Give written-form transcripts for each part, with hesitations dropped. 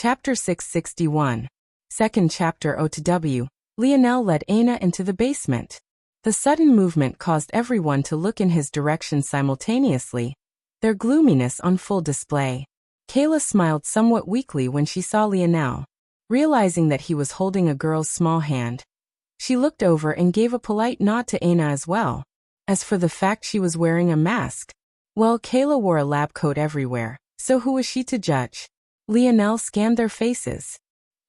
Chapter 661. Second chapter O2W. Lionel led Aina into the basement. The sudden movement caused everyone to look in his direction simultaneously, their gloominess on full display. Kayla smiled somewhat weakly when she saw Lionel. Realizing that he was holding a girl's small hand, she looked over and gave a polite nod to Aina as well. As for the fact she was wearing a mask, well, Kayla wore a lab coat everywhere, so who was she to judge? Lionel scanned their faces.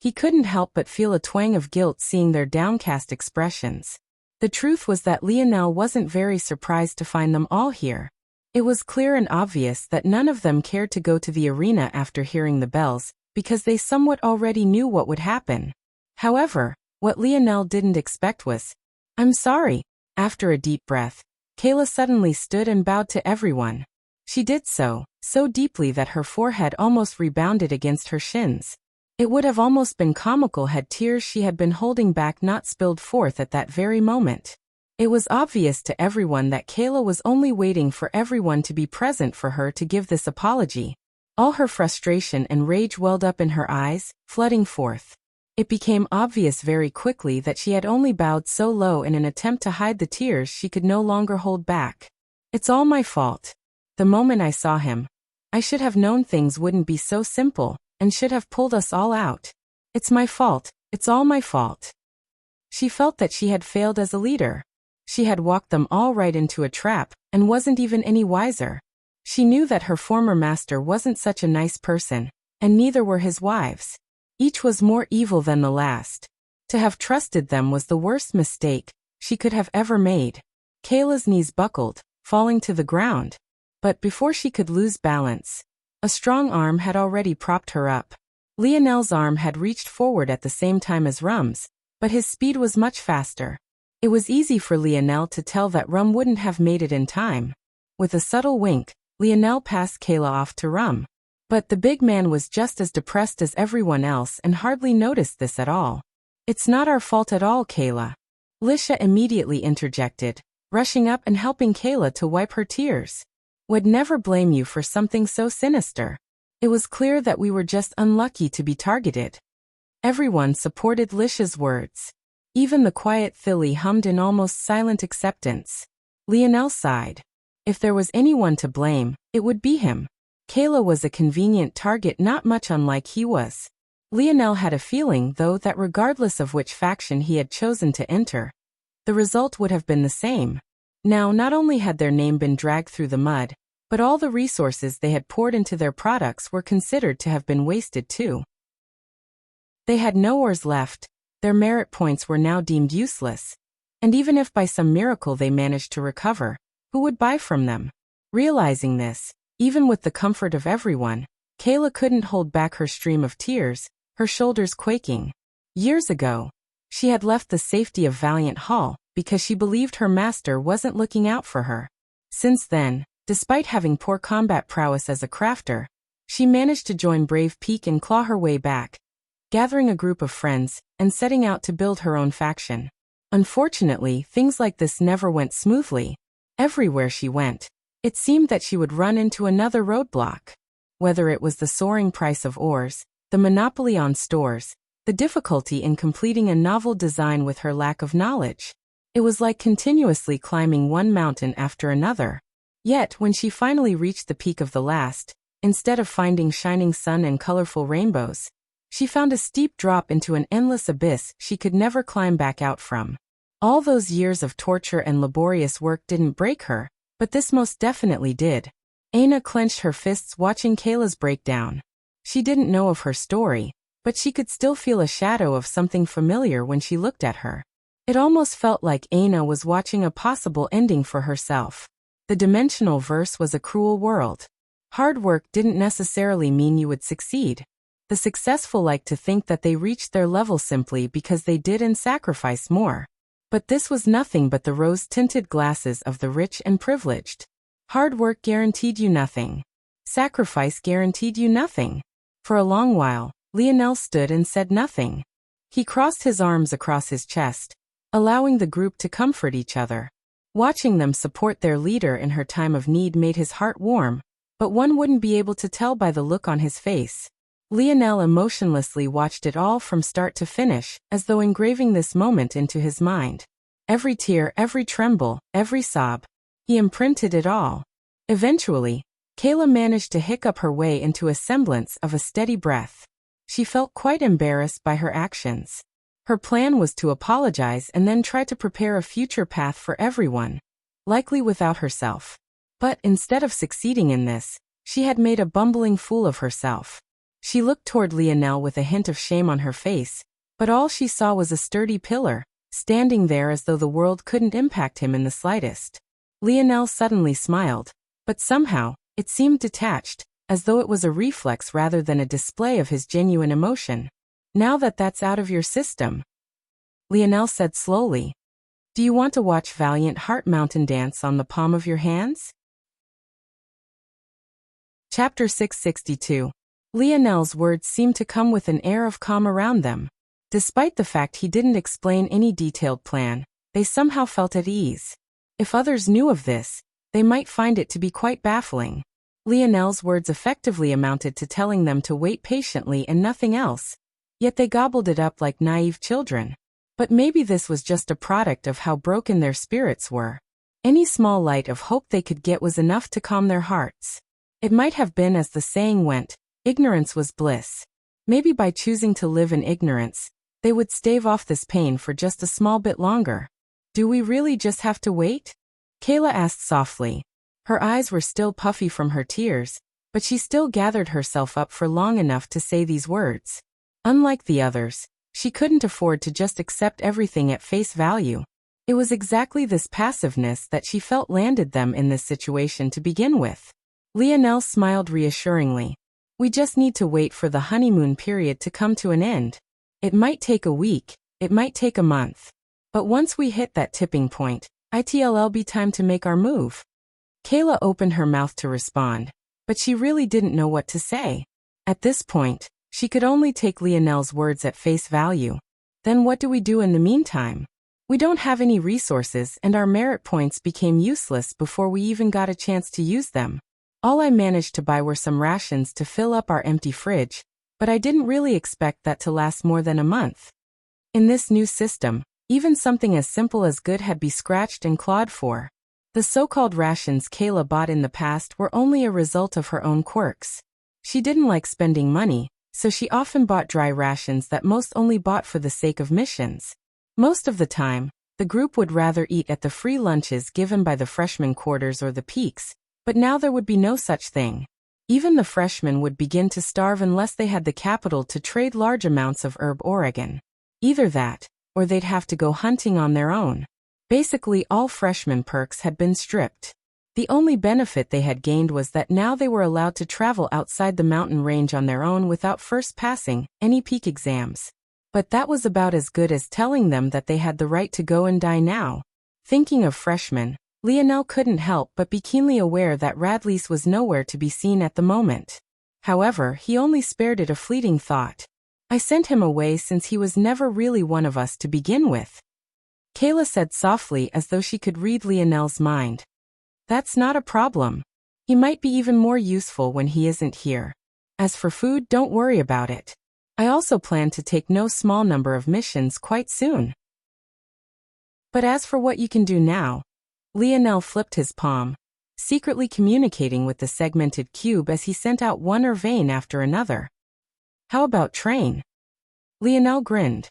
He couldn't help but feel a twang of guilt seeing their downcast expressions. The truth was that Lionel wasn't very surprised to find them all here. It was clear and obvious that none of them cared to go to the arena after hearing the bells, because they somewhat already knew what would happen. However, what Lionel didn't expect was, "I'm sorry." After a deep breath, Kayla suddenly stood and bowed to everyone. She did so deeply that her forehead almost rebounded against her shins. It would have almost been comical had tears she had been holding back not spilled forth at that very moment. It was obvious to everyone that Kayla was only waiting for everyone to be present for her to give this apology. All her frustration and rage welled up in her eyes, flooding forth. It became obvious very quickly that she had only bowed so low in an attempt to hide the tears she could no longer hold back. "It's all my fault. The moment I saw him, I should have known things wouldn't be so simple, and should have pulled us all out. It's my fault, it's all my fault." She felt that she had failed as a leader. She had walked them all right into a trap, and wasn't even any wiser. She knew that her former master wasn't such a nice person, and neither were his wives. Each was more evil than the last. To have trusted them was the worst mistake she could have ever made. Kayla's knees buckled, falling to the ground. But before she could lose balance, a strong arm had already propped her up. Lionel's arm had reached forward at the same time as Rum's, but his speed was much faster. It was easy for Lionel to tell that Rum wouldn't have made it in time. With a subtle wink, Lionel passed Kayla off to Rum. But the big man was just as depressed as everyone else and hardly noticed this at all. "It's not our fault at all, Kayla." Lisha immediately interjected, rushing up and helping Kayla to wipe her tears. "Would never blame you for something so sinister. It was clear that we were just unlucky to be targeted." Everyone supported Lisha's words. Even the quiet filly hummed in almost silent acceptance. Lionel sighed. If there was anyone to blame, it would be him. Kayla was a convenient target, not much unlike he was. Lionel had a feeling, though, that regardless of which faction he had chosen to enter, the result would have been the same. Now, not only had their name been dragged through the mud, but all the resources they had poured into their products were considered to have been wasted too. They had no ores left, their merit points were now deemed useless, and even if by some miracle they managed to recover, who would buy from them? Realizing this, even with the comfort of everyone, Kayla couldn't hold back her stream of tears, her shoulders quaking. Years ago, she had left the safety of Valiant Hall because she believed her master wasn't looking out for her. Since then, despite having poor combat prowess as a crafter, she managed to join Brave Peak and claw her way back, gathering a group of friends and setting out to build her own faction. Unfortunately, things like this never went smoothly. Everywhere she went, it seemed that she would run into another roadblock. Whether it was the soaring price of ores, the monopoly on stores, the difficulty in completing a novel design with her lack of knowledge. It was like continuously climbing one mountain after another. Yet, when she finally reached the peak of the last, instead of finding shining sun and colorful rainbows, she found a steep drop into an endless abyss she could never climb back out from. All those years of torture and laborious work didn't break her, but this most definitely did. Aina clenched her fists watching Kayla's breakdown. She didn't know of her story, but she could still feel a shadow of something familiar when she looked at her. It almost felt like Aina was watching a possible ending for herself. The dimensional verse was a cruel world. Hard work didn't necessarily mean you would succeed. The successful like to think that they reached their level simply because they did and sacrificed more. But this was nothing but the rose-tinted glasses of the rich and privileged. Hard work guaranteed you nothing. Sacrifice guaranteed you nothing. For a long while, Lionel stood and said nothing. He crossed his arms across his chest, allowing the group to comfort each other. Watching them support their leader in her time of need made his heart warm, but one wouldn't be able to tell by the look on his face. Lionel emotionlessly watched it all from start to finish, as though engraving this moment into his mind. Every tear, every tremble, every sob. He imprinted it all. Eventually, Kayla managed to hiccup her way into a semblance of a steady breath. She felt quite embarrassed by her actions. Her plan was to apologize and then try to prepare a future path for everyone, likely without herself. But instead of succeeding in this, she had made a bumbling fool of herself. She looked toward Lionel with a hint of shame on her face, but all she saw was a sturdy pillar, standing there as though the world couldn't impact him in the slightest. Lionel suddenly smiled, but somehow, it seemed detached, as though it was a reflex rather than a display of his genuine emotion. Now that that's out of your system, Lionel said slowly, do you want to watch Valiant Heart Mountain dance on the palm of your hands? Chapter 662. Lionel's words seemed to come with an air of calm around them. Despite the fact he didn't explain any detailed plan, they somehow felt at ease. If others knew of this, they might find it to be quite baffling. Lionel's words effectively amounted to telling them to wait patiently and nothing else, yet they gobbled it up like naive children. But maybe this was just a product of how broken their spirits were. Any small light of hope they could get was enough to calm their hearts. It might have been as the saying went, ignorance was bliss. Maybe by choosing to live in ignorance, they would stave off this pain for just a small bit longer. Do we really just have to wait? Kayla asked softly. Her eyes were still puffy from her tears, but she still gathered herself up for long enough to say these words. Unlike the others, she couldn't afford to just accept everything at face value. It was exactly this passiveness that she felt landed them in this situation to begin with. Lionel smiled reassuringly. We just need to wait for the honeymoon period to come to an end. It might take a week, it might take a month. But once we hit that tipping point, it'll be time to make our move. Kayla opened her mouth to respond, but she really didn't know what to say. At this point, she could only take Lionel's words at face value. Then what do we do in the meantime? We don't have any resources and our merit points became useless before we even got a chance to use them. All I managed to buy were some rations to fill up our empty fridge, but I didn't really expect that to last more than a month. In this new system, even something as simple as good had to be scratched and clawed for. The so-called rations Kayla bought in the past were only a result of her own quirks. She didn't like spending money, so she often bought dry rations that most only bought for the sake of missions. Most of the time, the group would rather eat at the free lunches given by the freshman quarters or the peaks, but now there would be no such thing. Even the freshmen would begin to starve unless they had the capital to trade large amounts of herb Oregon. Either that, or they'd have to go hunting on their own. Basically all freshman perks had been stripped. The only benefit they had gained was that now they were allowed to travel outside the mountain range on their own without first passing any peak exams. But that was about as good as telling them that they had the right to go and die now. Thinking of freshmen, Lionel couldn't help but be keenly aware that Radley's was nowhere to be seen at the moment. However, he only spared it a fleeting thought. I sent him away since he was never really one of us to begin with. Kayla said softly as though she could read Lionel's mind. That's not a problem. He might be even more useful when he isn't here. As for food, don't worry about it. I also plan to take no small number of missions quite soon. But as for what you can do now, Lionel flipped his palm, secretly communicating with the segmented cube as he sent out one vein after another. How about train? Lionel grinned.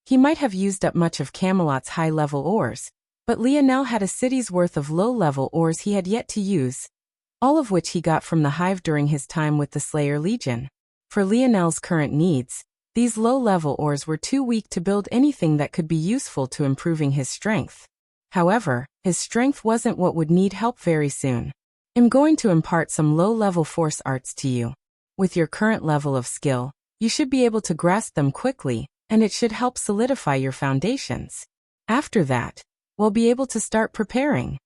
He might have used up much of Camelot's high-level ores, but Lionel had a city's worth of low-level ores he had yet to use, all of which he got from the Hive during his time with the Slayer Legion. For Lionel's current needs, these low-level ores were too weak to build anything that could be useful to improving his strength. However, his strength wasn't what would need help very soon. I'm going to impart some low-level force arts to you. With your current level of skill, you should be able to grasp them quickly, and it should help solidify your foundations. After that, we'll be able to start preparing.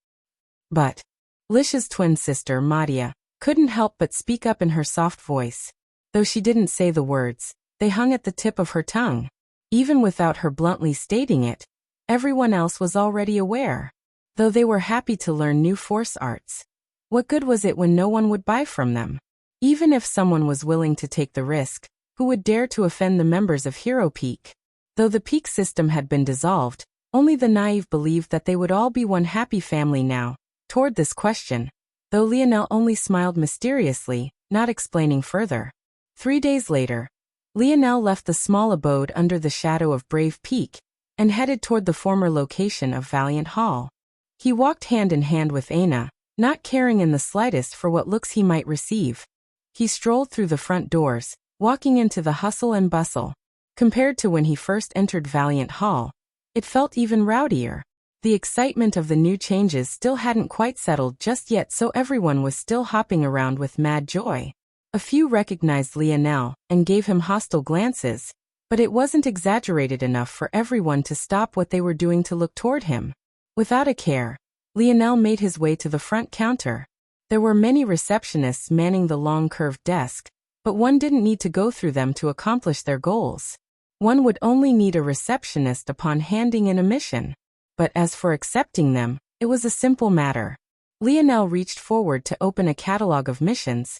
But Lish's twin sister, Madia, couldn't help but speak up in her soft voice. Though she didn't say the words, they hung at the tip of her tongue. Even without her bluntly stating it, everyone else was already aware. Though they were happy to learn new force arts, what good was it when no one would buy from them? Even if someone was willing to take the risk, Who would dare to offend the members of Hero Peak? Though the peak system had been dissolved, only the naive believed that they would all be one happy family now. Toward this question, though Lionel only smiled mysteriously, not explaining further. 3 days later, Lionel left the small abode under the shadow of Brave Peak and headed toward the former location of Valiant Hall. He walked hand in hand with Aina, not caring in the slightest for what looks he might receive. He strolled through the front doors, walking into the hustle and bustle. Compared to when he first entered Valiant Hall, it felt even rowdier. The excitement of the new changes still hadn't quite settled just yet, so everyone was still hopping around with mad joy. A few recognized Lionel and gave him hostile glances, but it wasn't exaggerated enough for everyone to stop what they were doing to look toward him. Without a care, Lionel made his way to the front counter. There were many receptionists manning the long curved desk, but one didn't need to go through them to accomplish their goals. One would only need a receptionist upon handing in a mission. But as for accepting them, it was a simple matter. Lionel reached forward to open a catalog of missions,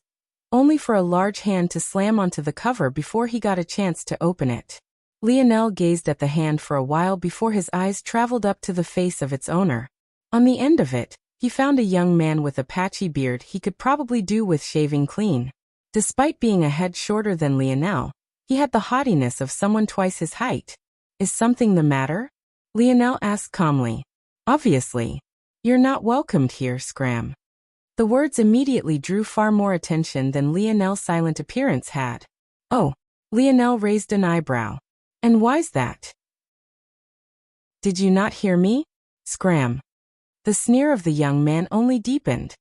only for a large hand to slam onto the cover before he got a chance to open it. Lionel gazed at the hand for a while before his eyes traveled up to the face of its owner. On the end of it, he found a young man with a patchy beard he could probably do with shaving clean. Despite being a head shorter than Lionel, he had the haughtiness of someone twice his height. Is something the matter? Lionel asked calmly. Obviously. You're not welcomed here, Scram. The words immediately drew far more attention than Lionel's silent appearance had. Oh, Lionel raised an eyebrow. And why's that? Did you not hear me? Scram. The sneer of the young man only deepened.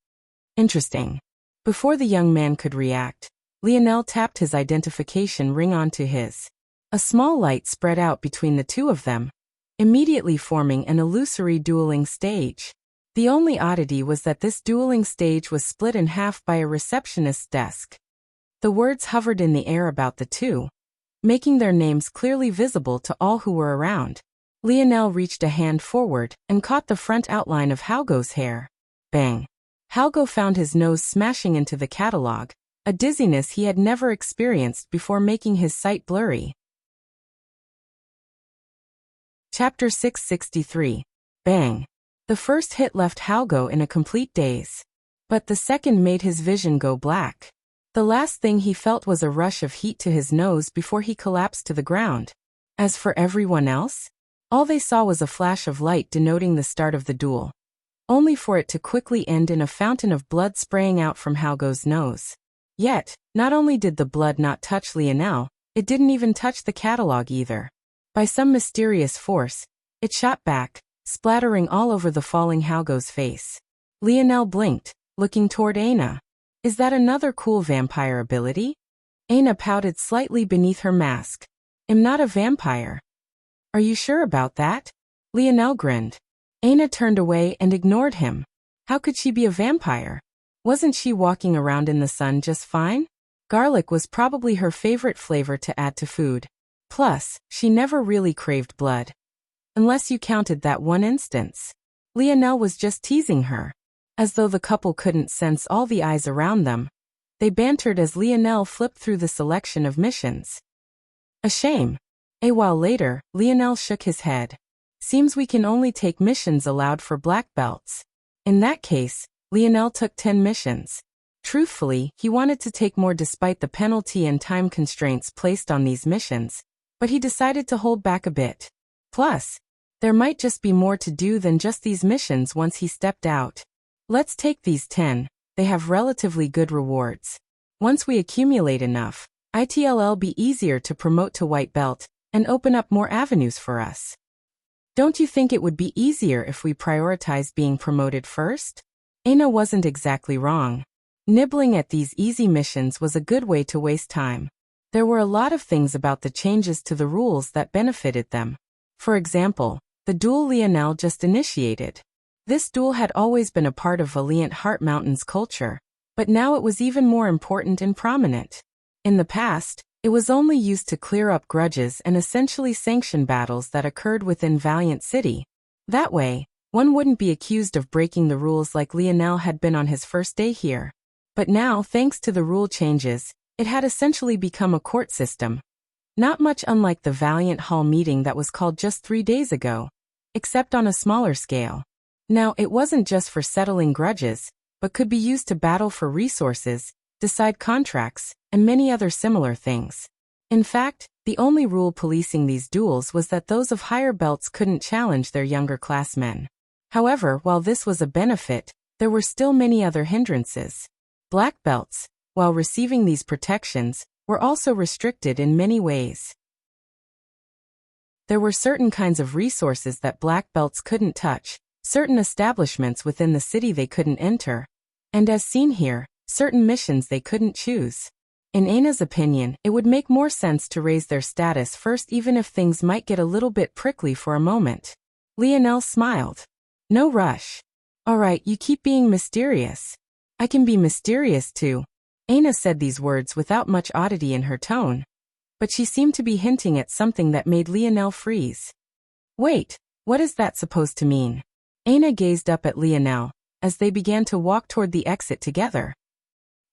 Interesting. Before the young man could react, Lionel tapped his identification ring onto his. A small light spread out between the two of them, immediately forming an illusory dueling stage. The only oddity was that this dueling stage was split in half by a receptionist's desk. The words hovered in the air about the two, making their names clearly visible to all who were around. Lionel reached a hand forward and caught the front outline of Halgo's hair. Bang! Halgo found his nose smashing into the catalog, a dizziness he had never experienced before making his sight blurry. Chapter 663. Bang! The first hit left Halgo in a complete daze. But the second made his vision go black. The last thing he felt was a rush of heat to his nose before he collapsed to the ground. As for everyone else, all they saw was a flash of light denoting the start of the duel, only for it to quickly end in a fountain of blood spraying out from Halgo's nose. Yet, not only did the blood not touch Lionel, it didn't even touch the catalog either. By some mysterious force, it shot back, splattering all over the falling Halgo's face. Lionel blinked, looking toward Aina. Is that another cool vampire ability? Aina pouted slightly beneath her mask. I'm not a vampire. Are you sure about that? Lionel grinned. Aina turned away and ignored him. How could she be a vampire? Wasn't she walking around in the sun just fine? Garlic was probably her favorite flavor to add to food. Plus, she never really craved blood. Unless you counted that one instance. Lionel was just teasing her. As though the couple couldn't sense all the eyes around them, they bantered as Lionel flipped through the selection of missions. A shame. A while later, Lionel shook his head. Seems we can only take missions allowed for black belts. In that case, Lionel took 10 missions. Truthfully, he wanted to take more despite the penalty and time constraints placed on these missions, but he decided to hold back a bit. Plus, there might just be more to do than just these missions once he stepped out. Let's take these 10, they have relatively good rewards. Once we accumulate enough, it'll be easier to promote to white belt and open up more avenues for us. Don't you think it would be easier if we prioritize being promoted first? Aina wasn't exactly wrong. Nibbling at these easy missions was a good way to waste time. There were a lot of things about the changes to the rules that benefited them. For example, the duel Lionel just initiated. This duel had always been a part of Valiant Heart Mountain's culture, but now it was even more important and prominent. In the past, it was only used to clear up grudges and essentially sanction battles that occurred within Valiant City. That way, one wouldn't be accused of breaking the rules like Lionel had been on his first day here. But now, thanks to the rule changes, It had essentially become a court system. Not much unlike the Valiant Hall meeting that was called just 3 days ago, except on a smaller scale. Now, it wasn't just for settling grudges, but could be used to battle for resources, decide contracts, and many other similar things. In fact, the only rule policing these duels was that those of higher belts couldn't challenge their younger classmen. However, while this was a benefit, there were still many other hindrances. Black belts, while receiving these protections, were also restricted in many ways. There were certain kinds of resources that black belts couldn't touch, certain establishments within the city they couldn't enter, and as seen here, certain missions they couldn't choose. In Aina's opinion, it would make more sense to raise their status first even if things might get a little bit prickly for a moment. Lionel smiled. No rush. Alright, you keep being mysterious. I can be mysterious too. Aina said these words without much oddity in her tone, but she seemed to be hinting at something that made Lionel freeze. Wait, what is that supposed to mean? Aina gazed up at Lionel, as they began to walk toward the exit together.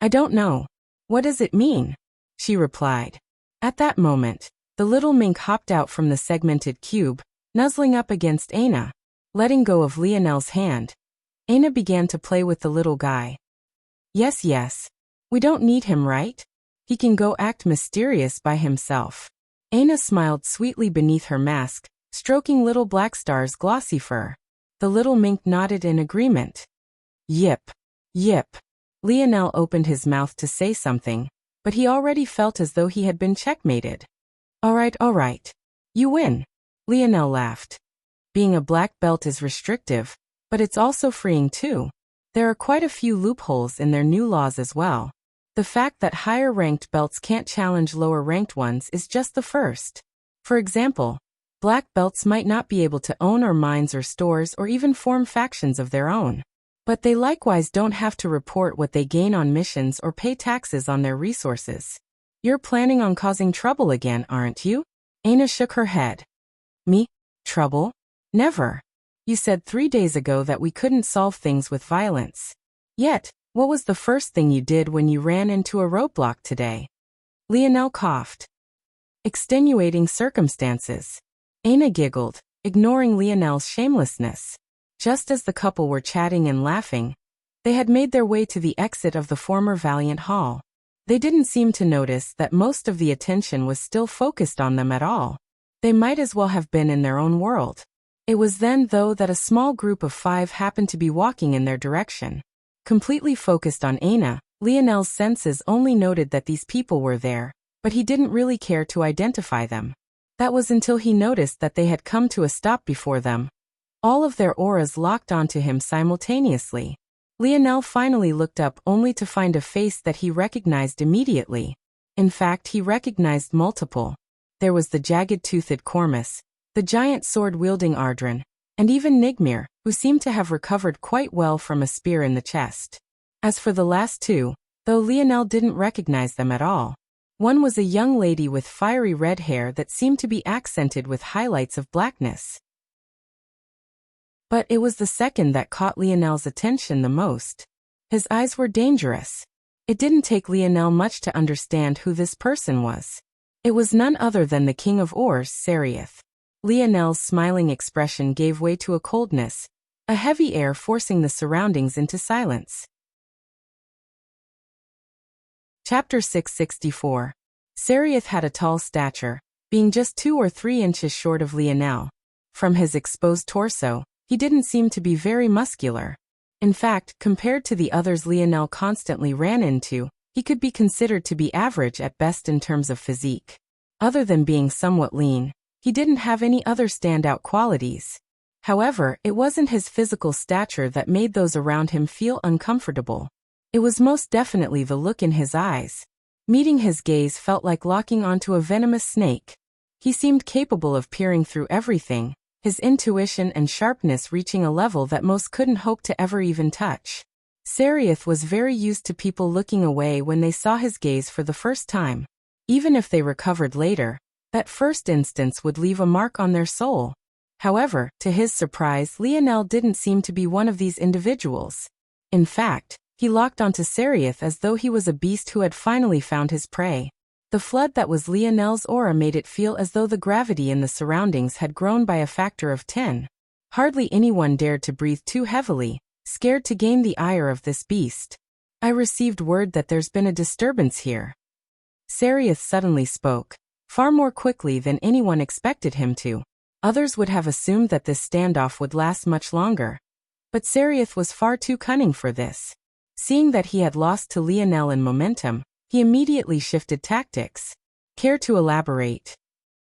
I don't know. What does it mean? She replied. At that moment, the little mink hopped out from the segmented cube, nuzzling up against Aina. Letting go of Lionel's hand, Aina began to play with the little guy. Yes. We don't need him, right? He can go act mysterious by himself. Aina smiled sweetly beneath her mask, stroking little Blackstar's glossy fur. The little mink nodded in agreement. Yip. Lionel opened his mouth to say something, but he already felt as though he had been checkmated. All right. You win. Lionel laughed. Being a black belt is restrictive, but it's also freeing too. There are quite a few loopholes in their new laws as well. The fact that higher-ranked belts can't challenge lower-ranked ones is just the first. For example, black belts might not be able to own or mines or stores or even form factions of their own. But they likewise don't have to report what they gain on missions or pay taxes on their resources. You're planning on causing trouble again, aren't you? Aina shook her head. Me? Trouble? Never. You said 3 days ago that we couldn't solve things with violence. Yet, what was the first thing you did when you ran into a roadblock today? Lionel coughed. Extenuating circumstances. Aina giggled, ignoring Lionel's shamelessness. Just as the couple were chatting and laughing, they had made their way to the exit of the former Valiant Hall. They didn't seem to notice that most of the attention was still focused on them at all. They might as well have been in their own world. It was then, though, that a small group of 5 happened to be walking in their direction. Completely focused on Aina, Lionel's senses only noted that these people were there, but he didn't really care to identify them. That was until he noticed that they had come to a stop before them. All of their auras locked onto him simultaneously. Lionel finally looked up only to find a face that he recognized immediately. In fact, he recognized multiple. There was the jagged-toothed Cormus, the giant sword-wielding Ardran, and even Nigmir, who seemed to have recovered quite well from a spear in the chest. As for the last 2, though Lionel didn't recognize them at all, one was a young lady with fiery red hair that seemed to be accented with highlights of blackness. But it was the second that caught Lionel's attention the most. His eyes were dangerous. It didn't take Lionel much to understand who this person was. It was none other than the King of Ors, Sereth. Lionel's smiling expression gave way to a coldness, a heavy air forcing the surroundings into silence. Chapter 664. Sereth had a tall stature, being just 2 or 3 inches short of Lionel. From his exposed torso, he didn't seem to be very muscular. In fact, compared to the others Lionel constantly ran into, he could be considered to be average at best in terms of physique. Other than being somewhat lean, he didn't have any other standout qualities. However, it wasn't his physical stature that made those around him feel uncomfortable. It was most definitely the look in his eyes. Meeting his gaze felt like locking onto a venomous snake. He seemed capable of peering through everything, his intuition and sharpness reaching a level that most couldn't hope to ever even touch. Sereth was very used to people looking away when they saw his gaze for the first time. Even if they recovered later, that first instance would leave a mark on their soul. However, to his surprise, Lionel didn't seem to be one of these individuals. In fact, He locked onto Sereth as though he was a beast who had finally found his prey. The flood that was Lionel's aura made it feel as though the gravity in the surroundings had grown by a factor of 10. Hardly anyone dared to breathe too heavily, scared to gain the ire of this beast. I received word that there's been a disturbance here. Sereth suddenly spoke, far more quickly than anyone expected him to. Others would have assumed that this standoff would last much longer. But Sereth was far too cunning for this. Seeing that he had lost to Lionel in momentum, he immediately shifted tactics. Care to elaborate?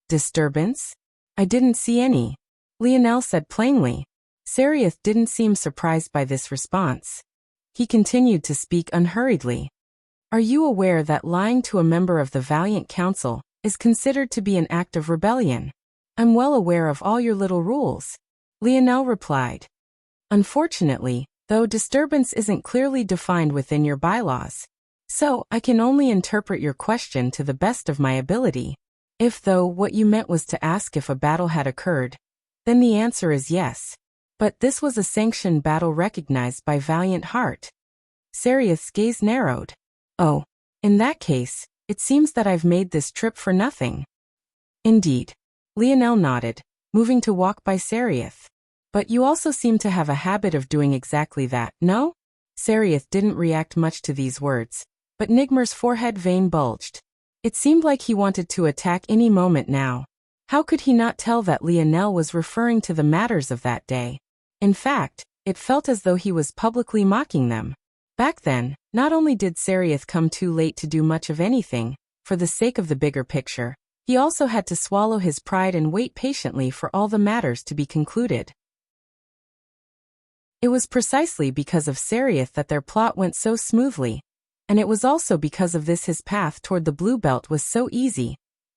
Disturbance? I didn't see any, Lionel said plainly. Sereth didn't seem surprised by this response. He continued to speak unhurriedly. Are you aware that lying to a member of the Valiant Council is considered to be an act of rebellion? I'm well aware of all your little rules, Lionel replied. Unfortunately, though, disturbance isn't clearly defined within your bylaws. So, I can only interpret your question to the best of my ability. If, though, what you meant was to ask if a battle had occurred, then the answer is yes. But this was a sanctioned battle recognized by Valiant Heart. Sereth's gaze narrowed. Oh, in that case, it seems that I've made this trip for nothing. Indeed. Lionel nodded, moving to walk by Sereth. But you also seem to have a habit of doing exactly that, no? Sereth didn't react much to these words, but Nigmar's forehead vein bulged. It seemed like he wanted to attack any moment now. How could he not tell that Lionel was referring to the matters of that day? In fact, it felt as though he was publicly mocking them. Back then, not only did Sereth come too late to do much of anything, for the sake of the bigger picture, he also had to swallow his pride and wait patiently for all the matters to be concluded. It was precisely because of Sereth that their plot went so smoothly, and it was also because of this his path toward the Blue Belt was so easy,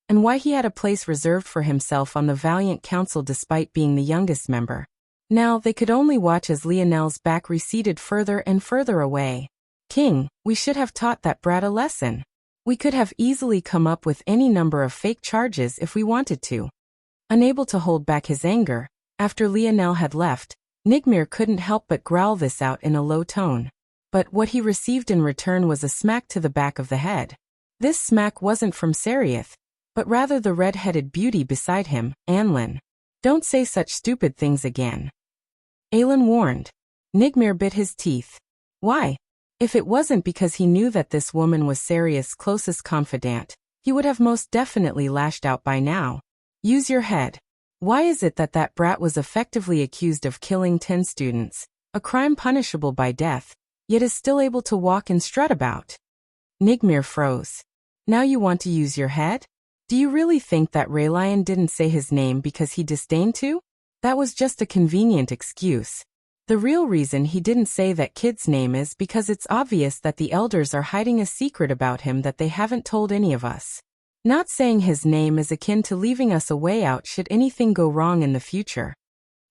and why he had a place reserved for himself on the Valiant Council despite being the youngest member. Now they could only watch as Lionel's back receded further and further away. King, we should have taught that brat a lesson. We could have easily come up with any number of fake charges if we wanted to. Unable to hold back his anger, after Lionel had left, Nigmar couldn't help but growl this out in a low tone. But what he received in return was a smack to the back of the head. This smack wasn't from Sereth, but rather the red-headed beauty beside him, Anlin. Don't say such stupid things again, Aelin warned. Nigmar bit his teeth. Why? If it wasn't because he knew that this woman was Sereth's closest confidant, he would have most definitely lashed out by now. Use your head. Why is it that that brat was effectively accused of killing 10 students, a crime punishable by death, yet is still able to walk and strut about? Nigmar froze. Now you want to use your head? Do you really think that Raylion didn't say his name because he disdained to? That was just a convenient excuse. The real reason he didn't say that kid's name is because it's obvious that the elders are hiding a secret about him that they haven't told any of us. Not saying his name is akin to leaving us a way out should anything go wrong in the future.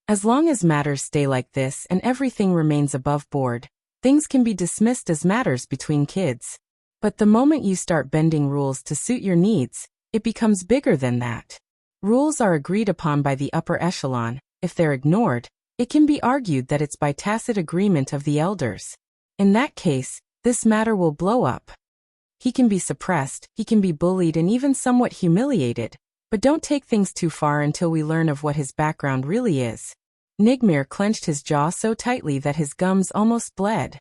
As long as matters stay like this and everything remains above board, things can be dismissed as matters between kids. But the moment you start bending rules to suit your needs, it becomes bigger than that. Rules are agreed upon by the upper echelon. If they're ignored, it can be argued that it's by tacit agreement of the elders. In that case, this matter will blow up. He can be suppressed, he can be bullied and even somewhat humiliated, but don't take things too far until we learn of what his background really is. Nigmar clenched his jaw so tightly that his gums almost bled.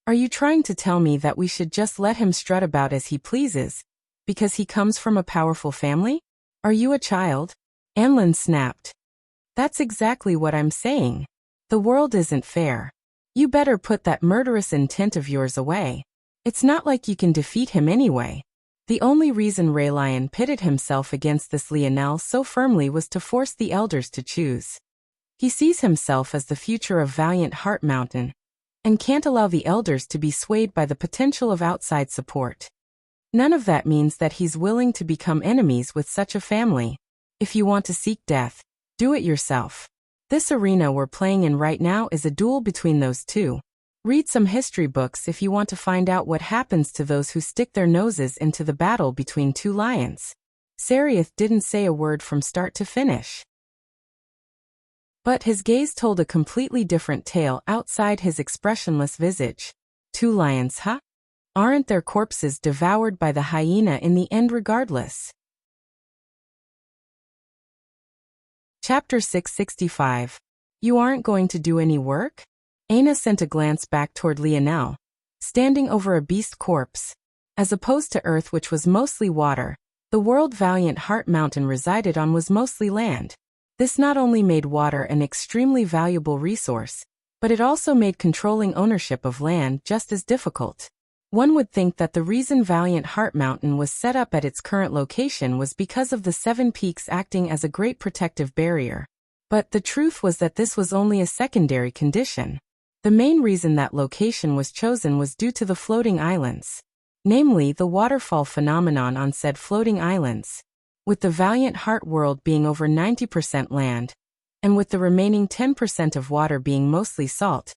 Are you trying to tell me that we should just let him strut about as he pleases, because he comes from a powerful family? Are you a child? Anlin snapped. That's exactly what I'm saying. The world isn't fair. You better put that murderous intent of yours away. It's not like you can defeat him anyway. The only reason Raylion pitted himself against this Lionel so firmly was to force the elders to choose. He sees himself as the future of Valiant Heart Mountain, and can't allow the elders to be swayed by the potential of outside support. None of that means that he's willing to become enemies with such a family. If you want to seek death, do it yourself. This arena we're playing in right now is a duel between those two. Read some history books if you want to find out what happens to those who stick their noses into the battle between two lions. Sereth didn't say a word from start to finish. But his gaze told a completely different tale outside his expressionless visage. 2 lions, huh? Aren't their corpses devoured by the hyena in the end regardless? Chapter 665. You aren't going to do any work? Aina sent a glance back toward Lionel, standing over a beast corpse. As opposed to Earth, which was mostly water, the world Valiant Heart Mountain resided on was mostly land. This not only made water an extremely valuable resource, but it also made controlling ownership of land just as difficult. One would think that the reason Valiant Heart Mountain was set up at its current location was because of the 7 peaks acting as a great protective barrier. But the truth was that this was only a secondary condition. The main reason that location was chosen was due to the floating islands. Namely, the waterfall phenomenon on said floating islands. With the Valiant Heart world being over 90% land, and with the remaining 10% of water being mostly salt,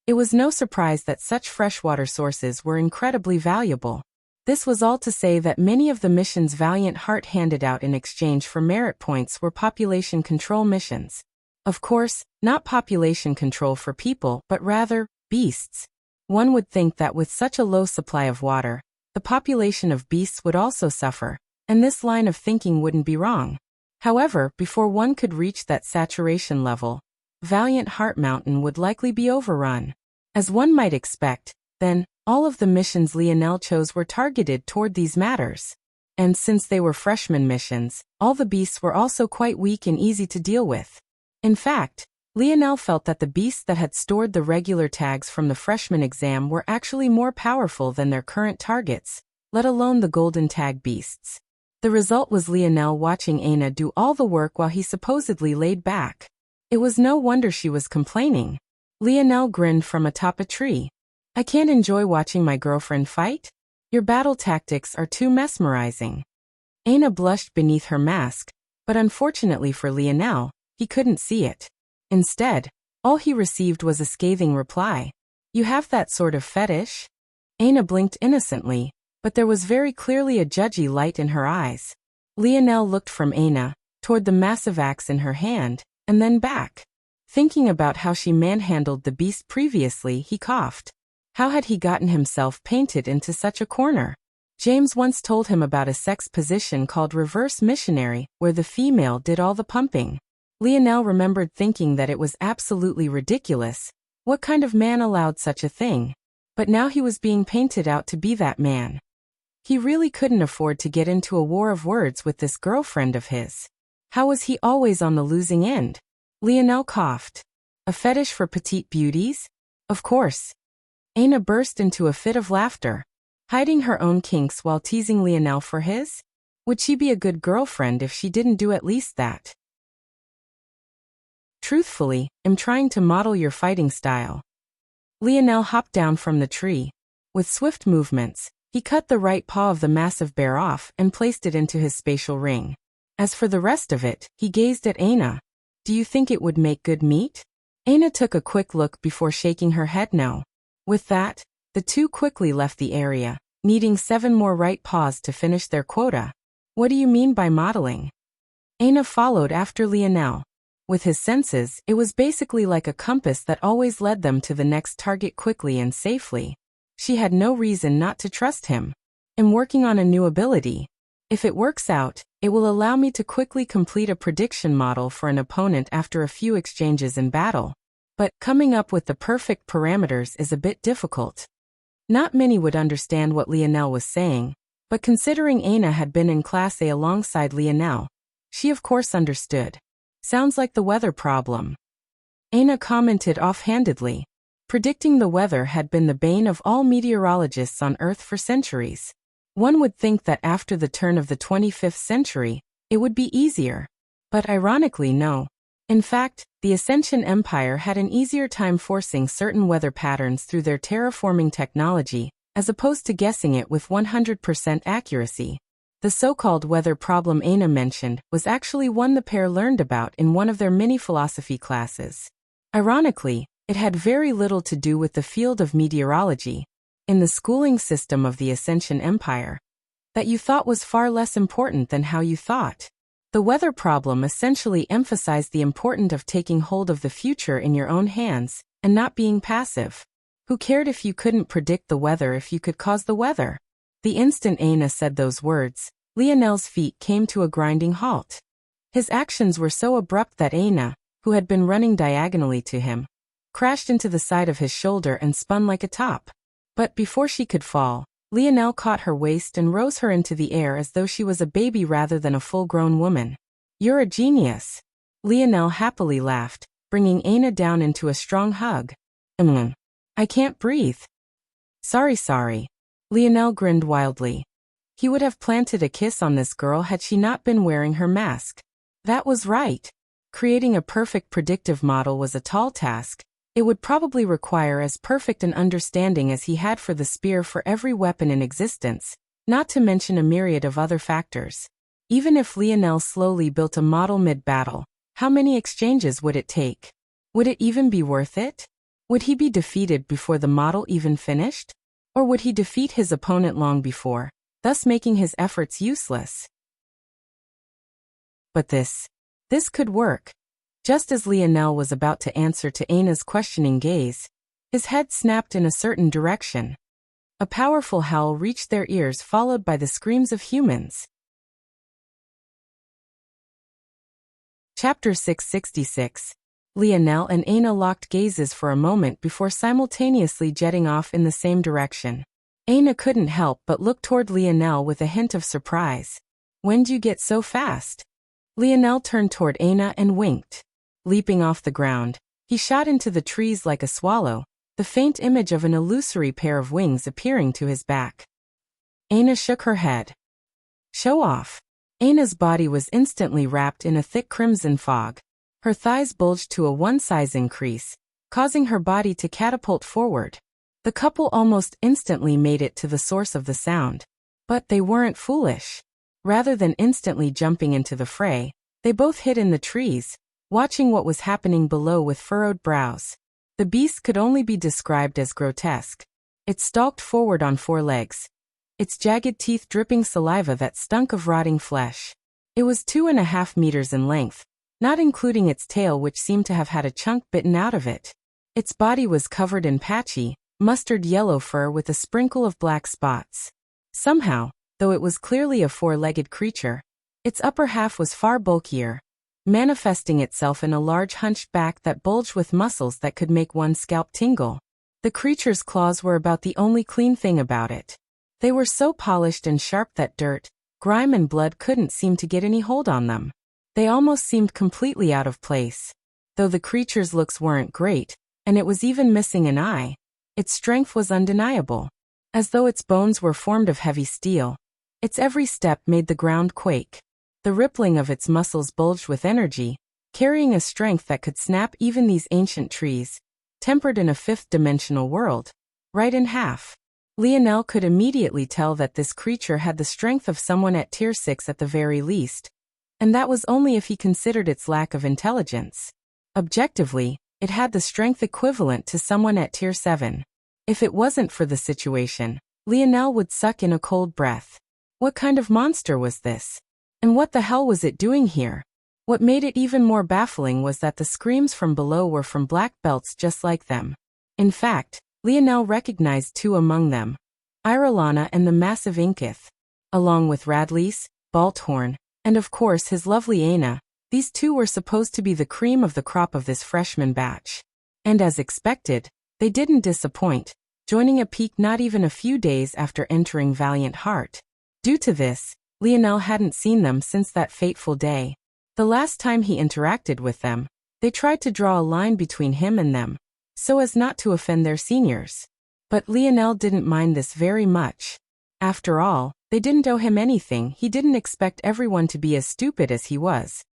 it was no surprise that such freshwater sources were incredibly valuable. This was all to say that many of the missions Valiant Heart handed out in exchange for merit points were population control missions. Of course, not population control for people, but rather, beasts. One would think that with such a low supply of water, the population of beasts would also suffer, and this line of thinking wouldn't be wrong. However, before one could reach that saturation level, Valiant Heart Mountain would likely be overrun. As one might expect, then, all of the missions Lionel chose were targeted toward these matters. And since they were freshman missions, all the beasts were also quite weak and easy to deal with. In fact, Lionel felt that the beasts that had stored the regular tags from the freshman exam were actually more powerful than their current targets, let alone the golden tag beasts. The result was Lionel watching Aina do all the work while he supposedly laid back. It was no wonder she was complaining. Lionel grinned from atop a tree. I can't enjoy watching my girlfriend fight? Your battle tactics are too mesmerizing. Aina blushed beneath her mask, but unfortunately for Lionel, he couldn't see it. Instead, all he received was a scathing reply. You have that sort of fetish? Aina blinked innocently, but there was very clearly a judgy light in her eyes. Lionel looked from Aina, toward the massive axe in her hand, and then back. Thinking about how she manhandled the beast previously, he coughed. How had he gotten himself painted into such a corner? James once told him about a sex position called reverse missionary, where the female did all the pumping. Lionel remembered thinking that it was absolutely ridiculous. What kind of man allowed such a thing? But now he was being painted out to be that man. He really couldn't afford to get into a war of words with this girlfriend of his. How was he always on the losing end? Lionel coughed. A fetish for petite beauties? Of course. Aina burst into a fit of laughter, hiding her own kinks while teasing Lionel for his? Would she be a good girlfriend if she didn't do at least that? Truthfully, I'm trying to model your fighting style. Lionel hopped down from the tree. With swift movements, he cut the right paw of the massive bear off and placed it into his spatial ring. As for the rest of it, he gazed at Aina. Do you think it would make good meat? Aina took a quick look before shaking her head no. With that, the two quickly left the area, needing 7 more right paws to finish their quota. What do you mean by modeling? Aina followed after Lionel. With his senses, it was basically like a compass that always led them to the next target quickly and safely. She had no reason not to trust him. I'm working on a new ability. If it works out, it will allow me to quickly complete a prediction model for an opponent after a few exchanges in battle. But coming up with the perfect parameters is a bit difficult. Not many would understand what Lionel was saying, but considering Aina had been in Class A alongside Lionel, she of course understood. Sounds like the weather problem. Aina commented offhandedly. Predicting the weather had been the bane of all meteorologists on Earth for centuries. One would think that after the turn of the 25th century, it would be easier. But ironically, no. In fact, the Ascension Empire had an easier time forcing certain weather patterns through their terraforming technology, as opposed to guessing it with 100% accuracy. The so-called weather problem Aina mentioned was actually one the pair learned about in one of their mini-philosophy classes. Ironically, it had very little to do with the field of meteorology, in the schooling system of the Ascension Empire, that you thought was far less important than how you thought. The weather problem essentially emphasized the importance of taking hold of the future in your own hands, and not being passive. Who cared if you couldn't predict the weather if you could cause the weather? The instant Aina said those words, Lionel's feet came to a grinding halt. His actions were so abrupt that Aina, who had been running diagonally to him, crashed into the side of his shoulder and spun like a top. But before she could fall, Lionel caught her waist and rose her into the air as though she was a baby rather than a full-grown woman. "You're a genius." Lionel happily laughed, bringing Aina down into a strong hug. I can't breathe." Sorry. Lionel grinned wildly. He would have planted a kiss on this girl had she not been wearing her mask. That was right. Creating a perfect predictive model was a tall task. It would probably require as perfect an understanding as he had for the spear for every weapon in existence, not to mention a myriad of other factors. Even if Lionel slowly built a model mid-battle, how many exchanges would it take? Would it even be worth it? Would he be defeated before the model even finished? Or would he defeat his opponent long before, thus making his efforts useless? But this could work. Just as Lionel was about to answer to Aina's questioning gaze, his head snapped in a certain direction. A powerful howl reached their ears, followed by the screams of humans. Chapter 666. Lionel and Aina locked gazes for a moment before simultaneously jetting off in the same direction. Aina couldn't help but look toward Lionel with a hint of surprise. "When'd you get so fast?" Lionel turned toward Aina and winked. Leaping off the ground, he shot into the trees like a swallow, the faint image of an illusory pair of wings appearing to his back. Aina shook her head. "Show off." Aina's body was instantly wrapped in a thick crimson fog. Her thighs bulged to a one-size increase, causing her body to catapult forward. The couple almost instantly made it to the source of the sound. But they weren't foolish. Rather than instantly jumping into the fray, they both hid in the trees, watching what was happening below with furrowed brows. The beast could only be described as grotesque. It stalked forward on four legs, its jagged teeth dripping saliva that stunk of rotting flesh. It was 2.5 meters in length, not including its tail, which seemed to have had a chunk bitten out of it. Its body was covered in patchy, mustard yellow fur with a sprinkle of black spots. Somehow, though it was clearly a four-legged creature, its upper half was far bulkier, manifesting itself in a large hunched back that bulged with muscles that could make one's scalp tingle. The creature's claws were about the only clean thing about it. They were so polished and sharp that dirt, grime and blood couldn't seem to get any hold on them. They almost seemed completely out of place. Though the creature's looks weren't great, and it was even missing an eye, its strength was undeniable. As though its bones were formed of heavy steel, its every step made the ground quake. The rippling of its muscles bulged with energy, carrying a strength that could snap even these ancient trees, tempered in a fifth-dimensional world, right in half. Lionel could immediately tell that this creature had the strength of someone at Tier 6 at the very least, and that was only if he considered its lack of intelligence. Objectively, it had the strength equivalent to someone at Tier 7. If it wasn't for the situation, Lionel would suck in a cold breath. What kind of monster was this? And what the hell was it doing here? What made it even more baffling was that the screams from below were from black belts just like them. In fact, Lionel recognized two among them, Irelana and the massive Inkith. Along with Radleys, Balthorn, and of course his lovely Aina, these two were supposed to be the cream of the crop of this freshman batch. And as expected, they didn't disappoint, joining a peak not even a few days after entering Valiant Heart. Due to this, Lionel hadn't seen them since that fateful day. The last time he interacted with them, they tried to draw a line between him and them, so as not to offend their seniors. But Lionel didn't mind this very much. After all, they didn't owe him anything. He didn't expect everyone to be as stupid as he was.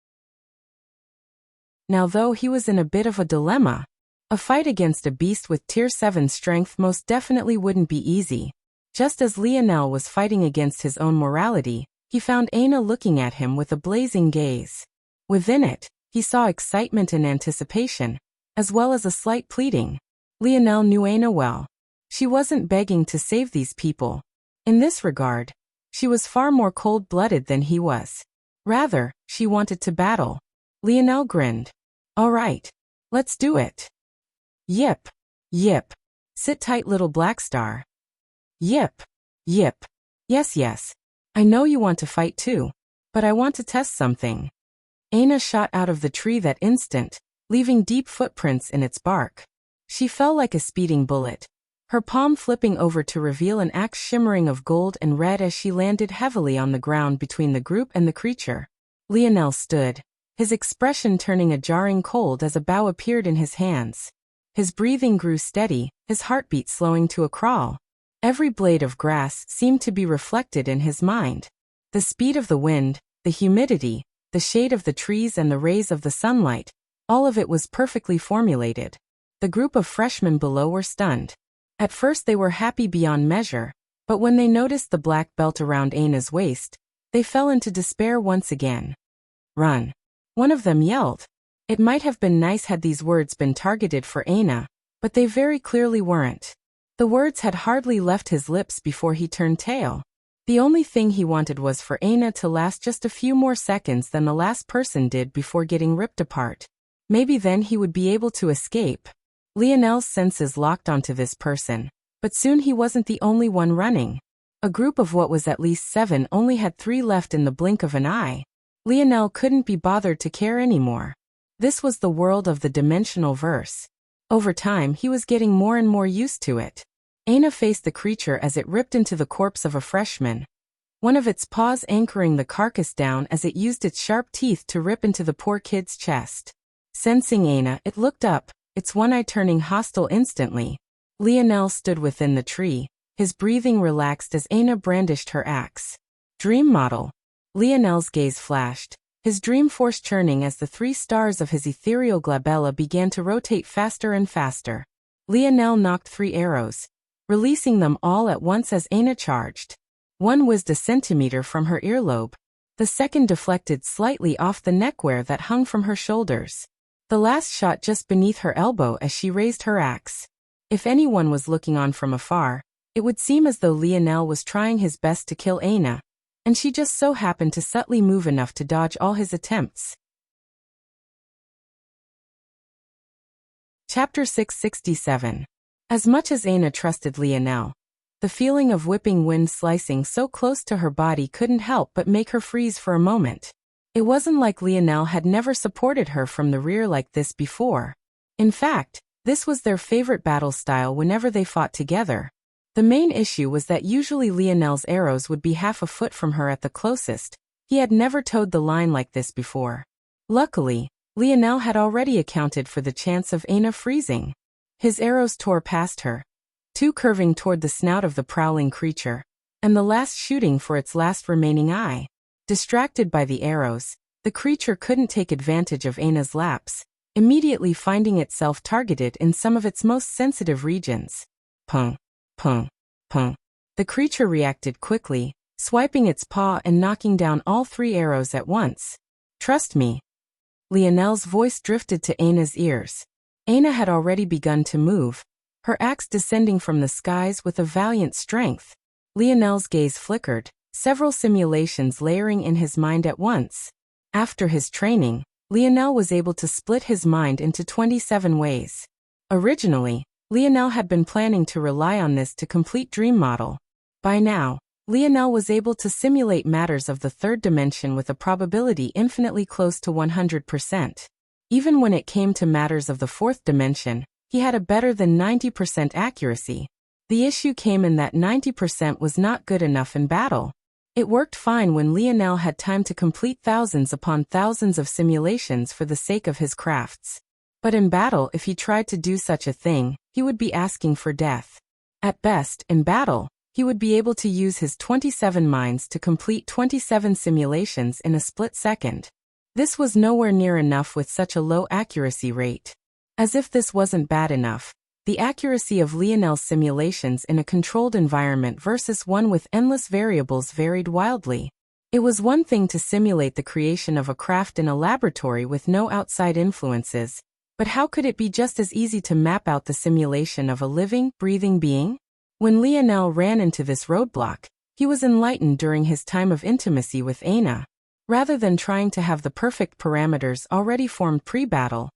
Now though he was in a bit of a dilemma. A fight against a beast with Tier 7 strength most definitely wouldn't be easy. Just as Lionel was fighting against his own morality, he found Aina looking at him with a blazing gaze. Within it, he saw excitement and anticipation, as well as a slight pleading. Lionel knew Aina well. She wasn't begging to save these people. In this regard, she was far more cold-blooded than he was. Rather, she wanted to battle. Lionel grinned. "All right. Let's do it." Yip. Yip. Sit tight, little black star. Yip. Yip. Yes, yes. I know you want to fight too. But I want to test something. Aina shot out of the tree that instant, leaving deep footprints in its bark. She fell like a speeding bullet, her palm flipping over to reveal an axe shimmering of gold and red as she landed heavily on the ground between the group and the creature. Lionel stood, his expression turning a jarring cold as a bow appeared in his hands. His breathing grew steady, his heartbeat slowing to a crawl. Every blade of grass seemed to be reflected in his mind. The speed of the wind, the humidity, the shade of the trees and the rays of the sunlight, all of it was perfectly formulated. The group of freshmen below were stunned. At first they were happy beyond measure, but when they noticed the black belt around Aina's waist, they fell into despair once again. Run. One of them yelled. It might have been nice had these words been targeted for Aina, but they very clearly weren't. The words had hardly left his lips before he turned tail. The only thing he wanted was for Aina to last just a few more seconds than the last person did before getting ripped apart. Maybe then he would be able to escape. Lionel's senses locked onto this person, but soon he wasn't the only one running. A group of what was at least 7 only had 3 left in the blink of an eye. Lionel couldn't be bothered to care anymore. This was the world of the dimensional verse. Over time he was getting more and more used to it. Aina faced the creature as it ripped into the corpse of a freshman, one of its paws anchoring the carcass down as it used its sharp teeth to rip into the poor kid's chest. Sensing Aina, it looked up, its one eye turning hostile instantly. Lionel stood within the tree, his breathing relaxed as Aina brandished her axe. Dream model. Lionel's gaze flashed, his dream force churning as the 3 stars of his ethereal glabella began to rotate faster and faster. Lionel knocked 3 arrows, releasing them all at once as Aina charged. One whizzed a centimeter from her earlobe. The second deflected slightly off the neckwear that hung from her shoulders. The last shot just beneath her elbow as she raised her axe. If anyone was looking on from afar, it would seem as though Lionel was trying his best to kill Aina, and she just so happened to subtly move enough to dodge all his attempts. Chapter 667. As much as Aina trusted Lionel, the feeling of whipping wind slicing so close to her body couldn't help but make her freeze for a moment. It wasn't like Lionel had never supported her from the rear like this before. In fact, this was their favorite battle style whenever they fought together. The main issue was that usually Lionel's arrows would be half a foot from her at the closest. He had never towed the line like this before. Luckily, Lionel had already accounted for the chance of Aina freezing. His arrows tore past her, 2 curving toward the snout of the prowling creature, and the last shooting for its last remaining eye. Distracted by the arrows, the creature couldn't take advantage of Aina's lapse, immediately finding itself targeted in some of its most sensitive regions. Pung, pung, pung. The creature reacted quickly, swiping its paw and knocking down all 3 arrows at once. Trust me. Lionel's voice drifted to Aina's ears. Aina had already begun to move, her axe descending from the skies with a valiant strength. Lionel's gaze flickered, several simulations layering in his mind at once. After his training, Lionel was able to split his mind into 27 ways. Originally, Lionel had been planning to rely on this to complete Dream Model. By now, Lionel was able to simulate matters of the 3rd dimension with a probability infinitely close to 100%. Even when it came to matters of the 4th dimension, he had a better than 90% accuracy. The issue came in that 90% was not good enough in battle. It worked fine when Lionel had time to complete thousands upon thousands of simulations for the sake of his crafts. But in battle, if he tried to do such a thing, he would be asking for death. At best, in battle, he would be able to use his 27 minds to complete 27 simulations in a split second. This was nowhere near enough with such a low accuracy rate. As if this wasn't bad enough, the accuracy of Lionel's simulations in a controlled environment versus one with endless variables varied wildly. It was one thing to simulate the creation of a craft in a laboratory with no outside influences, but how could it be just as easy to map out the simulation of a living, breathing being? When Lionel ran into this roadblock, he was enlightened during his time of intimacy with Aina. Rather than trying to have the perfect parameters already formed pre-battle,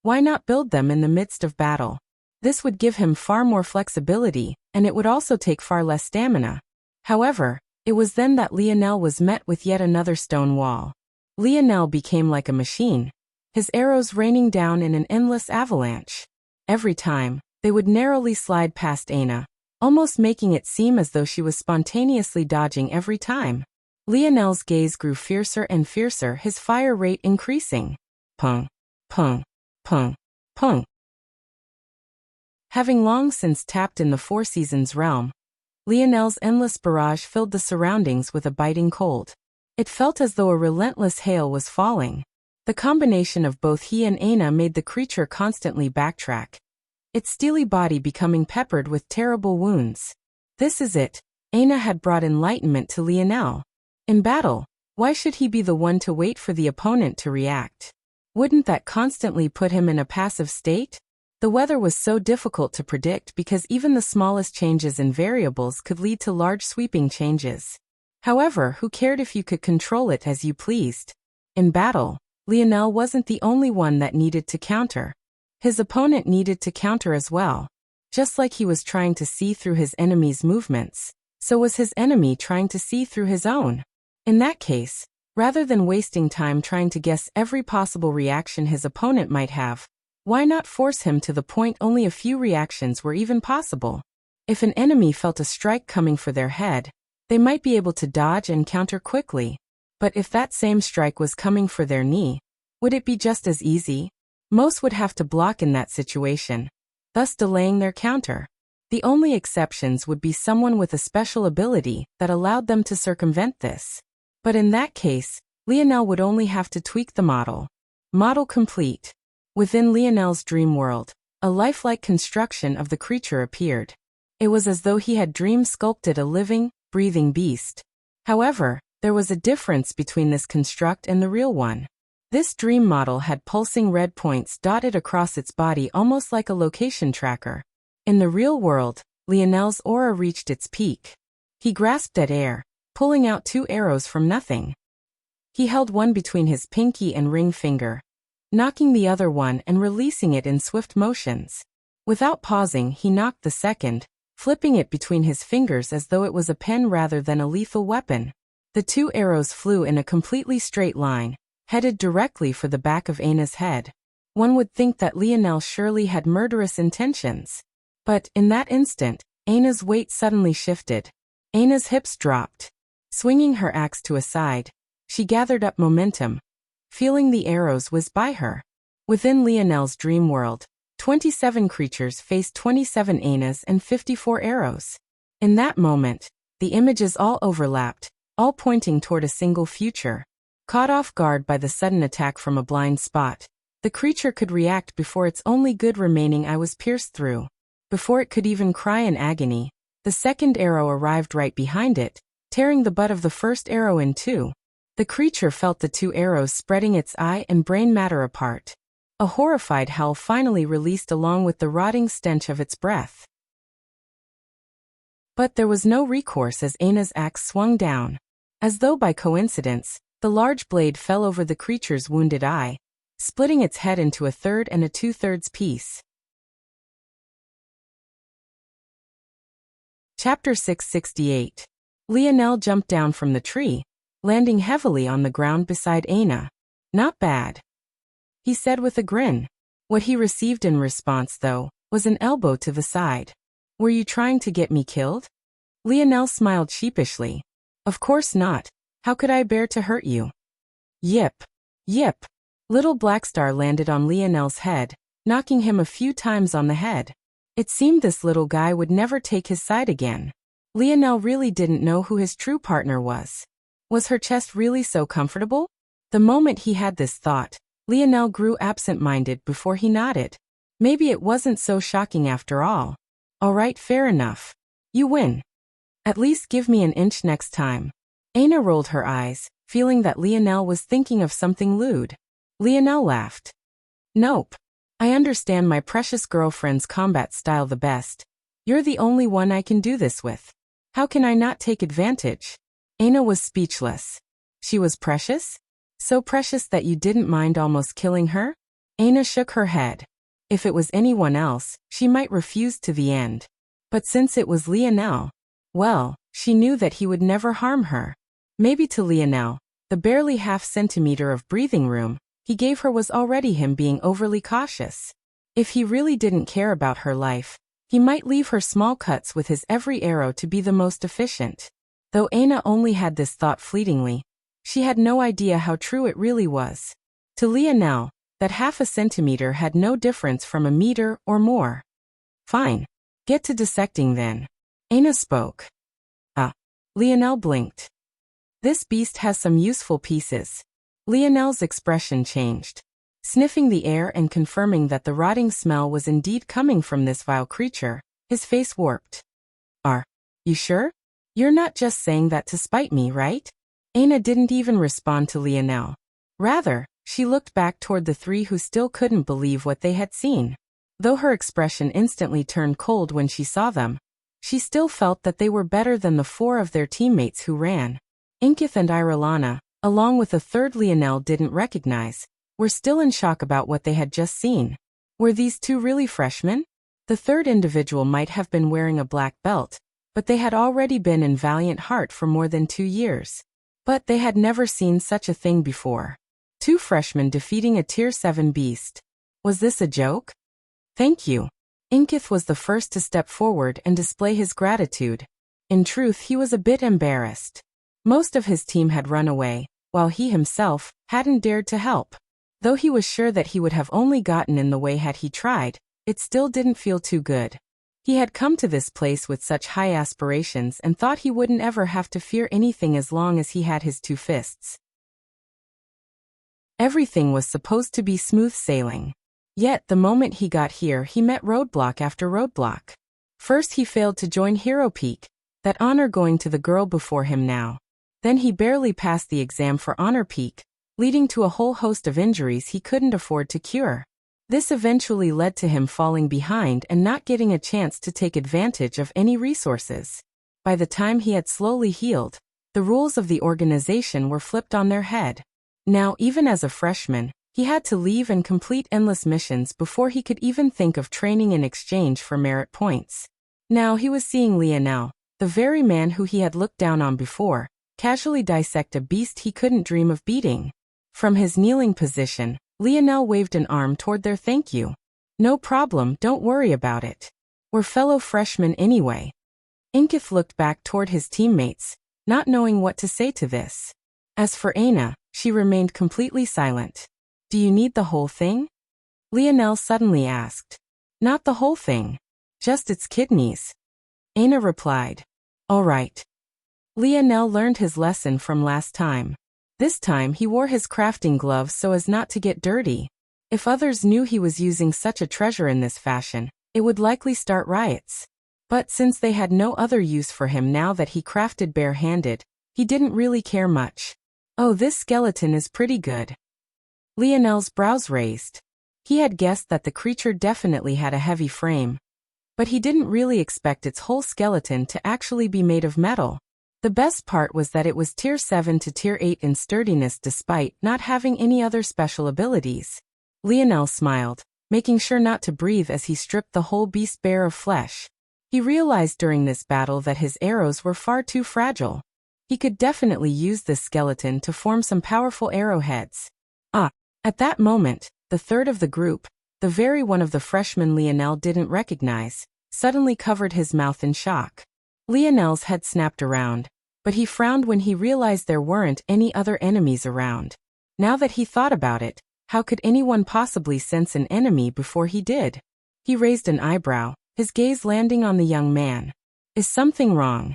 why not build them in the midst of battle? This would give him far more flexibility, and it would also take far less stamina. However, it was then that Lionel was met with yet another stone wall. Lionel became like a machine, his arrows raining down in an endless avalanche. Every time, they would narrowly slide past Aina, almost making it seem as though she was spontaneously dodging every time. Lionel's gaze grew fiercer and fiercer, his fire rate increasing. Pung, pung, pung, pung. Having long since tapped in the Four Seasons realm, Lionel's endless barrage filled the surroundings with a biting cold. It felt as though a relentless hail was falling. The combination of both he and Aina made the creature constantly backtrack, its steely body becoming peppered with terrible wounds. This is it. Aina had brought enlightenment to Lionel. In battle, why should he be the one to wait for the opponent to react? Wouldn't that constantly put him in a passive state? The weather was so difficult to predict because even the smallest changes in variables could lead to large sweeping changes. However, who cared if you could control it as you pleased? In battle, Lionel wasn't the only one that needed to counter. His opponent needed to counter as well. Just like he was trying to see through his enemy's movements, so was his enemy trying to see through his own. In that case, rather than wasting time trying to guess every possible reaction his opponent might have, why not force him to the point only a few reactions were even possible? If an enemy felt a strike coming for their head, they might be able to dodge and counter quickly. But if that same strike was coming for their knee, would it be just as easy? Most would have to block in that situation, thus delaying their counter. The only exceptions would be someone with a special ability that allowed them to circumvent this. But in that case, Lionel would only have to tweak the model. Model complete. Within Lionel's dream world, a lifelike construction of the creature appeared. It was as though he had dream-sculpted a living, breathing beast. However, there was a difference between this construct and the real one. This dream model had pulsing red points dotted across its body almost like a location tracker. In the real world, Lionel's aura reached its peak. He grasped at air, pulling out 2 arrows from nothing. He held one between his pinky and ring finger, knocking the other one and releasing it in swift motions. Without pausing, he knocked the second, flipping it between his fingers as though it was a pen rather than a lethal weapon. The 2 arrows flew in a completely straight line, headed directly for the back of Aina's head. One would think that Lionel surely had murderous intentions. But, in that instant, Aina's weight suddenly shifted. Aina's hips dropped. Swinging her axe to a side, she gathered up momentum, feeling the arrows whiz by her. Within Lionel's dream world, 27 creatures faced 27 Ainas and 54 arrows. In that moment, the images all overlapped, all pointing toward a single future. Caught off guard by the sudden attack from a blind spot, the creature could react before its only good remaining eye was pierced through. Before it could even cry in agony, the second arrow arrived right behind it, tearing the butt of the first arrow in 2. The creature felt the 2 arrows spreading its eye and brain matter apart. A horrified howl finally released along with the rotting stench of its breath. But there was no recourse as Aina's axe swung down. As though by coincidence, the large blade fell over the creature's wounded eye, splitting its head into a third and a 2/3 piece. Chapter 668. Lionel jumped down from the tree, landing heavily on the ground beside Aina. Not bad, he said with a grin. What he received in response, though, was an elbow to the side. Were you trying to get me killed? Lionel smiled sheepishly. Of course not. How could I bear to hurt you? Yip. Yip. Little Blackstar landed on Lionel's head, knocking him a few times on the head. It seemed this little guy would never take his side again. Lionel really didn't know who his true partner was. Was her chest really so comfortable? The moment he had this thought, Lionel grew absent-minded before he nodded. Maybe it wasn't so shocking after all. All right, fair enough. You win. At least give me an inch next time. Aina rolled her eyes, feeling that Lionel was thinking of something lewd. Lionel laughed. Nope. I understand my precious girlfriend's combat style the best. You're the only one I can do this with. How can I not take advantage? Aina was speechless. She was precious? So precious that you didn't mind almost killing her? Aina shook her head. If it was anyone else, she might refuse to the end. But since it was Lionel, well, she knew that he would never harm her. Maybe to Lionel, the barely half-centimeter of breathing room he gave her was already him being overly cautious. If he really didn't care about her life, he might leave her small cuts with his every arrow to be the most efficient. Though Aina only had this thought fleetingly, she had no idea how true it really was. To Lionel, that half a centimeter had no difference from a meter or more. Fine. Get to dissecting then. Aina spoke. Lionel blinked. This beast has some useful pieces. Lionel's expression changed. Sniffing the air and confirming that the rotting smell was indeed coming from this vile creature, his face warped. Are you sure? You're not just saying that to spite me, right? Aina didn't even respond to Lionel. Rather, she looked back toward the three who still couldn't believe what they had seen. Though her expression instantly turned cold when she saw them, she still felt that they were better than the four of their teammates who ran. Inkith and Irelana, along with a third Lionel didn't recognize, were still in shock about what they had just seen. Were these two really freshmen? The third individual might have been wearing a black belt, but they had already been in Valiant Heart for more than 2 years. But they had never seen such a thing before. 2 freshmen defeating a Tier 7 beast. Was this a joke? Thank you. Inkith was the first to step forward and display his gratitude. In truth, he was a bit embarrassed. Most of his team had run away, while he himself hadn't dared to help. Though he was sure that he would have only gotten in the way had he tried, it still didn't feel too good. He had come to this place with such high aspirations and thought he wouldn't ever have to fear anything as long as he had his 2 fists. Everything was supposed to be smooth sailing. Yet the moment he got here he met roadblock after roadblock. First he failed to join Hero Peak, that honor going to the girl before him now. Then he barely passed the exam for Honor Peak, leading to a whole host of injuries he couldn't afford to cure. This eventually led to him falling behind and not getting a chance to take advantage of any resources. By the time he had slowly healed, the rules of the organization were flipped on their head. Now, even as a freshman, he had to leave and complete endless missions before he could even think of training in exchange for merit points. Now he was seeing Lionel, the very man who he had looked down on before, casually dissect a beast he couldn't dream of beating. From his kneeling position, Lionel waved an arm toward their thank you. No problem, don't worry about it. We're fellow freshmen anyway. Inkith looked back toward his teammates, not knowing what to say to this. As for Aina, she remained completely silent. Do you need the whole thing? Lionel suddenly asked. Not the whole thing. Just its kidneys. Aina replied. All right. Lionel learned his lesson from last time. This time he wore his crafting gloves so as not to get dirty. If others knew he was using such a treasure in this fashion, it would likely start riots. But since they had no other use for him now that he crafted bare-handed, he didn't really care much. Oh, this skeleton is pretty good. Lionel's brows raised. He had guessed that the creature definitely had a heavy frame. But he didn't really expect its whole skeleton to actually be made of metal. The best part was that it was Tier 7 to Tier 8 in sturdiness despite not having any other special abilities. Lionel smiled, making sure not to breathe as he stripped the whole beast bare of flesh. He realized during this battle that his arrows were far too fragile. He could definitely use this skeleton to form some powerful arrowheads. At that moment, the third of the group, the very one of the freshmen Lionel didn't recognize, suddenly covered his mouth in shock. Lionel's head snapped around, but he frowned when he realized there weren't any other enemies around. Now that he thought about it, how could anyone possibly sense an enemy before he did? He raised an eyebrow, his gaze landing on the young man. Is something wrong?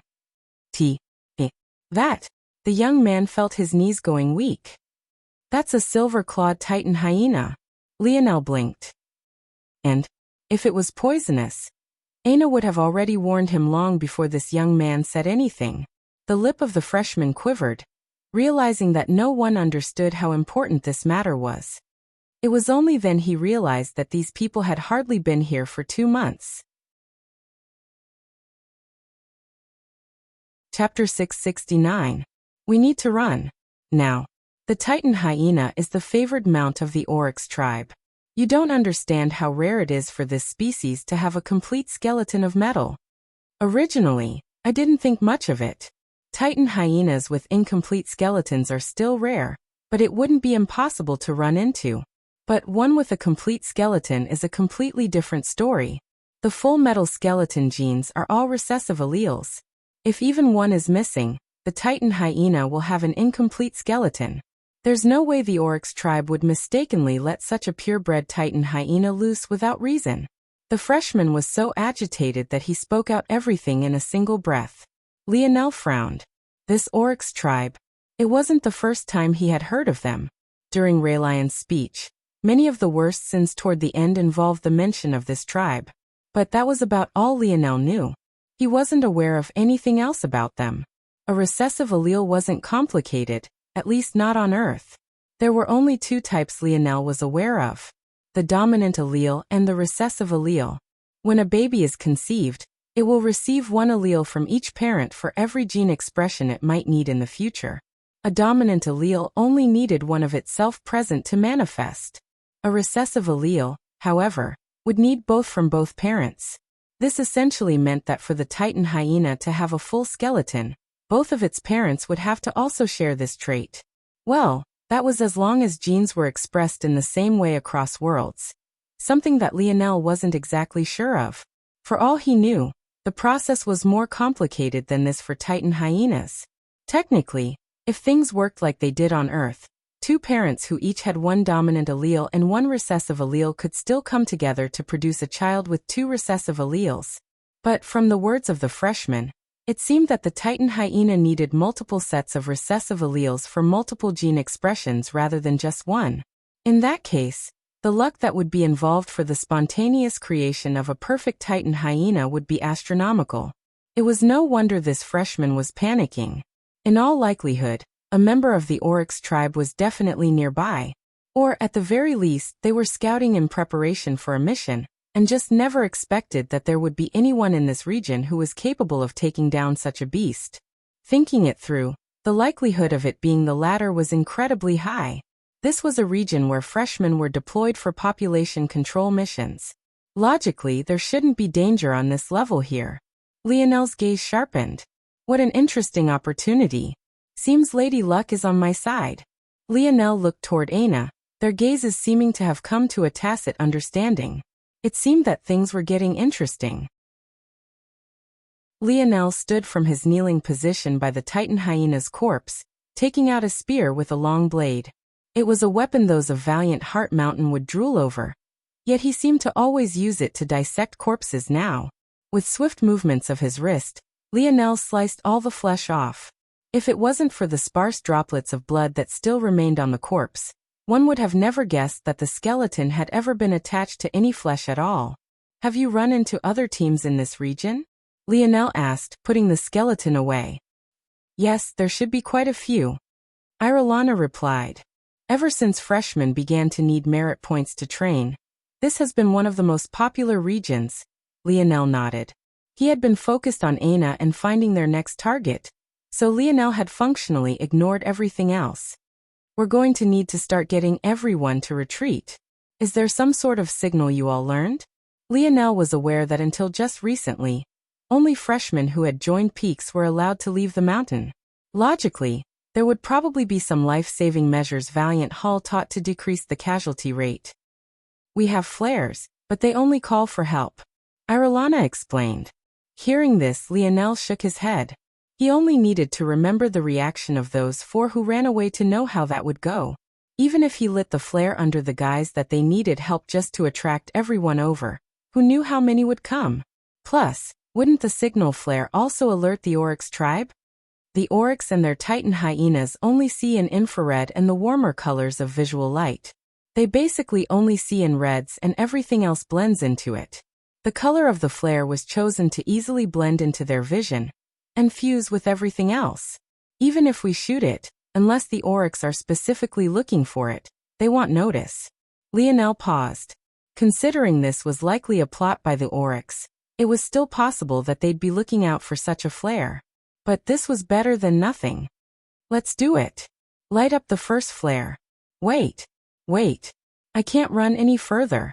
That. The young man felt his knees going weak. That's a silver-clawed titan hyena. Lionel blinked. And if it was poisonous, Aina would have already warned him long before this young man said anything. The lip of the freshman quivered, realizing that no one understood how important this matter was. It was only then he realized that these people had hardly been here for 2 months. Chapter 669. We need to run. Now. The Titan hyena is the favored mount of the Oryx tribe. You don't understand how rare it is for this species to have a complete skeleton of metal. Originally, I didn't think much of it. Titan hyenas with incomplete skeletons are still rare, but it wouldn't be impossible to run into. But one with a complete skeleton is a completely different story. The full metal skeleton genes are all recessive alleles. If even one is missing, the Titan hyena will have an incomplete skeleton. There's no way the oryx tribe would mistakenly let such a purebred Titan hyena loose without reason. The freshman was so agitated that he spoke out everything in a single breath. Lionel frowned. This oryx tribe. It wasn't the first time he had heard of them. During Raylion's speech, many of the worst sins toward the end involved the mention of this tribe. But that was about all Lionel knew. He wasn't aware of anything else about them. A recessive allele wasn't complicated, at least not on Earth. There were only two types Lionel was aware of: the dominant allele and the recessive allele. When a baby is conceived, it will receive one allele from each parent for every gene expression it might need in the future. A dominant allele only needed one of itself present to manifest. A recessive allele, however, would need both from both parents. This essentially meant that for the Titan hyena to have a full skeleton, both of its parents would have to also share this trait. Well, that was as long as genes were expressed in the same way across worlds. Something that Lionel wasn't exactly sure of. For all he knew, the process was more complicated than this for Titan hyenas. Technically, if things worked like they did on Earth, two parents who each had one dominant allele and one recessive allele could still come together to produce a child with two recessive alleles. But from the words of the freshman, it seemed that the Titan hyena needed multiple sets of recessive alleles for multiple gene expressions rather than just one. In that case, the luck that would be involved for the spontaneous creation of a perfect Titan hyena would be astronomical. It was no wonder this freshman was panicking. In all likelihood, a member of the oryx tribe was definitely nearby. Or, at the very least, they were scouting in preparation for a mission, and just never expected that there would be anyone in this region who was capable of taking down such a beast. Thinking it through, the likelihood of it being the latter was incredibly high. This was a region where freshmen were deployed for population control missions. Logically, there shouldn't be danger on this level here. Lionel's gaze sharpened. What an interesting opportunity. Seems Lady Luck is on my side. Lionel looked toward Aina, their gazes seeming to have come to a tacit understanding. It seemed that things were getting interesting. Lionel stood from his kneeling position by the Titan hyena's corpse, taking out a spear with a long blade. It was a weapon those of Valiant Heart Mountain would drool over. Yet he seemed to always use it to dissect corpses now. With swift movements of his wrist, Lionel sliced all the flesh off. If it wasn't for the sparse droplets of blood that still remained on the corpse, one would have never guessed that the skeleton had ever been attached to any flesh at all. Have you run into other teams in this region? Lionel asked, putting the skeleton away. Yes, there should be quite a few. Irolana replied. Ever since freshmen began to need merit points to train, this has been one of the most popular regions. Lionel nodded. He had been focused on Aina and finding their next target, so Lionel had functionally ignored everything else. We're going to need to start getting everyone to retreat. Is there some sort of signal you all learned? Lionel was aware that until just recently, only freshmen who had joined peaks were allowed to leave the mountain. Logically, there would probably be some life-saving measures Valiant Hall taught to decrease the casualty rate. We have flares, but they only call for help. Irolana explained. Hearing this, Lionel shook his head. He only needed to remember the reaction of those four who ran away to know how that would go. Even if he lit the flare under the guise that they needed help just to attract everyone over, who knew how many would come? Plus, wouldn't the signal flare also alert the oryx tribe? The oryx and their Titan hyenas only see in infrared and the warmer colors of visual light. They basically only see in reds and everything else blends into it. The color of the flare was chosen to easily blend into their vision and fuse with everything else. Even if we shoot it, unless the oryx are specifically looking for it, they won't notice. Lionel paused. Considering this was likely a plot by the oryx, it was still possible that they'd be looking out for such a flare. But this was better than nothing. Let's do it. Light up the first flare. Wait. I can't run any further.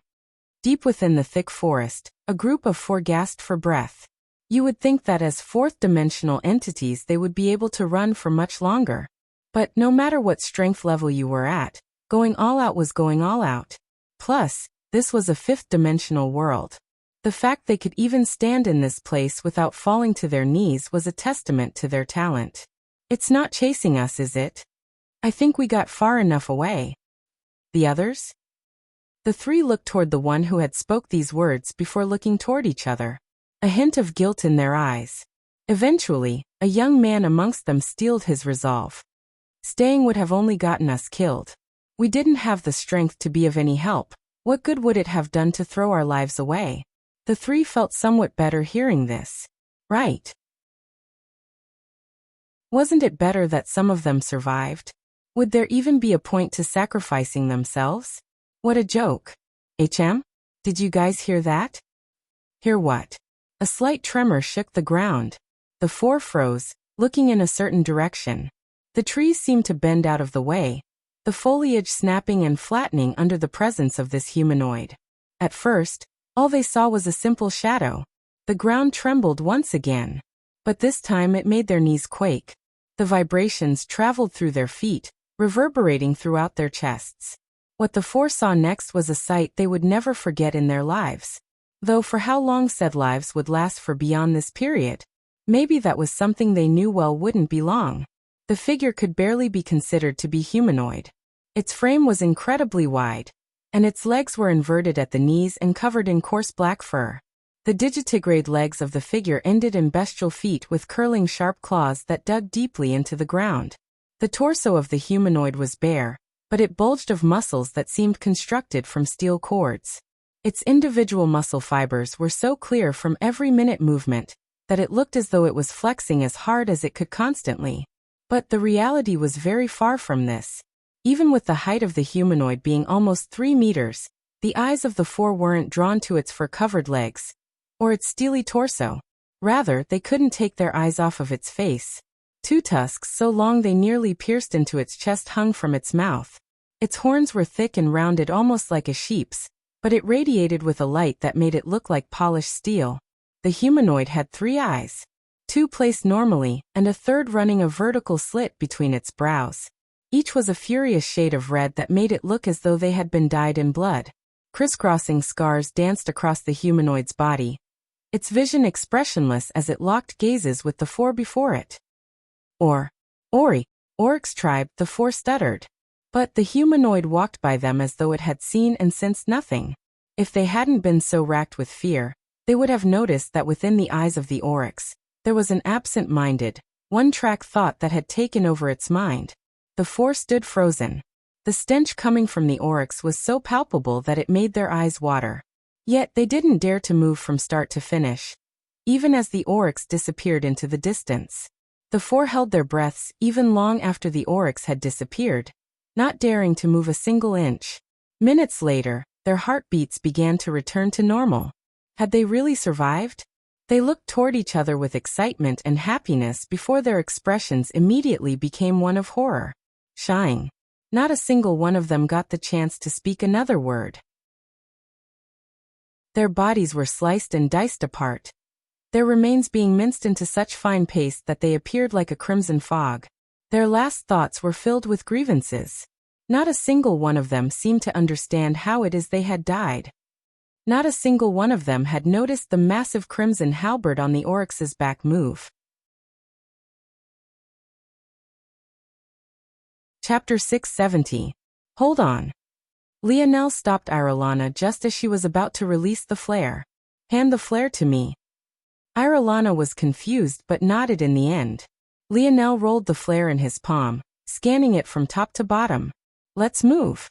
Deep within the thick forest, a group of 4 gasped for breath. You would think that as fourth-dimensional entities they would be able to run for much longer. But no matter what strength level you were at, going all out was going all out. Plus, this was a 5th-dimensional world. The fact they could even stand in this place without falling to their knees was a testament to their talent. It's not chasing us, is it? I think we got far enough away. The others? The 3 looked toward the one who had spoke these words before looking toward each other. A hint of guilt in their eyes. Eventually, a young man amongst them steeled his resolve. Staying would have only gotten us killed. We didn't have the strength to be of any help. What good would it have done to throw our lives away? The 3 felt somewhat better hearing this. Right. Wasn't it better that some of them survived? Would there even be a point to sacrificing themselves? What a joke. Did you guys hear that? Hear what? A slight tremor shook the ground. The 4 froze, looking in a certain direction. The trees seemed to bend out of the way, the foliage snapping and flattening under the presence of this humanoid. At first, all they saw was a simple shadow. The ground trembled once again. But this time it made their knees quake. The vibrations traveled through their feet, reverberating throughout their chests. What the 4 saw next was a sight they would never forget in their lives. Though for how long said lives would last for beyond this period, maybe that was something they knew well wouldn't be long. The figure could barely be considered to be humanoid. Its frame was incredibly wide, and its legs were inverted at the knees and covered in coarse black fur. The digitigrade legs of the figure ended in bestial feet with curling sharp claws that dug deeply into the ground. The torso of the humanoid was bare, but it bulged of muscles that seemed constructed from steel cords. Its individual muscle fibers were so clear from every minute movement that it looked as though it was flexing as hard as it could constantly. But the reality was very far from this. Even with the height of the humanoid being almost 3 meters, the eyes of the 4 weren't drawn to its fur-covered legs, or its steely torso. Rather, they couldn't take their eyes off of its face. 2 tusks so long they nearly pierced into its chest hung from its mouth. Its horns were thick and rounded almost like a sheep's, but it radiated with a light that made it look like polished steel. The humanoid had 3 eyes, 2 placed normally, and a third running a vertical slit between its brows. Each was a furious shade of red that made it look as though they had been dyed in blood. Crisscrossing scars danced across the humanoid's body, its vision expressionless as it locked gazes with the 4 before it. Oryx tribe, the 4 stuttered. But the humanoid walked by them as though it had seen and sensed nothing. If they hadn't been so racked with fear, they would have noticed that within the eyes of the oryx, there was an absent-minded, one-track thought that had taken over its mind. The 4 stood frozen. The stench coming from the oryx was so palpable that it made their eyes water. Yet they didn't dare to move from start to finish, even as the oryx disappeared into the distance. The 4 held their breaths even long after the oryx had disappeared, not daring to move a single inch. Minutes later, their heartbeats began to return to normal. Had they really survived? They looked toward each other with excitement and happiness before their expressions immediately became one of horror. Shying. Not a single one of them got the chance to speak another word. Their bodies were sliced and diced apart, their remains being minced into such fine paste that they appeared like a crimson fog. Their last thoughts were filled with grievances. Not a single one of them seemed to understand how it is they had died. Not a single one of them had noticed the massive crimson halberd on the oryx's back move. Chapter 670. Hold on. Lionel stopped Irolana just as she was about to release the flare. Hand the flare to me. Irolana was confused but nodded in the end. Lionel rolled the flare in his palm, scanning it from top to bottom. Let's move,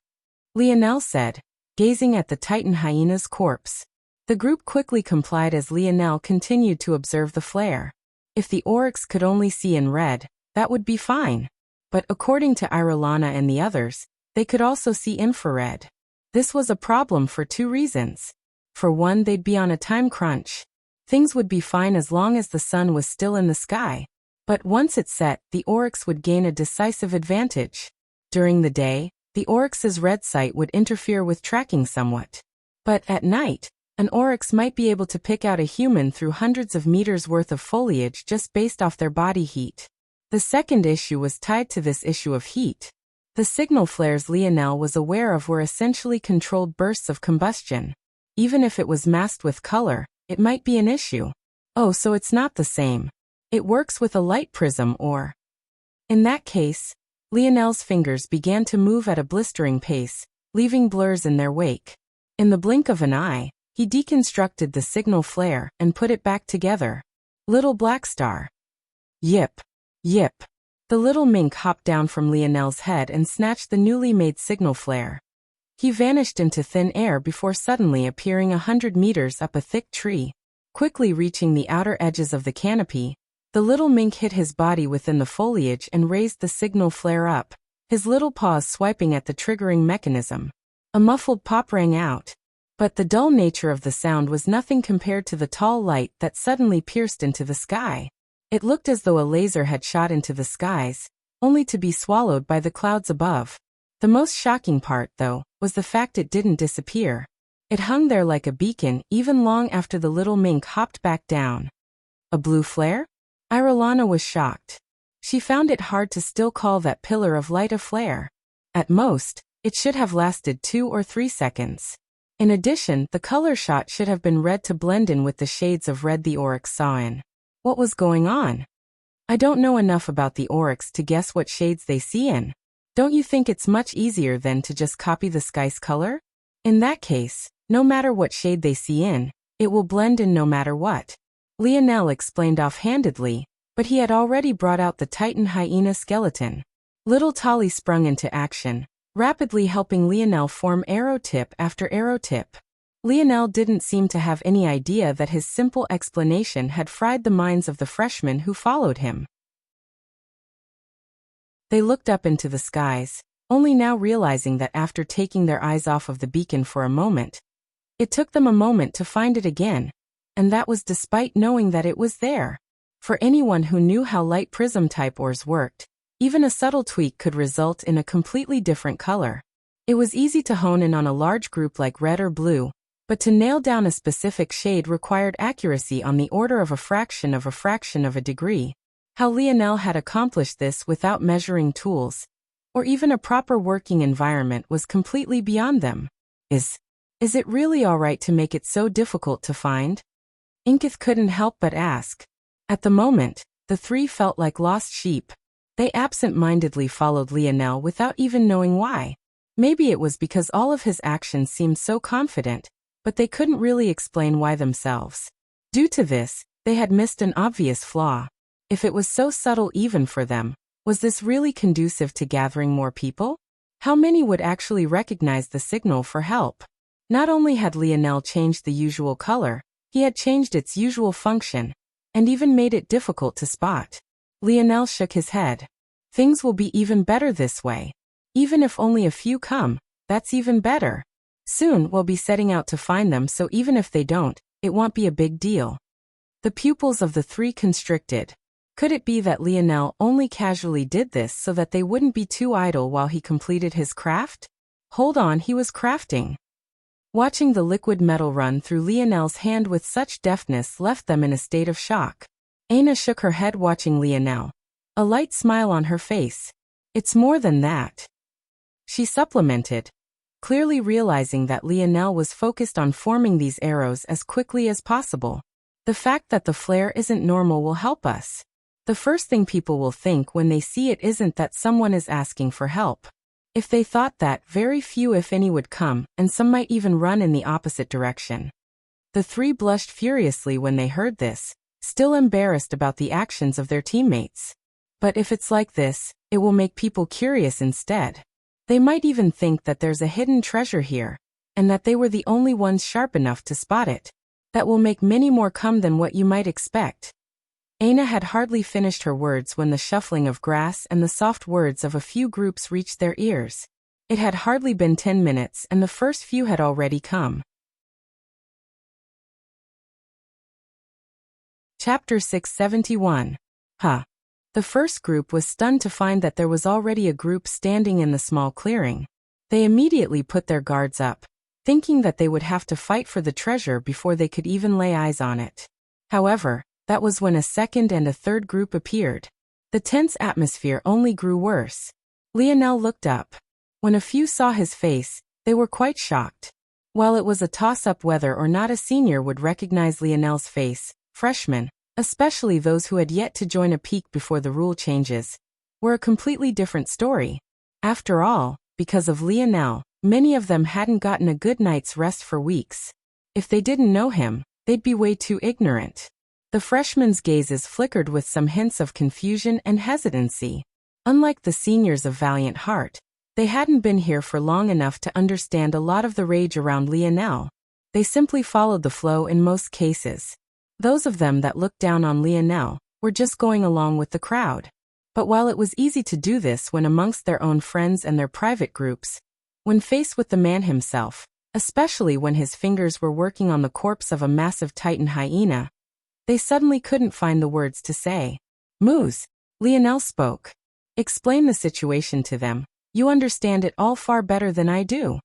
Lionel said, gazing at the Titan hyena's corpse. The group quickly complied as Lionel continued to observe the flare. If the oryx could only see in red, that would be fine. But according to Irolana and the others, they could also see infrared. This was a problem for 2 reasons. For one, they'd be on a time crunch. Things would be fine as long as the sun was still in the sky. But once it set, the oryx would gain a decisive advantage. During the day, the oryx's red sight would interfere with tracking somewhat. But at night, an oryx might be able to pick out a human through hundreds of meters worth of foliage just based off their body heat. The second issue was tied to this issue of heat. The signal flares Lionel was aware of were essentially controlled bursts of combustion. Even if it was masked with color, it might be an issue. Oh, so it's not the same. It works with a light prism or... In that case, Lionel's fingers began to move at a blistering pace, leaving blurs in their wake. In the blink of an eye, he deconstructed the signal flare and put it back together. Little Black Star. Yip. Yip. The little mink hopped down from Lionel's head and snatched the newly made signal flare. He vanished into thin air before suddenly appearing 100 meters up a thick tree. Quickly reaching the outer edges of the canopy, the little mink hid his body within the foliage and raised the signal flare up, his little paws swiping at the triggering mechanism. A muffled pop rang out. But the dull nature of the sound was nothing compared to the tall light that suddenly pierced into the sky. It looked as though a laser had shot into the skies, only to be swallowed by the clouds above. The most shocking part, though, was the fact it didn't disappear. It hung there like a beacon even long after the little mink hopped back down. A blue flare? Irolana was shocked. She found it hard to still call that pillar of light a flare. At most, it should have lasted 2 or 3 seconds. In addition, the color shot should have been red to blend in with the shades of red the oryx saw in. What was going on? I don't know enough about the oryx to guess what shades they see in. Don't you think it's much easier then to just copy the sky's color? In that case, no matter what shade they see in, it will blend in no matter what. Lionel explained offhandedly, but he had already brought out the Titan hyena skeleton. Little Tolly sprung into action, rapidly helping Lionel form arrow tip after arrow tip. Lionel didn't seem to have any idea that his simple explanation had fried the minds of the freshmen who followed him. They looked up into the skies, only now realizing that after taking their eyes off of the beacon for a moment, it took them a moment to find it again, and that was despite knowing that it was there. For anyone who knew how light prism type ores worked, even a subtle tweak could result in a completely different color. It was easy to hone in on a large group like red or blue, but to nail down a specific shade required accuracy on the order of a fraction of a degree. How Lionel had accomplished this without measuring tools, or even a proper working environment, was completely beyond them. Is it really alright to make it so difficult to find? Inkith couldn't help but ask. At the moment, the three felt like lost sheep. They absent-mindedly followed Lionel without even knowing why. Maybe it was because all of his actions seemed so confident, but they couldn't really explain why themselves. Due to this, they had missed an obvious flaw. If it was so subtle even for them, was this really conducive to gathering more people? How many would actually recognize the signal for help? Not only had Lionel changed the usual color, he had changed its usual function, and even made it difficult to spot. Lionel shook his head. Things will be even better this way. Even if only a few come, that's even better. Soon we'll be setting out to find them, so even if they don't, it won't be a big deal. The pupils of the three constricted. Could it be that Lionel only casually did this so that they wouldn't be too idle while he completed his craft? Hold on, he was crafting. Watching the liquid metal run through Lionel's hand with such deftness left them in a state of shock. Aina shook her head watching Lionel, a light smile on her face. It's more than that, she supplemented, clearly realizing that Lionel was focused on forming these arrows as quickly as possible. The fact that the flare isn't normal will help us. The first thing people will think when they see it isn't that someone is asking for help. If they thought that, very few if any would come, and some might even run in the opposite direction. The three blushed furiously when they heard this, still embarrassed about the actions of their teammates. But if it's like this, it will make people curious instead. They might even think that there's a hidden treasure here, and that they were the only ones sharp enough to spot it. That will make many more come than what you might expect. Aina had hardly finished her words when the shuffling of grass and the soft words of a few groups reached their ears. It had hardly been 10 minutes and the first few had already come. Chapter 671. The first group was stunned to find that there was already a group standing in the small clearing. They immediately put their guards up, thinking that they would have to fight for the treasure before they could even lay eyes on it. However, that was when a second and a third group appeared. The tense atmosphere only grew worse. Lionel looked up. When a few saw his face, they were quite shocked. While it was a toss-up whether or not a senior would recognize Lionel's face, freshmen, especially those who had yet to join a peak before the rule changes, were a completely different story. After all, because of Lionel, many of them hadn't gotten a good night's rest for weeks. If they didn't know him, they'd be way too ignorant. The freshmen's gazes flickered with some hints of confusion and hesitancy. Unlike the seniors of Valiant Heart, they hadn't been here for long enough to understand a lot of the rage around Lionel. They simply followed the flow in most cases. Those of them that looked down on Lionel were just going along with the crowd. But while it was easy to do this when amongst their own friends and their private groups, when faced with the man himself, especially when his fingers were working on the corpse of a massive Titan hyena, they suddenly couldn't find the words to say. "Moose," Lionel spoke. "Explain the situation to them. You understand it all far better than I do."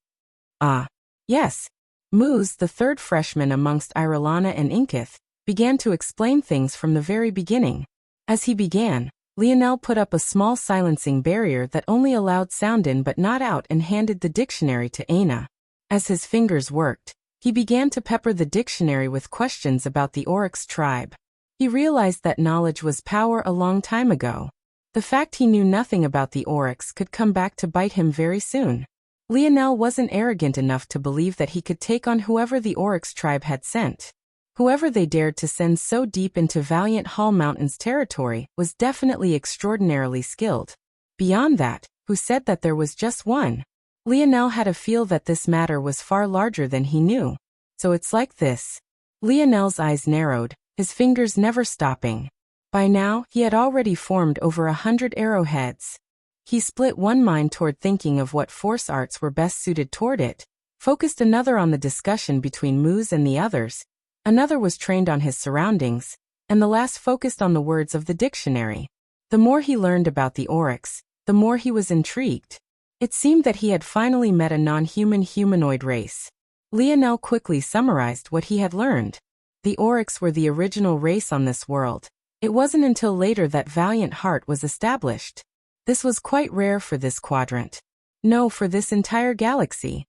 "Ah, yes." Moose, the third freshman amongst Irelana and Inkith, began to explain things from the very beginning. As he began, Lionel put up a small silencing barrier that only allowed sound in but not out and handed the dictionary to Aina. As his fingers worked, he began to pepper the dictionary with questions about the Oryx tribe. He realized that knowledge was power a long time ago. The fact he knew nothing about the Oryx could come back to bite him very soon. Lionel wasn't arrogant enough to believe that he could take on whoever the Oryx tribe had sent. Whoever they dared to send so deep into Valiant Hall Mountains territory was definitely extraordinarily skilled. Beyond that, who said that there was just one? Lionel had a feel that this matter was far larger than he knew. So it's like this. Lionel's eyes narrowed, his fingers never stopping. By now, he had already formed over 100 arrowheads. He split one mind toward thinking of what force arts were best suited toward it, focused another on the discussion between Moose and the others, another was trained on his surroundings, and the last focused on the words of the dictionary. The more he learned about the Oryx, the more he was intrigued. It seemed that he had finally met a non-human humanoid race. Lionel quickly summarized what he had learned. The Oryx were the original race on this world. It wasn't until later that Valiant Heart was established. This was quite rare for this quadrant. No, for this entire galaxy.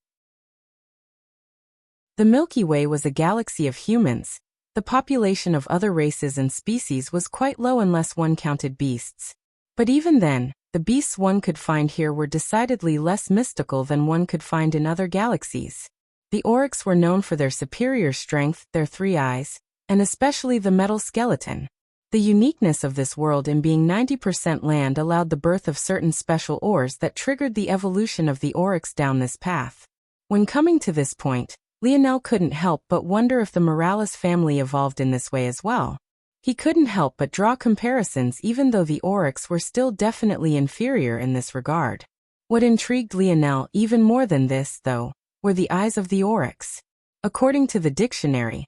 The Milky Way was a galaxy of humans. The population of other races and species was quite low unless one counted beasts. But even then, the beasts one could find here were decidedly less mystical than one could find in other galaxies. The Oryx were known for their superior strength, their 3 eyes, and especially the metal skeleton. The uniqueness of this world in being 90% land allowed the birth of certain special ores that triggered the evolution of the Oryx down this path. When coming to this point, Lionel couldn't help but wonder if the Morales family evolved in this way as well. He couldn't help but draw comparisons even though the Oryx were still definitely inferior in this regard. What intrigued Lionel even more than this, though, were the eyes of the Oryx. According to the dictionary,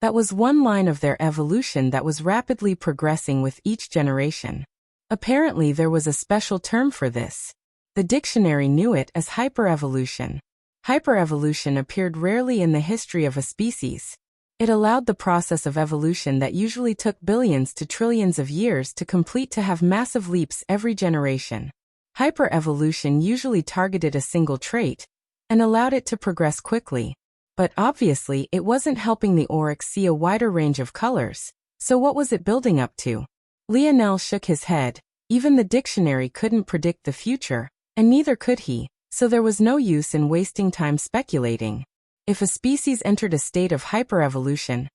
that was one line of their evolution that was rapidly progressing with each generation. Apparently there was a special term for this. The dictionary knew it as hyperevolution. Hyperevolution appeared rarely in the history of a species. It allowed the process of evolution that usually took billions to trillions of years to complete to have massive leaps every generation. Hyperevolution usually targeted a single trait and allowed it to progress quickly. But obviously it wasn't helping the Oryx see a wider range of colors. So what was it building up to? Lionel shook his head. Even the dictionary couldn't predict the future, and neither could he. So there was no use in wasting time speculating. If a species entered a state of hyperevolution,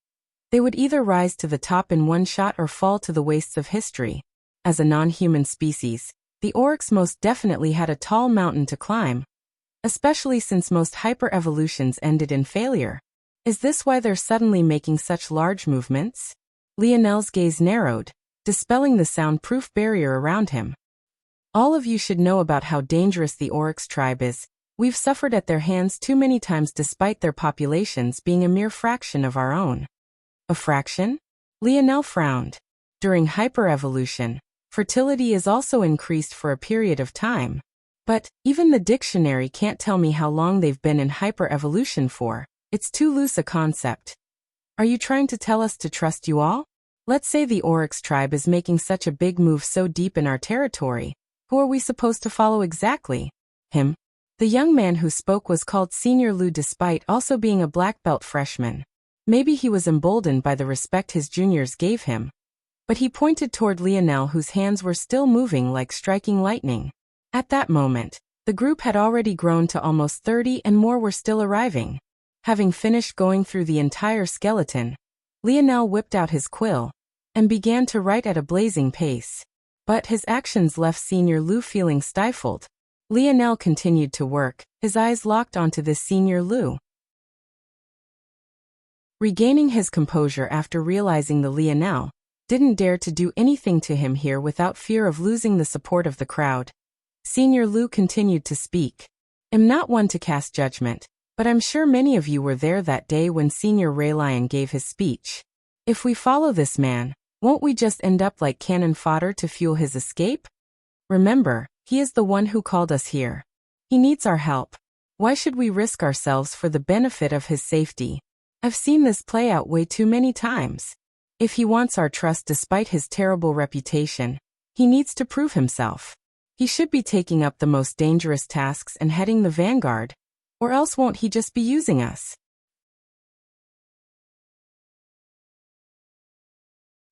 they would either rise to the top in one shot or fall to the wastes of history. As a non-human species, the Oryx most definitely had a tall mountain to climb, especially since most hyperevolutions ended in failure. Is this why they're suddenly making such large movements? Lionel's gaze narrowed, dispelling the soundproof barrier around him. All of you should know about how dangerous the Oryx tribe is. We've suffered at their hands too many times despite their populations being a mere fraction of our own. A fraction? Lionel frowned. During hyperevolution, fertility is also increased for a period of time. But even the dictionary can't tell me how long they've been in hyper-evolution for. It's too loose a concept. Are you trying to tell us to trust you all? Let's say the Oryx tribe is making such a big move so deep in our territory. Who are we supposed to follow exactly? Him? The young man who spoke was called Senior Lu despite also being a black belt freshman. Maybe he was emboldened by the respect his juniors gave him. But he pointed toward Lionel, whose hands were still moving like striking lightning. At that moment, the group had already grown to almost 30 and more were still arriving. Having finished going through the entire skeleton, Lionel whipped out his quill and began to write at a blazing pace. But his actions left Senior Lu feeling stifled. Lionel continued to work, his eyes locked onto this Senior Lu. Regaining his composure after realizing the Lionel didn't dare to do anything to him here without fear of losing the support of the crowd, Senior Lu continued to speak. I'm not one to cast judgment, but I'm sure many of you were there that day when Senior Raylion gave his speech. If we follow this man, won't we just end up like cannon fodder to fuel his escape? Remember, he is the one who called us here. He needs our help. Why should we risk ourselves for the benefit of his safety? I've seen this play out way too many times. If he wants our trust despite his terrible reputation, he needs to prove himself. He should be taking up the most dangerous tasks and heading the vanguard, or else won't he just be using us?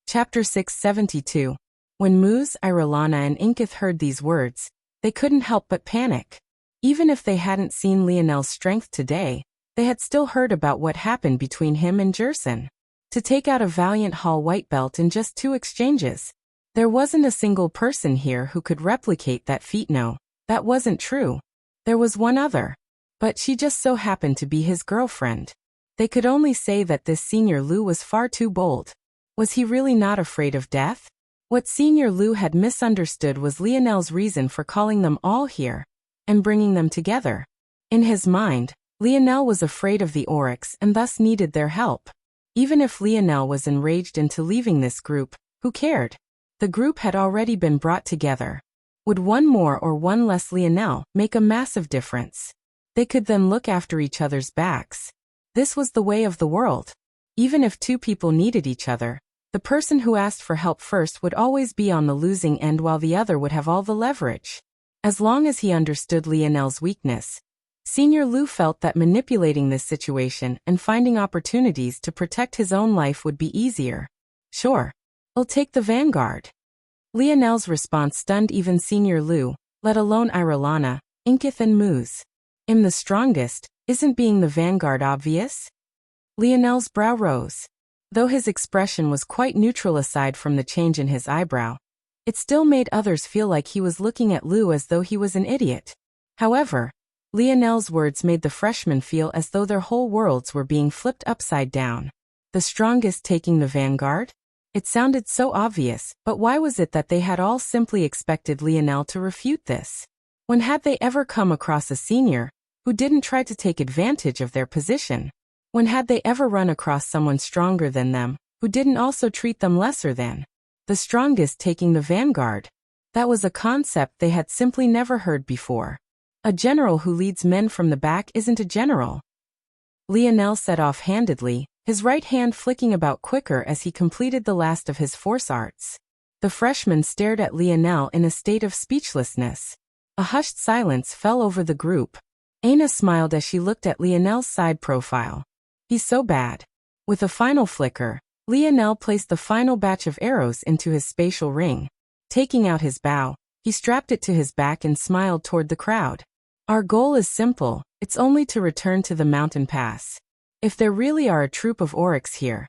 Chapter 672. When Muz, Irelana and Inkith heard these words, they couldn't help but panic. Even if they hadn't seen Lionel's strength today, they had still heard about what happened between him and Jerson. To take out a Valiant Hall white belt in just 2 exchanges. There wasn't a single person here who could replicate that feat. No, that wasn't true. There was one other. But she just so happened to be his girlfriend. They could only say that this Senior Lu was far too bold. Was he really not afraid of death? What Senior Lu had misunderstood was Lionel's reason for calling them all here and bringing them together. In his mind, Lionel was afraid of the Oryx and thus needed their help. Even if Lionel was enraged into leaving this group, who cared? The group had already been brought together. Would one more or one less Lionel make a massive difference? They could then look after each other's backs. This was the way of the world. Even if 2 people needed each other, the person who asked for help first would always be on the losing end while the other would have all the leverage. As long as he understood Lionel's weakness, Senior Lu felt that manipulating this situation and finding opportunities to protect his own life would be easier. Sure. I'll take the vanguard. Lionel's response stunned even Senior Lu, let alone Irelana, Inkith and Muz. I'm the strongest, isn't being the vanguard obvious? Lionel's brow rose. Though his expression was quite neutral aside from the change in his eyebrow, it still made others feel like he was looking at Lu as though he was an idiot. However, Lionel's words made the freshmen feel as though their whole worlds were being flipped upside down. The strongest taking the vanguard? It sounded so obvious, but why was it that they had all simply expected Lionel to refute this? When had they ever come across a senior who didn't try to take advantage of their position? When had they ever run across someone stronger than them, who didn't also treat them lesser than? The strongest taking the vanguard. That was a concept they had simply never heard before. A general who leads men from the back isn't a general. Lionel said offhandedly, his right hand flicking about quicker as he completed the last of his force arts. The freshman stared at Lionel in a state of speechlessness. A hushed silence fell over the group. Aina smiled as she looked at Lionel's side profile. He's so bad. With a final flicker, Lionel placed the final batch of arrows into his spatial ring. Taking out his bow, he strapped it to his back and smiled toward the crowd. Our goal is simple, it's only to return to the mountain pass. If there really are a troop of Oryx here,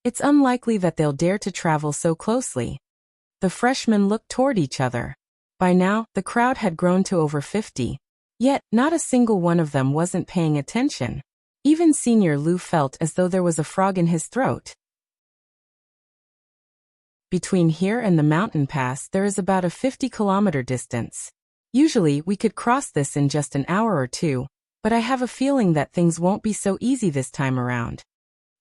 it's unlikely that they'll dare to travel so closely. The freshmen looked toward each other. By now, the crowd had grown to over 50. Yet, not a single one of them wasn't paying attention. Even Senior Lu felt as though there was a frog in his throat. Between here and the mountain pass there is about a 50-kilometer distance. Usually we could cross this in just an hour or 2, but I have a feeling that things won't be so easy this time around.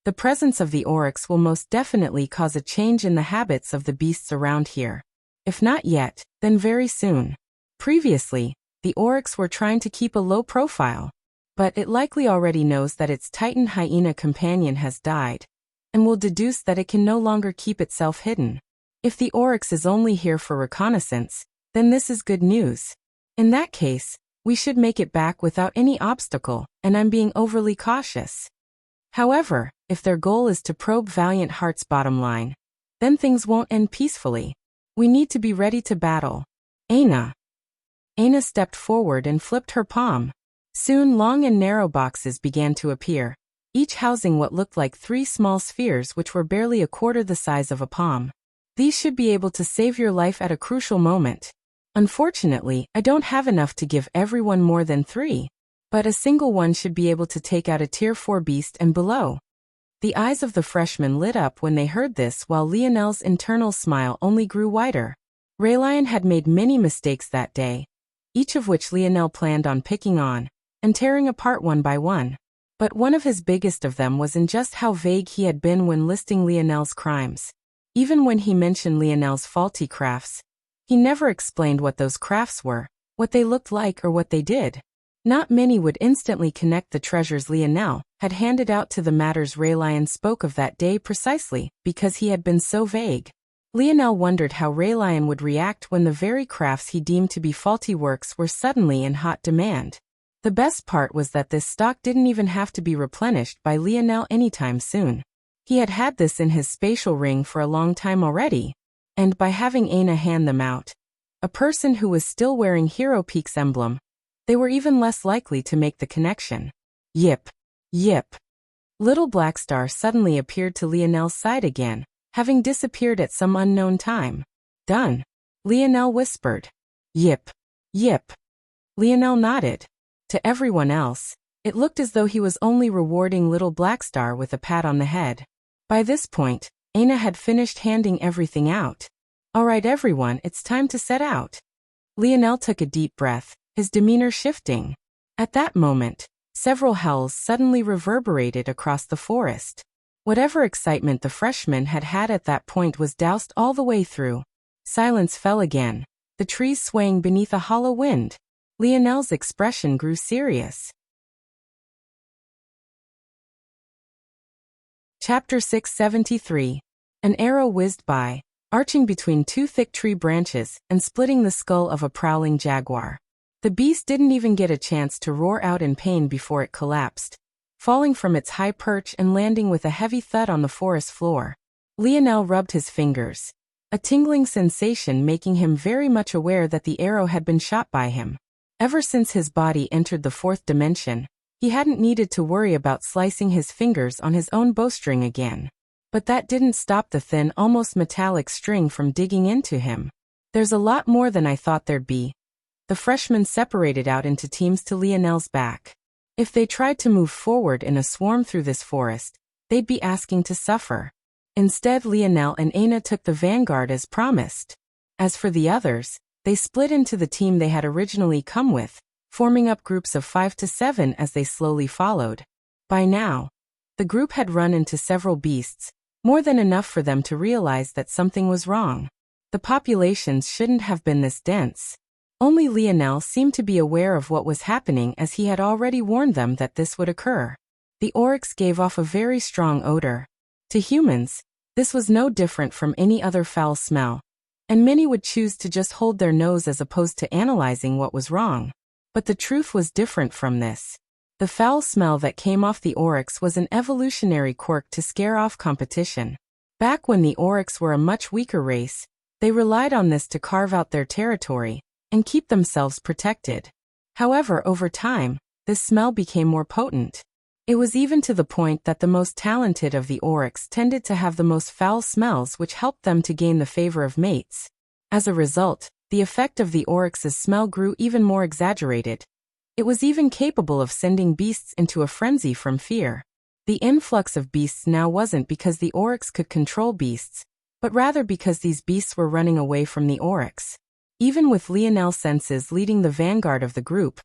The presence of the Oryx will most definitely cause a change in the habits of the beasts around here. If not yet, then very soon. Previously, the oryx were trying to keep a low profile. But it likely already knows that its Titan hyena companion has died, and will deduce that it can no longer keep itself hidden. If the oryx is only here for reconnaissance, then this is good news. In that case, we should make it back without any obstacle, and I'm being overly cautious. However, if their goal is to probe Valiant Heart's bottom line, then things won't end peacefully. We need to be ready to battle. Aina stepped forward and flipped her palm. Soon long and narrow boxes began to appear, each housing what looked like 3 small spheres which were barely a quarter the size of a palm. These should be able to save your life at a crucial moment. Unfortunately, I don't have enough to give everyone more than 3. But a single one should be able to take out a tier 4 beast and below. The eyes of the freshman lit up when they heard this, while Lionel's internal smile only grew wider. Raylion had made many mistakes that day, each of which Lionel planned on picking on and tearing apart one by one. But one of his biggest of them was in just how vague he had been when listing Lionel's crimes. Even when he mentioned Lionel's faulty crafts, he never explained what those crafts were, what they looked like, or what they did. Not many would instantly connect the treasures Lionel had handed out to the matters Raylion spoke of that day precisely because he had been so vague. Lionel wondered how Raylion would react when the very crafts he deemed to be faulty works were suddenly in hot demand. The best part was that this stock didn't even have to be replenished by Lionel anytime soon. He had had this in his spatial ring for a long time already, and by having Aina hand them out, a person who was still wearing Hero Peak's emblem, they were even less likely to make the connection. Yip. Yip. Little Blackstar suddenly appeared to Lionel's side again, having disappeared at some unknown time. Done. Lionel whispered. Yip. Yip. Lionel nodded. To everyone else, it looked as though he was only rewarding Little Blackstar with a pat on the head. By this point, Aina had finished handing everything out. All right everyone, it's time to set out. Lionel took a deep breath, his demeanor shifting. At that moment, several howls suddenly reverberated across the forest. Whatever excitement the freshman had had at that point was doused all the way through. Silence fell again, the trees swaying beneath a hollow wind. Lionel's expression grew serious. Chapter 673. An arrow whizzed by, arching between 2 thick tree branches and splitting the skull of a prowling jaguar. The beast didn't even get a chance to roar out in pain before it collapsed, falling from its high perch and landing with a heavy thud on the forest floor. Lionel rubbed his fingers, a tingling sensation making him very much aware that the arrow had been shot by him. Ever since his body entered the 4th dimension, he hadn't needed to worry about slicing his fingers on his own bowstring again. But that didn't stop the thin, almost metallic string from digging into him. There's a lot more than I thought there'd be. The freshmen separated out into teams to Lionel's back. If they tried to move forward in a swarm through this forest, they'd be asking to suffer. Instead, Lionel and Aina took the vanguard as promised. As for the others, they split into the team they had originally come with, forming up groups of 5 to 7 as they slowly followed. By now, the group had run into several beasts, more than enough for them to realize that something was wrong. The populations shouldn't have been this dense. Only Lionel seemed to be aware of what was happening, as he had already warned them that this would occur. The oryx gave off a very strong odor. To humans, this was no different from any other foul smell, and many would choose to just hold their nose as opposed to analyzing what was wrong. But the truth was different from this. The foul smell that came off the oryx was an evolutionary quirk to scare off competition. Back when the oryx were a much weaker race, they relied on this to carve out their territory and keep themselves protected. However, over time, this smell became more potent. It was even to the point that the most talented of the oryx tended to have the most foul smells, which helped them to gain the favor of mates. As a result, the effect of the oryx's smell grew even more exaggerated. It was even capable of sending beasts into a frenzy from fear. The influx of beasts now wasn't because the oryx could control beasts, but rather because these beasts were running away from the oryx. Even with Lionel's senses leading the vanguard of the group,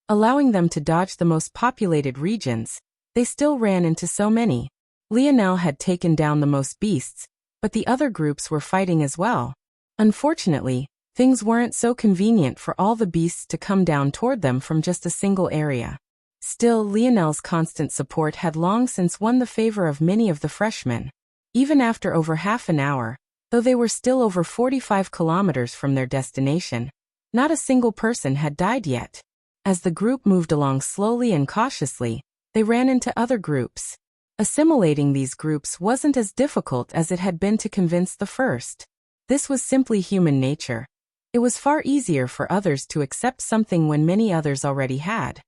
allowing them to dodge the most populated regions, they still ran into so many. Lionel had taken down the most beasts, but the other groups were fighting as well. Unfortunately, Things weren't so convenient for all the beasts to come down toward them from just a single area. Still, Lionel's constant support had long since won the favor of many of the freshmen. Even after over half an hour, though they were still over 45 kilometers from their destination, not a single person had died yet. As the group moved along slowly and cautiously, they ran into other groups. Assimilating these groups wasn't as difficult as it had been to convince the first. This was simply human nature. It was far easier for others to accept something when many others already had.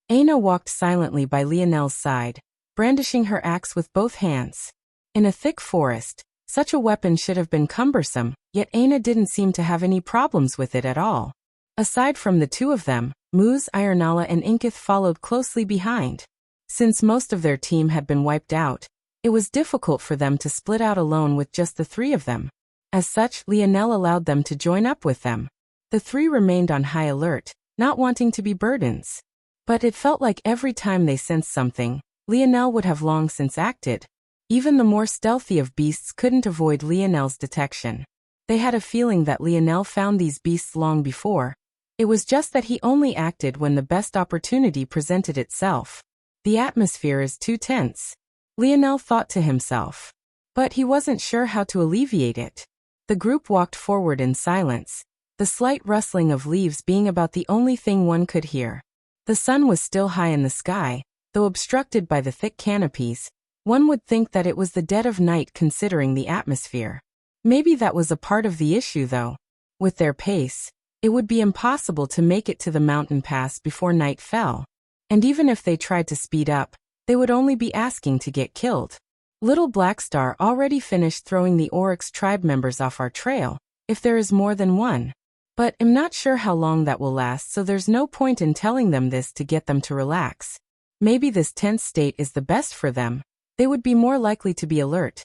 Aina walked silently by Lionel's side, brandishing her axe with both hands. In a thick forest, such a weapon should have been cumbersome, yet Aina didn't seem to have any problems with it at all. Aside from the two of them, Muz, Ironala and Inkith followed closely behind. Since most of their team had been wiped out, it was difficult for them to split out alone with just the three of them. As such, Lionel allowed them to join up with them. The three remained on high alert, not wanting to be burdens. But it felt like every time they sensed something, Lionel would have long since acted. Even the more stealthy of beasts couldn't avoid Lionel's detection. They had a feeling that Lionel found these beasts long before. It was just that he only acted when the best opportunity presented itself. The atmosphere is too tense, Lionel thought to himself. But he wasn't sure how to alleviate it. The group walked forward in silence, the slight rustling of leaves being about the only thing one could hear. The sun was still high in the sky, though obstructed by the thick canopies. One would think that it was the dead of night considering the atmosphere. Maybe that was a part of the issue though. With their pace, it would be impossible to make it to the mountain pass before night fell. And even if they tried to speed up, they would only be asking to get killed. Little Blackstar already finished throwing the Oryx tribe members off our trail, if there is more than one. But I'm not sure how long that will last, so there's no point in telling them this to get them to relax. Maybe this tense state is the best for them. They would be more likely to be alert.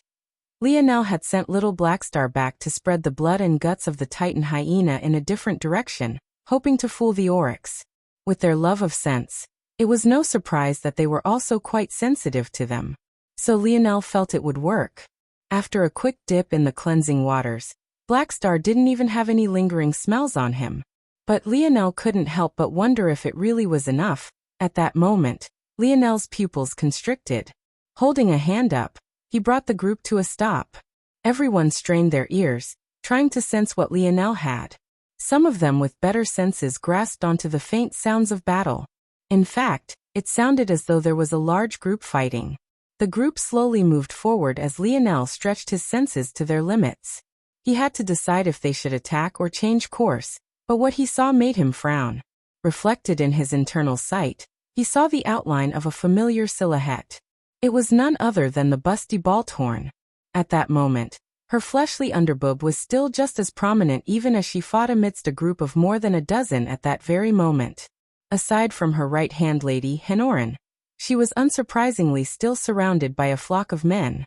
Lionel had sent Little Blackstar back to spread the blood and guts of the Titan hyena in a different direction, hoping to fool the Oryx. With their love of scents, it was no surprise that they were also quite sensitive to them. So Lionel felt it would work. After a quick dip in the cleansing waters, Blackstar didn't even have any lingering smells on him. But Lionel couldn't help but wonder if it really was enough. At that moment, Lionel's pupils constricted. Holding a hand up, he brought the group to a stop. Everyone strained their ears, trying to sense what Lionel had. Some of them with better senses grasped onto the faint sounds of battle. In fact, it sounded as though there was a large group fighting. The group slowly moved forward as Lionel stretched his senses to their limits. He had to decide if they should attack or change course, but what he saw made him frown. Reflected in his internal sight, he saw the outline of a familiar silhouette. It was none other than the busty Balthorn. At that moment, her fleshly underboob was still just as prominent even as she fought amidst a group of more than a dozen at that very moment. Aside from her right-hand lady, Henorin, she was unsurprisingly still surrounded by a flock of men.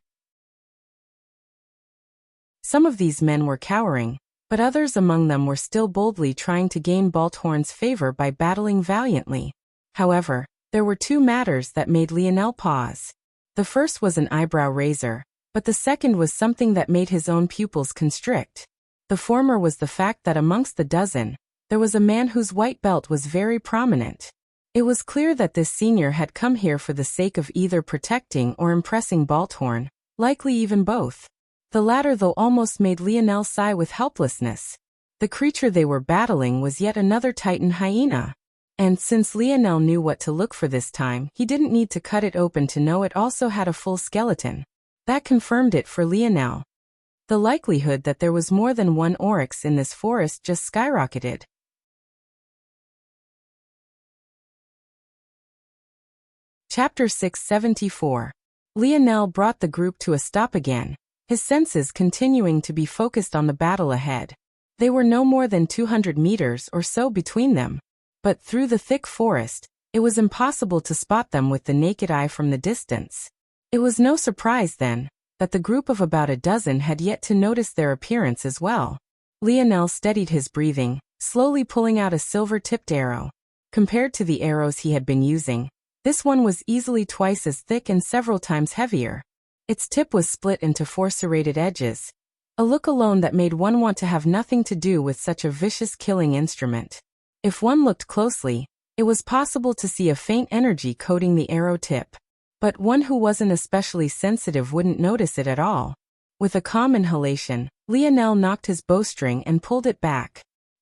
Some of these men were cowering, but others among them were still boldly trying to gain Balthorn's favor by battling valiantly. However, there were two matters that made Lionel pause. The first was an eyebrow raiser, but the second was something that made his own pupils constrict. The former was the fact that amongst the dozen, there was a man whose white belt was very prominent. It was clear that this senior had come here for the sake of either protecting or impressing Balthorn, likely even both. The latter though almost made Lionel sigh with helplessness. The creature they were battling was yet another Titan hyena. And since Lionel knew what to look for this time, he didn't need to cut it open to know it also had a full skeleton. That confirmed it for Lionel. The likelihood that there was more than one Oryx in this forest just skyrocketed. Chapter 674. Lionel brought the group to a stop again, his senses continuing to be focused on the battle ahead. They were no more than 200 meters or so between them. But through the thick forest, it was impossible to spot them with the naked eye from the distance. It was no surprise, then, that the group of about a dozen had yet to notice their appearance as well. Lionel steadied his breathing, slowly pulling out a silver-tipped arrow. Compared to the arrows he had been using, this one was easily twice as thick and several times heavier. Its tip was split into 4 serrated edges. A look alone that made one want to have nothing to do with such a vicious killing instrument. If one looked closely, it was possible to see a faint energy coating the arrow tip. But one who wasn't especially sensitive wouldn't notice it at all. With a calm inhalation, Lionel knocked his bowstring and pulled it back.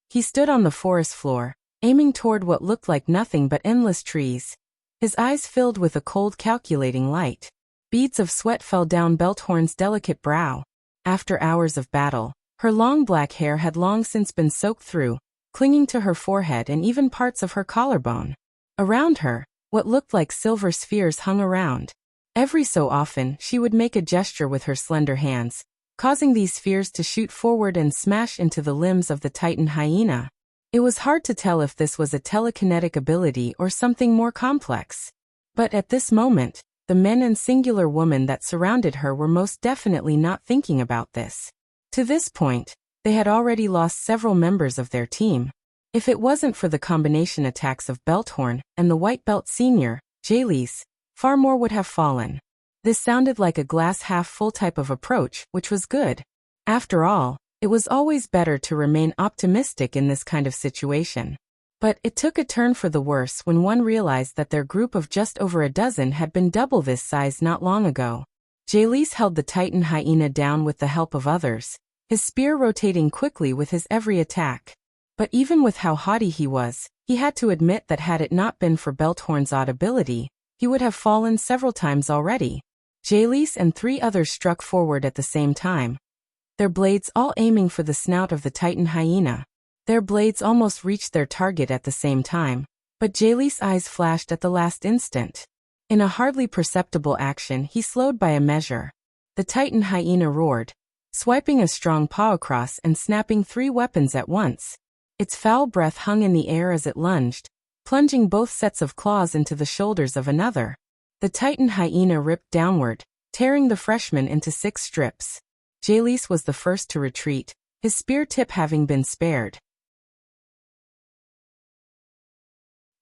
He stood on the forest floor, aiming toward what looked like nothing but endless trees. His eyes filled with a cold calculating light. Beads of sweat fell down Belthorn's delicate brow. After hours of battle, her long black hair had long since been soaked through, clinging to her forehead and even parts of her collarbone. Around her, what looked like silver spheres hung around. Every so often, she would make a gesture with her slender hands, causing these spheres to shoot forward and smash into the limbs of the Titan hyena. It was hard to tell if this was a telekinetic ability or something more complex. But at this moment, the men and singular woman that surrounded her were most definitely not thinking about this. To this point, they had already lost several members of their team. If it wasn't for the combination attacks of Belthorn and the White Belt Senior, Jalise, far more would have fallen. This sounded like a glass-half-full type of approach, which was good. After all, it was always better to remain optimistic in this kind of situation. But it took a turn for the worse when one realized that their group of just over a dozen had been double this size not long ago. Jalise held the Titan hyena down with the help of others, his spear rotating quickly with his every attack. But even with how haughty he was, he had to admit that had it not been for Belthorn's odd ability, he would have fallen several times already. Jalise and 3 others struck forward at the same time, their blades all aiming for the snout of the Titan hyena. Their blades almost reached their target at the same time, but Jalice's eyes flashed at the last instant. In a hardly perceptible action, he slowed by a measure. The Titan hyena roared, swiping a strong paw across and snapping 3 weapons at once. Its foul breath hung in the air as it lunged, plunging both sets of claws into the shoulders of another. The Titan hyena ripped downward, tearing the freshman into 6 strips. Jalise was the first to retreat, his spear tip having been spared.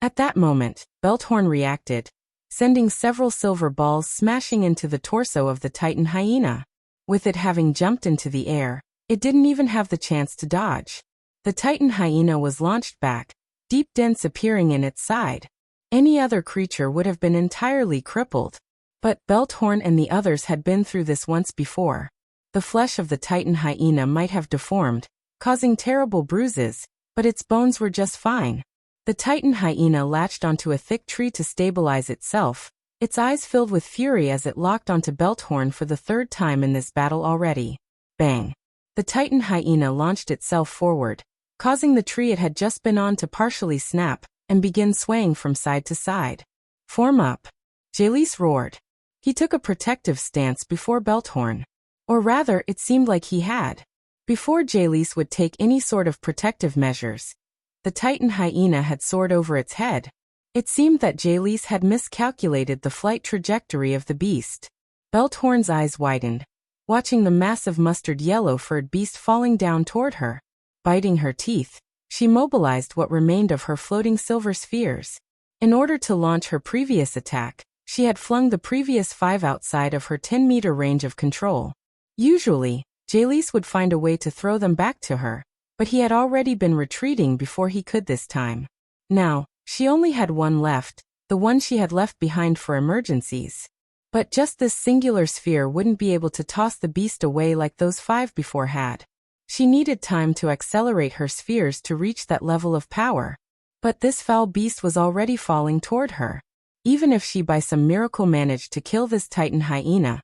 At that moment, Belthorn reacted, sending several silver balls smashing into the torso of the Titan hyena. With it having jumped into the air, it didn't even have the chance to dodge. The Titan hyena was launched back, deep dents appearing in its side. Any other creature would have been entirely crippled. But Belthorn and the others had been through this once before. The flesh of the Titan hyena might have deformed, causing terrible bruises, but its bones were just fine. The Titan hyena latched onto a thick tree to stabilize itself, its eyes filled with fury as it locked onto Belthorn for the 3rd time in this battle already. Bang! The Titan hyena launched itself forward, causing the tree it had just been on to partially snap and begin swaying from side to side. Form up! Jalise roared. He took a protective stance before Belthorn. Or rather, it seemed like he had. Before Jalise would take any sort of protective measures, the Titan hyena had soared over its head. It seemed that Jalise had miscalculated the flight trajectory of the beast. Belthorn's eyes widened, watching the massive mustard yellow-furred beast falling down toward her. Biting her teeth, she mobilized what remained of her floating silver spheres. In order to launch her previous attack, she had flung the previous 5 outside of her 10-meter range of control. Usually, Jalise would find a way to throw them back to her, but he had already been retreating before he could this time. Now, she only had 1 left, the one she had left behind for emergencies. But just this singular sphere wouldn't be able to toss the beast away like those 5 before had. She needed time to accelerate her spheres to reach that level of power. But this foul beast was already falling toward her. Even if she by some miracle managed to kill this Titan hyena,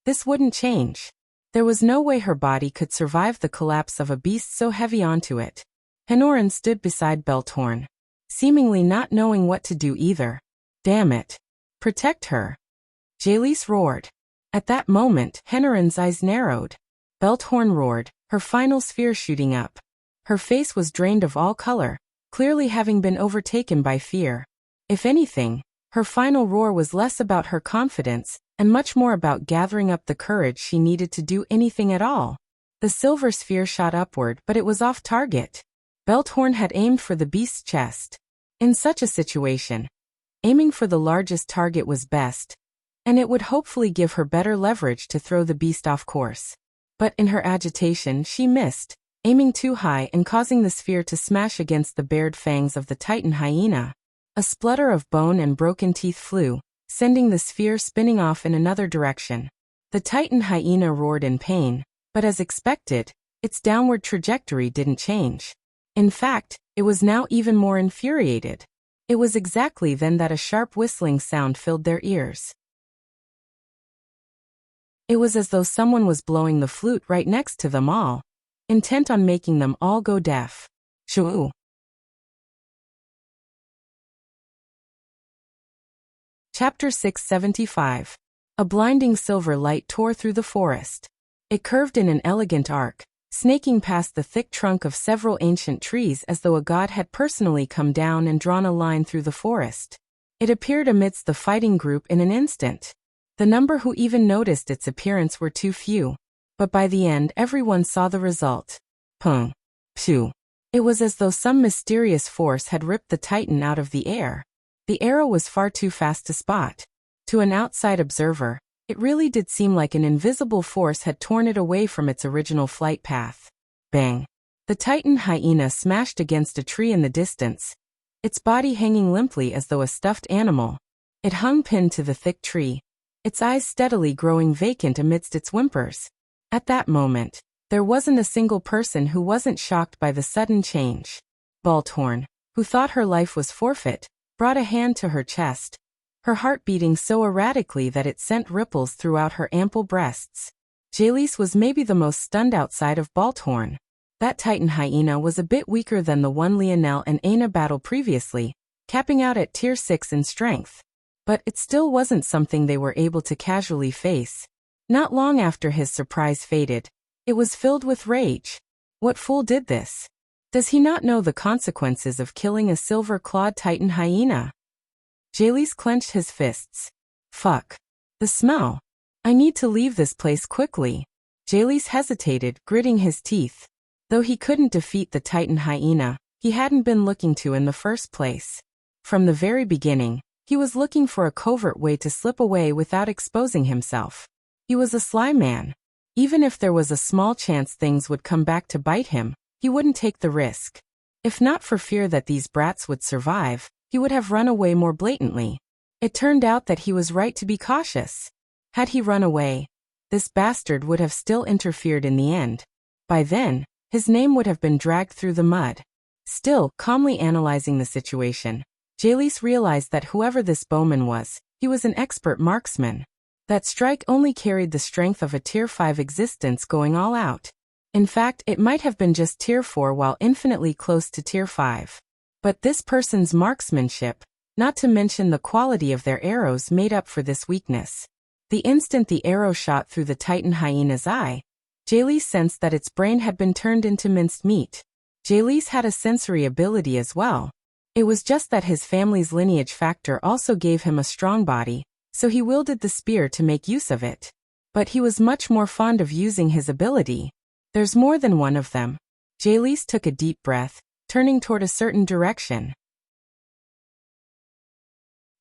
this wouldn't change. There was no way her body could survive the collapse of a beast so heavy onto it. Honorin stood beside Belthorn, seemingly not knowing what to do either. Damn it. Protect her. Jalise roared. At that moment, Honorin's eyes narrowed. Belthorn roared, her final sphere shooting up. Her face was drained of all color, clearly having been overtaken by fear. If anything, her final roar was less about her confidence, and much more about gathering up the courage she needed to do anything at all. The silver sphere shot upward, but it was off target. Belthorn had aimed for the beast's chest. In such a situation, aiming for the largest target was best, and it would hopefully give her better leverage to throw the beast off course. But in her agitation she missed, aiming too high and causing the sphere to smash against the bared fangs of the Titan hyena. A splutter of bone and broken teeth flew, sending the sphere spinning off in another direction. The Titan hyena roared in pain, but as expected, its downward trajectory didn't change. In fact, it was now even more infuriated. It was exactly then that a sharp whistling sound filled their ears. It was as though someone was blowing the flute right next to them all, intent on making them all go deaf. Shoo! Chapter 675. A blinding silver light tore through the forest. It curved in an elegant arc, snaking past the thick trunk of several ancient trees as though a god had personally come down and drawn a line through the forest. It appeared amidst the fighting group in an instant. The number who even noticed its appearance were too few, but by the end everyone saw the result. Pung. Phew. It was as though some mysterious force had ripped the Titan out of the air. The arrow was far too fast to spot. To an outside observer, it really did seem like an invisible force had torn it away from its original flight path. Bang! The Titan hyena smashed against a tree in the distance, its body hanging limply as though a stuffed animal. It hung pinned to the thick tree, its eyes steadily growing vacant amidst its whimpers. At that moment, there wasn't a single person who wasn't shocked by the sudden change. Balthorn, who thought her life was forfeit, brought a hand to her chest, her heart beating so erratically that it sent ripples throughout her ample breasts. Jalise was maybe the most stunned outside of Balthorn. That Titan hyena was a bit weaker than the one Lionel and Aina battled previously, capping out at tier 6 in strength. But it still wasn't something they were able to casually face. Not long after his surprise faded, it was filled with rage. What fool did this? Does he not know the consequences of killing a silver-clawed Titan hyena? Jalise clenched his fists. Fuck. The smell. I need to leave this place quickly. Jalise hesitated, gritting his teeth. Though he couldn't defeat the Titan hyena, he hadn't been looking to in the first place. From the very beginning, he was looking for a covert way to slip away without exposing himself. He was a sly man. Even if there was a small chance things would come back to bite him, he wouldn't take the risk. If not for fear that these brats would survive, he would have run away more blatantly. It turned out that he was right to be cautious. Had he run away, this bastard would have still interfered in the end. By then, his name would have been dragged through the mud. Still, calmly analyzing the situation, Jalise realized that whoever this bowman was, he was an expert marksman. That strike only carried the strength of a tier 5 existence going all out. In fact, it might have been just tier 4 while infinitely close to tier 5. But this person's marksmanship, not to mention the quality of their arrows, made up for this weakness. The instant the arrow shot through the Titan hyena's eye, Jalise sensed that its brain had been turned into minced meat. Jalise had a sensory ability as well. It was just that his family's lineage factor also gave him a strong body, so he wielded the spear to make use of it. But he was much more fond of using his ability. There's more than one of them. Jalise took a deep breath, turning toward a certain direction.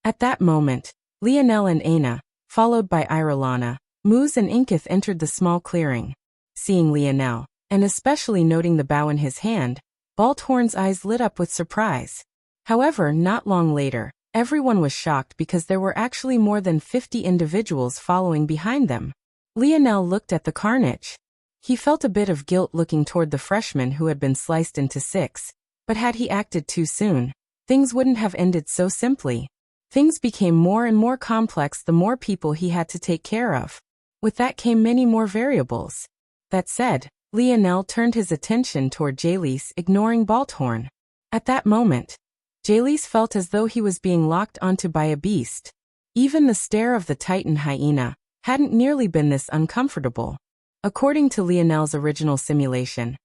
At that moment, Lionel and Aina, followed by Irelana, Moose and Inkith entered the small clearing. Seeing Lionel, and especially noting the bow in his hand, Balthorn's eyes lit up with surprise. However, not long later, everyone was shocked because there were actually more than 50 individuals following behind them. Lionel looked at the carnage. He felt a bit of guilt looking toward the freshman who had been sliced into 6, but had he acted too soon, things wouldn't have ended so simply. Things became more and more complex the more people he had to take care of. With that came many more variables. That said, Lionel turned his attention toward Jalise, ignoring Balthorn. At that moment, Jalise felt as though he was being locked onto by a beast. Even the stare of the Titan hyena hadn't nearly been this uncomfortable. According to Lionel's original simulation,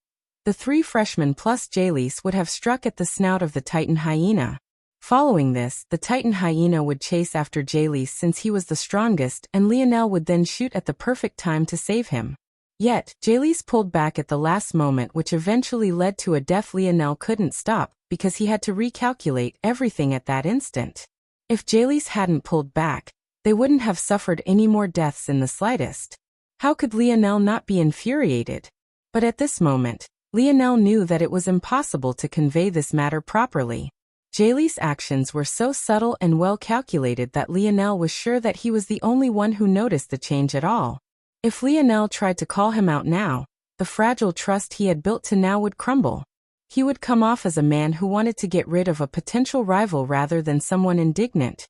the 3 freshmen plus Jalise would have struck at the snout of the Titan hyena. Following this, the Titan hyena would chase after Jalise since he was the strongest, and Lionel would then shoot at the perfect time to save him. Yet, Jalise pulled back at the last moment, which eventually led to a death Lionel couldn't stop, because he had to recalculate everything at that instant. If Jalise hadn't pulled back, they wouldn't have suffered any more deaths in the slightest. How could Lionel not be infuriated? But at this moment, Lionel knew that it was impossible to convey this matter properly. Jaylee's actions were so subtle and well calculated that Lionel was sure that he was the only one who noticed the change at all. If Lionel tried to call him out now, the fragile trust he had built to now would crumble. He would come off as a man who wanted to get rid of a potential rival rather than someone indignant.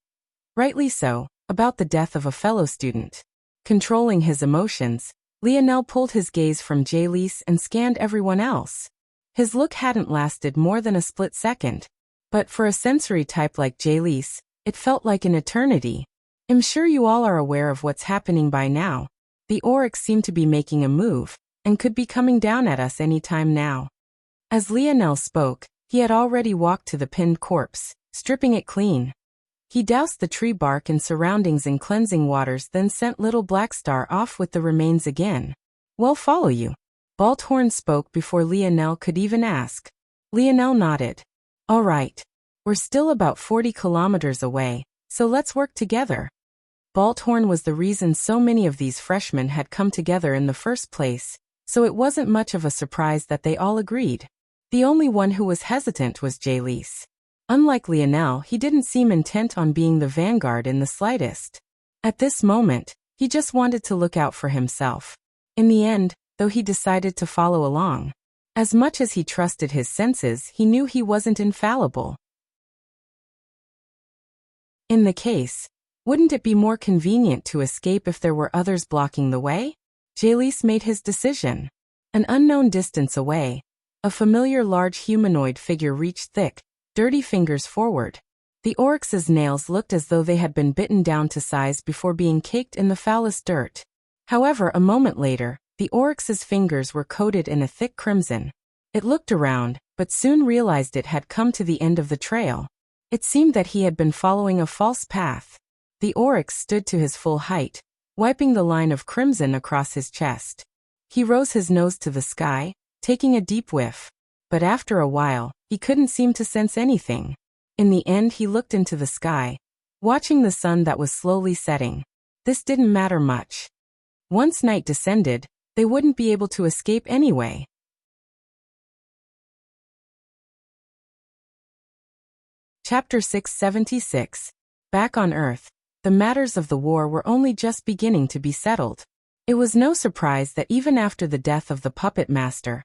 Rightly so, about the death of a fellow student. Controlling his emotions, Lionel pulled his gaze from Jaylee and scanned everyone else. His look hadn't lasted more than a split second, but for a sensory type like Jaylee, it felt like an eternity. I'm sure you all are aware of what's happening by now. The Oryx seemed to be making a move, and could be coming down at us any time now. As Lionel spoke, he had already walked to the pinned corpse, stripping it clean. He doused the tree bark and surroundings in cleansing waters, then sent little Blackstar off with the remains again. "We'll follow you." Balthorn spoke before Lionel could even ask. Lionel nodded. "All right. We're still about 40 kilometers away, so let's work together." Balthorn was the reason so many of these freshmen had come together in the first place, so it wasn't much of a surprise that they all agreed. The only one who was hesitant was Jaylee. Unlike Lionel, he didn't seem intent on being the vanguard in the slightest. At this moment, he just wanted to look out for himself. In the end, though, he decided to follow along. As much as he trusted his senses, he knew he wasn't infallible. In the case, wouldn't it be more convenient to escape if there were others blocking the way? Jaylee made his decision. An unknown distance away, a familiar large humanoid figure reached thick, dirty fingers forward. The Oryx's nails looked as though they had been bitten down to size before being caked in the foulest dirt. However, a moment later, the Oryx's fingers were coated in a thick crimson. It looked around, but soon realized it had come to the end of the trail. It seemed that he had been following a false path. The Oryx stood to his full height, wiping the line of crimson across his chest. He rose his nose to the sky, taking a deep whiff. But after a while, he couldn't seem to sense anything. In the end, he looked into the sky, watching the sun that was slowly setting. This didn't matter much. Once night descended, they wouldn't be able to escape anyway. Chapter 676. Back on Earth, the matters of the war were only just beginning to be settled. It was no surprise that even after the death of the puppet master,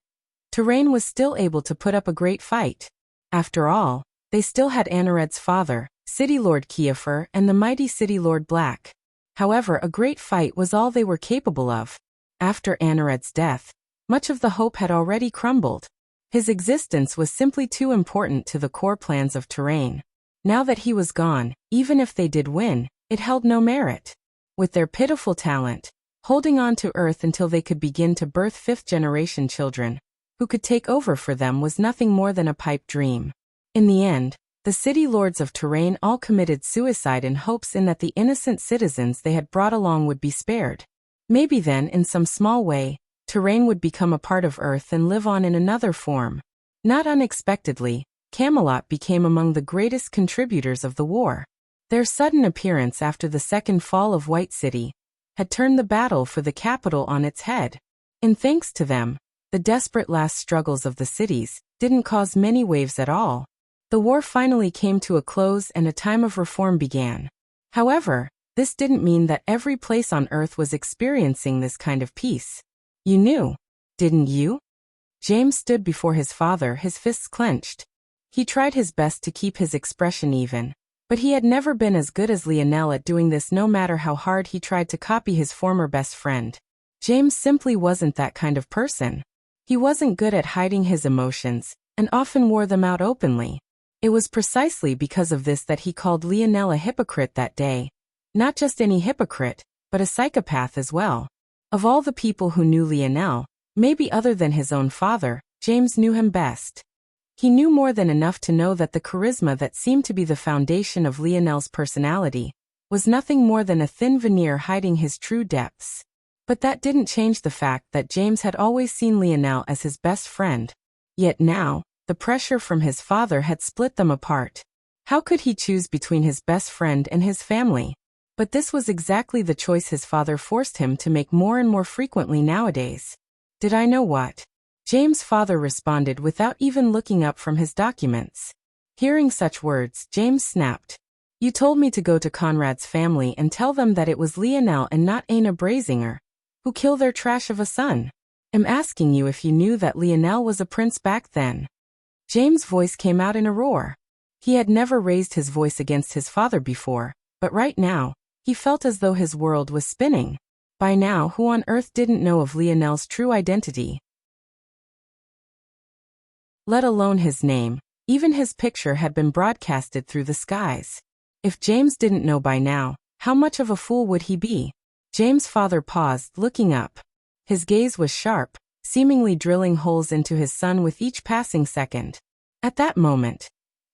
Terrain was still able to put up a great fight. After all, they still had Anared's father, City Lord Kiefer, and the mighty City Lord Black. However, a great fight was all they were capable of. After Anared's death, much of the hope had already crumbled. His existence was simply too important to the core plans of Terrain. Now that he was gone, even if they did win, it held no merit. With their pitiful talent, holding on to Earth until they could begin to birth fifth-generation children, who could take over for them, was nothing more than a pipe dream. In the end, the city lords of Terrain all committed suicide in hopes that the innocent citizens they had brought along would be spared. Maybe then, in some small way, Terrain would become a part of Earth and live on in another form. Not unexpectedly, Camelot became among the greatest contributors of the war. Their sudden appearance after the second fall of White City had turned the battle for the capital on its head. And thanks to them, the desperate last struggles of the cities didn't cause many waves at all. The war finally came to a close and a time of reform began. However, this didn't mean that every place on Earth was experiencing this kind of peace. You knew, didn't you? James stood before his father, his fists clenched. He tried his best to keep his expression even, but he had never been as good as Lionel at doing this, no matter how hard he tried to copy his former best friend. James simply wasn't that kind of person. He wasn't good at hiding his emotions, and often wore them out openly. It was precisely because of this that he called Lionel a hypocrite that day. Not just any hypocrite, but a psychopath as well. Of all the people who knew Lionel, maybe other than his own father, James knew him best. He knew more than enough to know that the charisma that seemed to be the foundation of Lionel's personality was nothing more than a thin veneer hiding his true depths. But that didn't change the fact that James had always seen Lionel as his best friend. Yet now, the pressure from his father had split them apart. How could he choose between his best friend and his family? But this was exactly the choice his father forced him to make more and more frequently nowadays. Did I know what? James' father responded without even looking up from his documents. Hearing such words, James snapped. You told me to go to Conrad's family and tell them that it was Lionel and not Anna Brazinger who killed their trash of a son. I'm asking you if you knew that Lionel was a prince back then. James' voice came out in a roar. He had never raised his voice against his father before, but right now, he felt as though his world was spinning. By now, who on earth didn't know of Lionel's true identity? Let alone his name, even his picture had been broadcasted through the skies. If James didn't know by now, how much of a fool would he be? James' father paused, looking up. His gaze was sharp, seemingly drilling holes into his son with each passing second. At that moment,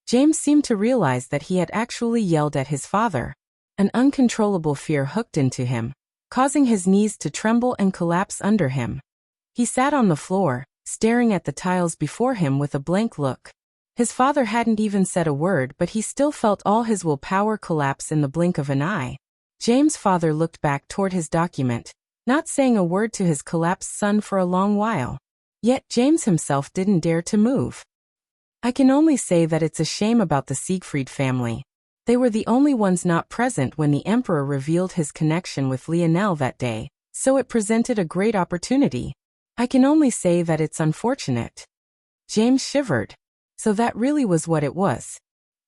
James seemed to realize that he had actually yelled at his father. An uncontrollable fear hooked into him, causing his knees to tremble and collapse under him. He sat on the floor, staring at the tiles before him with a blank look. His father hadn't even said a word, but he still felt all his willpower collapse in the blink of an eye. James' father looked back toward his document, not saying a word to his collapsed son for a long while. Yet James himself didn't dare to move. I can only say that it's a shame about the Siegfried family. They were the only ones not present when the emperor revealed his connection with Lionel that day, so it presented a great opportunity. I can only say that it's unfortunate. James shivered. So that really was what it was.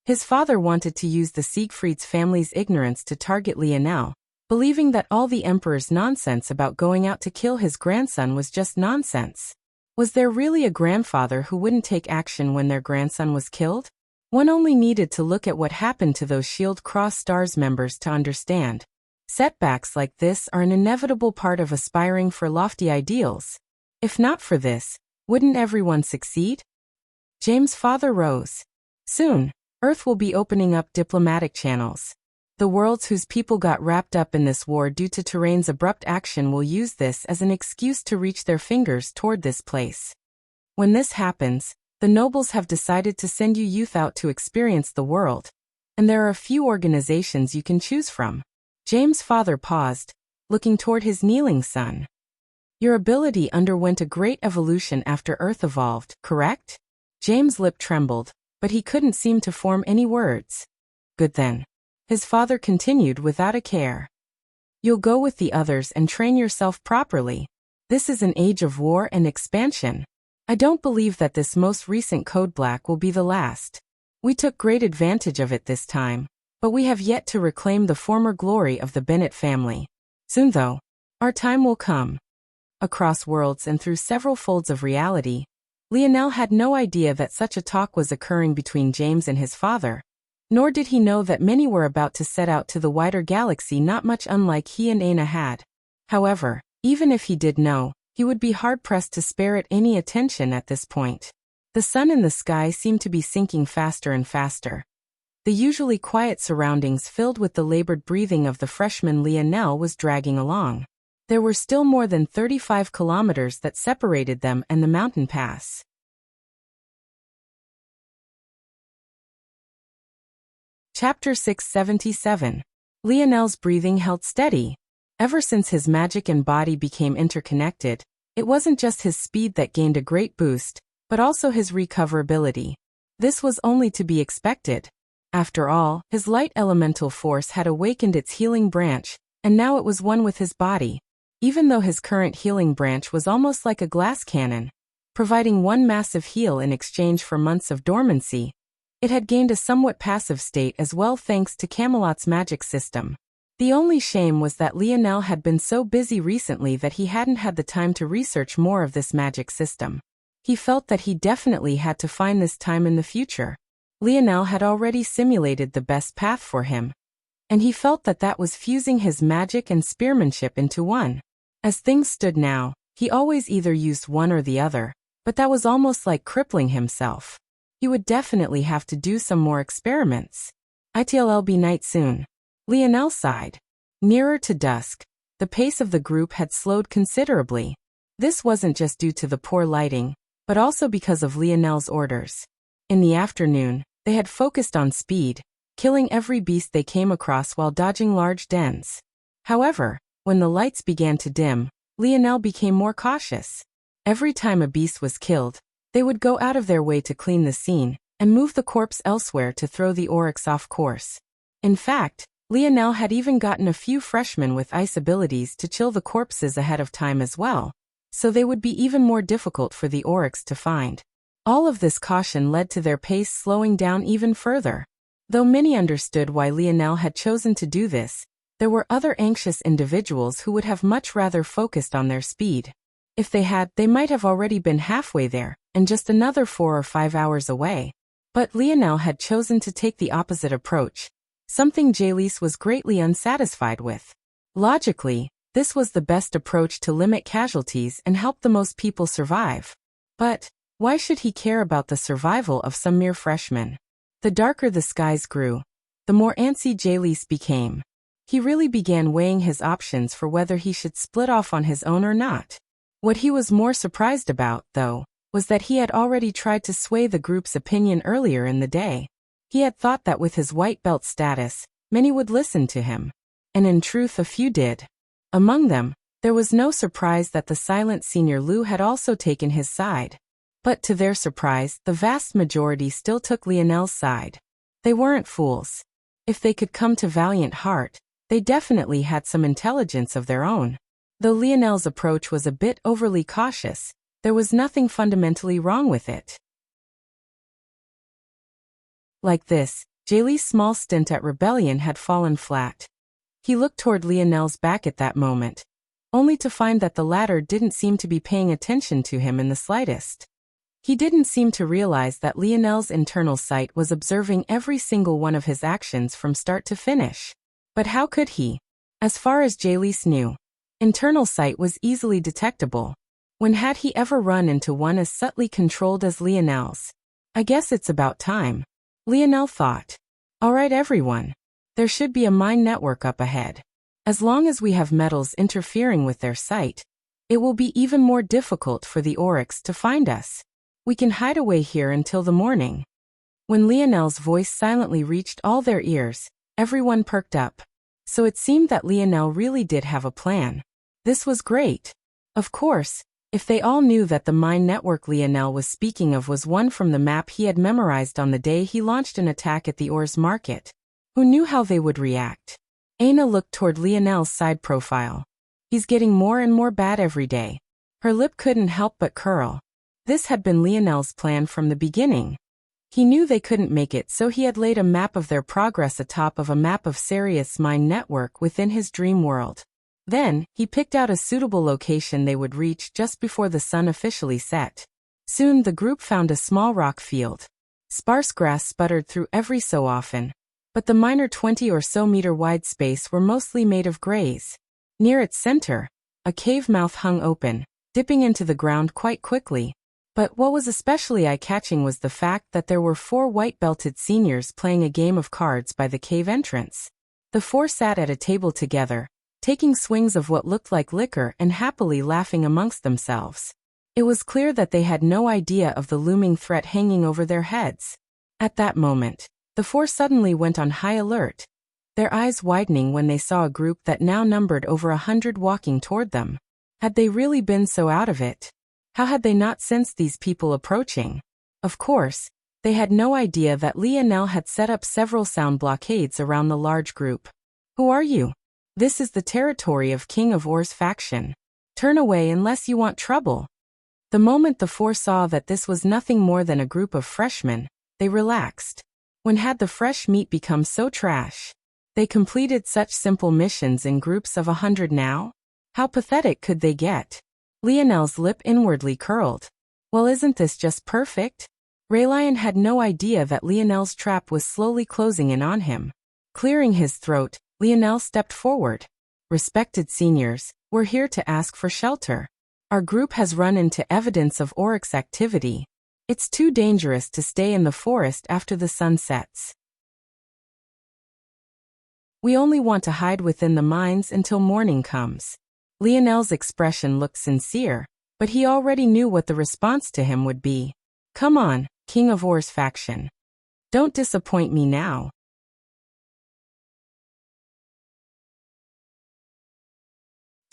His father wanted to use the Siegfried's family's ignorance to target Lionel, believing that all the emperor's nonsense about going out to kill his grandson was just nonsense. Was there really a grandfather who wouldn't take action when their grandson was killed? One only needed to look at what happened to those Shield Cross Stars members to understand. Setbacks like this are an inevitable part of aspiring for lofty ideals. If not for this, wouldn't everyone succeed? James' father rose. Soon, Earth will be opening up diplomatic channels. The worlds whose people got wrapped up in this war due to Terrain's abrupt action will use this as an excuse to reach their fingers toward this place. When this happens, the nobles have decided to send you youth out to experience the world, and there are a few organizations you can choose from. James' father paused, looking toward his kneeling son. Your ability underwent a great evolution after Earth evolved, correct? James' lip trembled, but he couldn't seem to form any words. Good then. His father continued without a care. You'll go with the others and train yourself properly. This is an age of war and expansion. I don't believe that this most recent Code Black will be the last. We took great advantage of it this time, but we have yet to reclaim the former glory of the Bennett family. Soon though, our time will come. Across worlds and through several folds of reality, Lionel had no idea that such a talk was occurring between James and his father, nor did he know that many were about to set out to the wider galaxy not much unlike he and Aina had. However, even if he did know, he would be hard-pressed to spare it any attention at this point. The sun in the sky seemed to be sinking faster and faster. The usually quiet surroundings filled with the labored breathing of the freshman Lionel was dragging along. There were still more than 35 kilometers that separated them and the mountain pass. Chapter 677. Lionel's breathing held steady. Ever since his magic and body became interconnected, it wasn't just his speed that gained a great boost, but also his recoverability. This was only to be expected. After all, his light elemental force had awakened its healing branch, and now it was one with his body. Even though his current healing branch was almost like a glass cannon, providing one massive heal in exchange for months of dormancy, it had gained a somewhat passive state as well thanks to Camelot's magic system. The only shame was that Lionel had been so busy recently that he hadn't had the time to research more of this magic system. He felt that he definitely had to find this time in the future. Lionel had already simulated the best path for him, and he felt that that was fusing his magic and spearmanship into one. As things stood now, he always either used one or the other, but that was almost like crippling himself. He would definitely have to do some more experiments. It'll be night soon. Lionel sighed. Nearer to dusk, the pace of the group had slowed considerably. This wasn't just due to the poor lighting, but also because of Lionel's orders. In the afternoon, they had focused on speed, killing every beast they came across while dodging large dens. However, when the lights began to dim, Lionel became more cautious. Every time a beast was killed, they would go out of their way to clean the scene and move the corpse elsewhere to throw the oryx off course. In fact, Lionel had even gotten a few freshmen with ice abilities to chill the corpses ahead of time as well, so they would be even more difficult for the oryx to find. All of this caution led to their pace slowing down even further. Though many understood why Lionel had chosen to do this, there were other anxious individuals who would have much rather focused on their speed. If they had, they might have already been halfway there, and just another 4 or 5 hours away. But Lionel had chosen to take the opposite approach, something Jalise was greatly unsatisfied with. Logically, this was the best approach to limit casualties and help the most people survive. But why should he care about the survival of some mere freshman? The darker the skies grew, the more antsy Jalise became. He really began weighing his options for whether he should split off on his own or not. What he was more surprised about, though, was that he had already tried to sway the group's opinion earlier in the day. He had thought that with his white belt status, many would listen to him. And in truth a few did. Among them, there was no surprise that the silent senior Lou had also taken his side. But to their surprise, the vast majority still took Lionel's side. They weren't fools. If they could come to valiant heart, they definitely had some intelligence of their own. Though Lionel's approach was a bit overly cautious, there was nothing fundamentally wrong with it. Like this, Jaylee's small stint at rebellion had fallen flat. He looked toward Lionel's back at that moment, only to find that the latter didn't seem to be paying attention to him in the slightest. He didn't seem to realize that Lionel's internal sight was observing every single one of his actions from start to finish. But how could he? As far as Jalise knew, internal sight was easily detectable. When had he ever run into one as subtly controlled as Lionel's? I guess it's about time, Lionel thought. All right, everyone. There should be a mine network up ahead. As long as we have metals interfering with their sight, it will be even more difficult for the oryx to find us. We can hide away here until the morning. When Lionel's voice silently reached all their ears, everyone perked up. So it seemed that Lionel really did have a plan. This was great. Of course, if they all knew that the mine network Lionel was speaking of was one from the map he had memorized on the day he launched an attack at the ores market, who knew how they would react? Aina looked toward Lionel's side profile. He's getting more and more bad every day. Her lip couldn't help but curl. This had been Lionel's plan from the beginning. He knew they couldn't make it, so he had laid a map of their progress atop of a map of Sirius mine network within his dream world. Then, he picked out a suitable location they would reach just before the sun officially set. Soon the group found a small rock field. Sparse grass sputtered through every so often, but the minor 20 or so meter wide space were mostly made of grays. Near its center, a cave mouth hung open, dipping into the ground quite quickly. But what was especially eye-catching was the fact that there were 4 white-belted seniors playing a game of cards by the cave entrance. The 4 sat at a table together, taking swings of what looked like liquor and happily laughing amongst themselves. It was clear that they had no idea of the looming threat hanging over their heads. At that moment, the 4 suddenly went on high alert, their eyes widening when they saw a group that now numbered over 100 walking toward them. Had they really been so out of it? How had they not sensed these people approaching? Of course, they had no idea that Lionel had set up several sound blockades around the large group. Who are you? This is the territory of King of Or's faction. Turn away unless you want trouble. The moment the 4 saw that this was nothing more than a group of freshmen, they relaxed. When had the fresh meat become so trash? They completed such simple missions in groups of 100 now? How pathetic could they get? Lionel's lip inwardly curled. Well, isn't this just perfect? Raylion had no idea that Lionel's trap was slowly closing in on him. Clearing his throat, Lionel stepped forward. Respected seniors, we're here to ask for shelter. Our group has run into evidence of oryx activity. It's too dangerous to stay in the forest after the sun sets. We only want to hide within the mines until morning comes. Lionel's expression looked sincere, but he already knew what the response to him would be. Come on, King of Or's faction. Don't disappoint me now.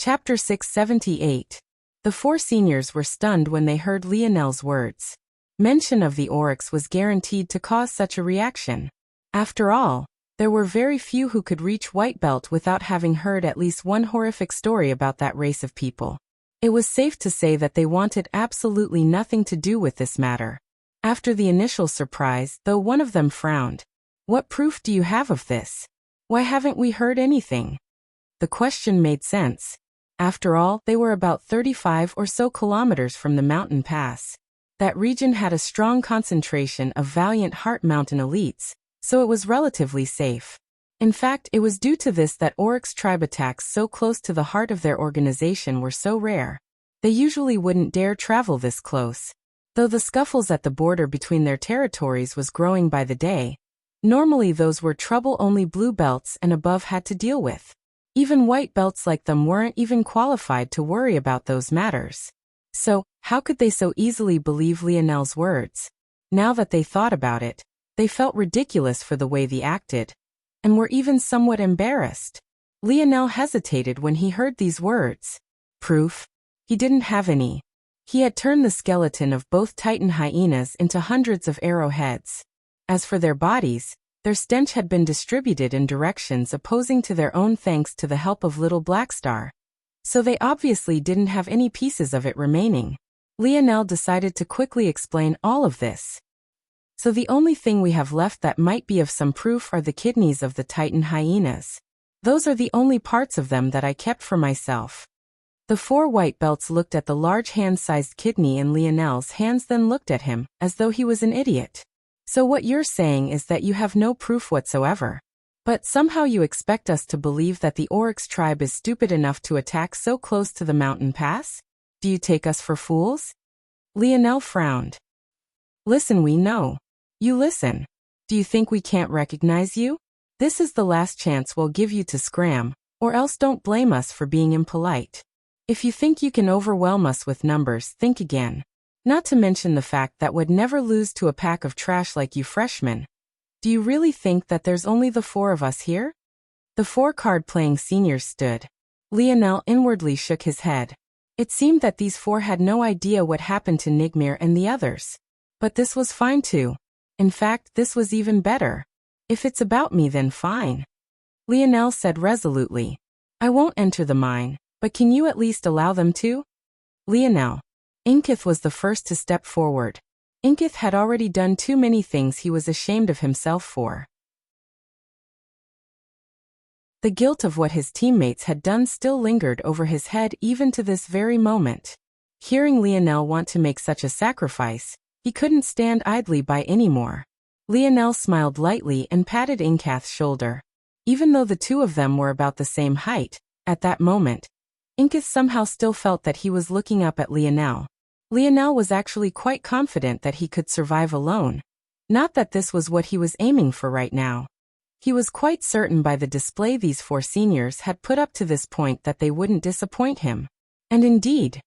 Chapter 678. The four seniors were stunned when they heard Lionel's words. Mention of the oryx was guaranteed to cause such a reaction. After all, there were very few who could reach white belt without having heard at least one horrific story about that race of people. It was safe to say that they wanted absolutely nothing to do with this matter. After the initial surprise, though, one of them frowned. "What proof do you have of this? Why haven't we heard anything?" The question made sense. After all, they were about 35 or so kilometers from the mountain pass. That region had a strong concentration of valiant Heart Mountain elites, so it was relatively safe. In fact, it was due to this that Oryx tribe attacks so close to the heart of their organization were so rare. They usually wouldn't dare travel this close. Though the scuffles at the border between their territories was growing by the day, normally those were trouble only blue belts and above had to deal with. Even white belts like them weren't even qualified to worry about those matters. So, how could they so easily believe Lionel's words? Now that they thought about it, they felt ridiculous for the way they acted, and were even somewhat embarrassed. Lionel hesitated when he heard these words. Proof? He didn't have any. He had turned the skeleton of both Titan hyenas into hundreds of arrowheads. As for their bodies, their stench had been distributed in directions opposing to their own thanks to the help of Little Blackstar. So they obviously didn't have any pieces of it remaining. Lionel decided to quickly explain all of this. So the only thing we have left that might be of some proof are the kidneys of the Titan hyenas. Those are the only parts of them that I kept for myself. The four white belts looked at the large hand-sized kidney in Lionel's hands, then looked at him, as though he was an idiot. So what you're saying is that you have no proof whatsoever. But somehow you expect us to believe that the Oryx tribe is stupid enough to attack so close to the mountain pass? Do you take us for fools? Lionel frowned. Listen, we know. You listen. Do you think we can't recognize you? This is the last chance we'll give you to scram, or else don't blame us for being impolite. If you think you can overwhelm us with numbers, think again. Not to mention the fact that we'd never lose to a pack of trash like you freshmen. Do you really think that there's only the four of us here? The four card-playing seniors stood. Lionel inwardly shook his head. It seemed that these four had no idea what happened to Nigmir and the others. But this was fine too. In fact, this was even better. If it's about me, then fine. Lionel said resolutely. I won't enter the mine, but can you at least allow them to? Lionel. Inkith was the first to step forward. Inkith had already done too many things he was ashamed of himself for. The guilt of what his teammates had done still lingered over his head even to this very moment. Hearing Lionel want to make such a sacrifice, he couldn't stand idly by anymore. Lionel smiled lightly and patted Inkith's shoulder. Even though the two of them were about the same height, at that moment, Inkith somehow still felt that he was looking up at Lionel. Lionel was actually quite confident that he could survive alone. Not that this was what he was aiming for right now. He was quite certain by the display these four seniors had put up to this point that they wouldn't disappoint him. And indeed,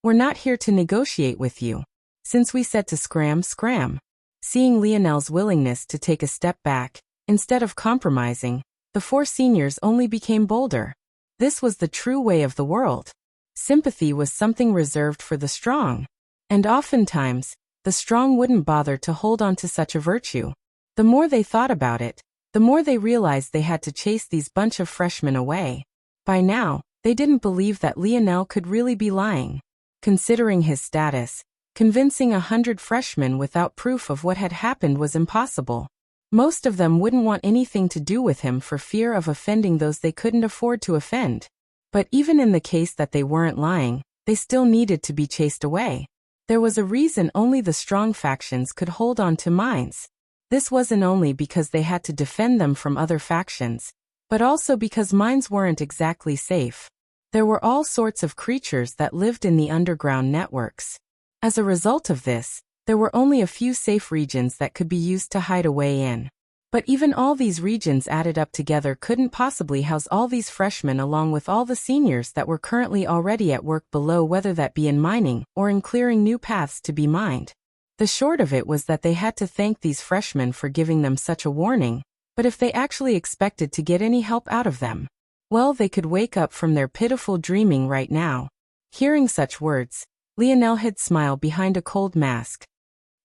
we're not here to negotiate with you. Since we said to scram, scram. Seeing Lionel's willingness to take a step back, instead of compromising, the four seniors only became bolder. This was the true way of the world. Sympathy was something reserved for the strong. And oftentimes, the strong wouldn't bother to hold on to such a virtue. The more they thought about it, the more they realized they had to chase these bunch of freshmen away. By now, they didn't believe that Lionel could really be lying. Considering his status, convincing 100 freshmen without proof of what had happened was impossible. Most of them wouldn't want anything to do with him for fear of offending those they couldn't afford to offend. But even in the case that they weren't lying, they still needed to be chased away. There was a reason only the strong factions could hold on to mines. This wasn't only because they had to defend them from other factions, but also because mines weren't exactly safe. There were all sorts of creatures that lived in the underground networks. As a result of this, there were only a few safe regions that could be used to hide away in. But even all these regions added up together couldn't possibly house all these freshmen along with all the seniors that were currently already at work below, whether that be in mining or in clearing new paths to be mined. The short of it was that they had to thank these freshmen for giving them such a warning, but if they actually expected to get any help out of them, Well, they could wake up from their pitiful dreaming right now. Hearing such words, Lionel hid smile behind a cold mask.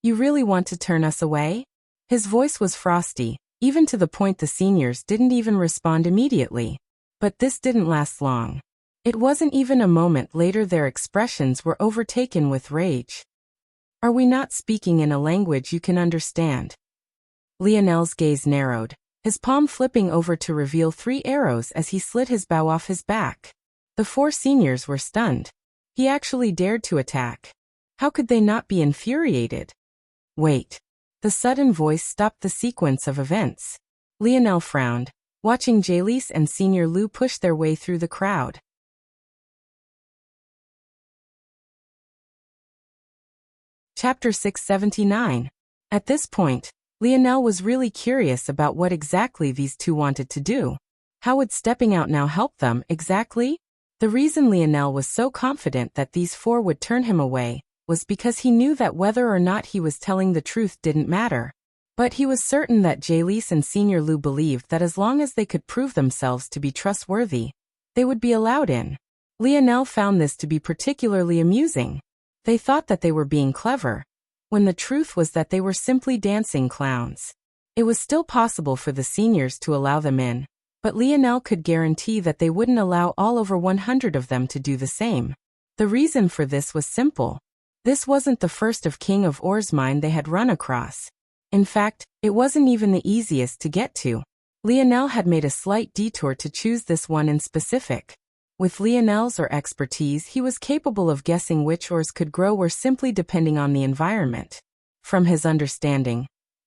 You really want to turn us away? His voice was frosty, even to the point the seniors didn't even respond immediately. But this didn't last long. It wasn't even a moment later their expressions were overtaken with rage. Are we not speaking in a language you can understand? Lionel's gaze narrowed, his palm flipping over to reveal 3 arrows as he slid his bow off his back. The 4 seniors were stunned. He actually dared to attack. How could they not be infuriated? Wait. The sudden voice stopped the sequence of events. Lionel frowned, watching Jaelise and Senior Lu push their way through the crowd. Chapter 679. At this point, Lionel was really curious about what exactly these 2 wanted to do. How would stepping out now help them, exactly? The reason Lionel was so confident that these 4 would turn him away was because he knew that whether or not he was telling the truth didn't matter. But he was certain that Jaelise and Senior Lu believed that as long as they could prove themselves to be trustworthy, they would be allowed in. Lionel found this to be particularly amusing. They thought that they were being clever, when the truth was that they were simply dancing clowns. It was still possible for the seniors to allow them in, but Lionel could guarantee that they wouldn't allow all over 100 of them to do the same. The reason for this was simple. This wasn't the first of King of Or's mine they had run across. In fact, it wasn't even the easiest to get to. Lionel had made a slight detour to choose this one in specific. With Lionel's expertise, he was capable of guessing which ores could grow where simply depending on the environment. From his understanding,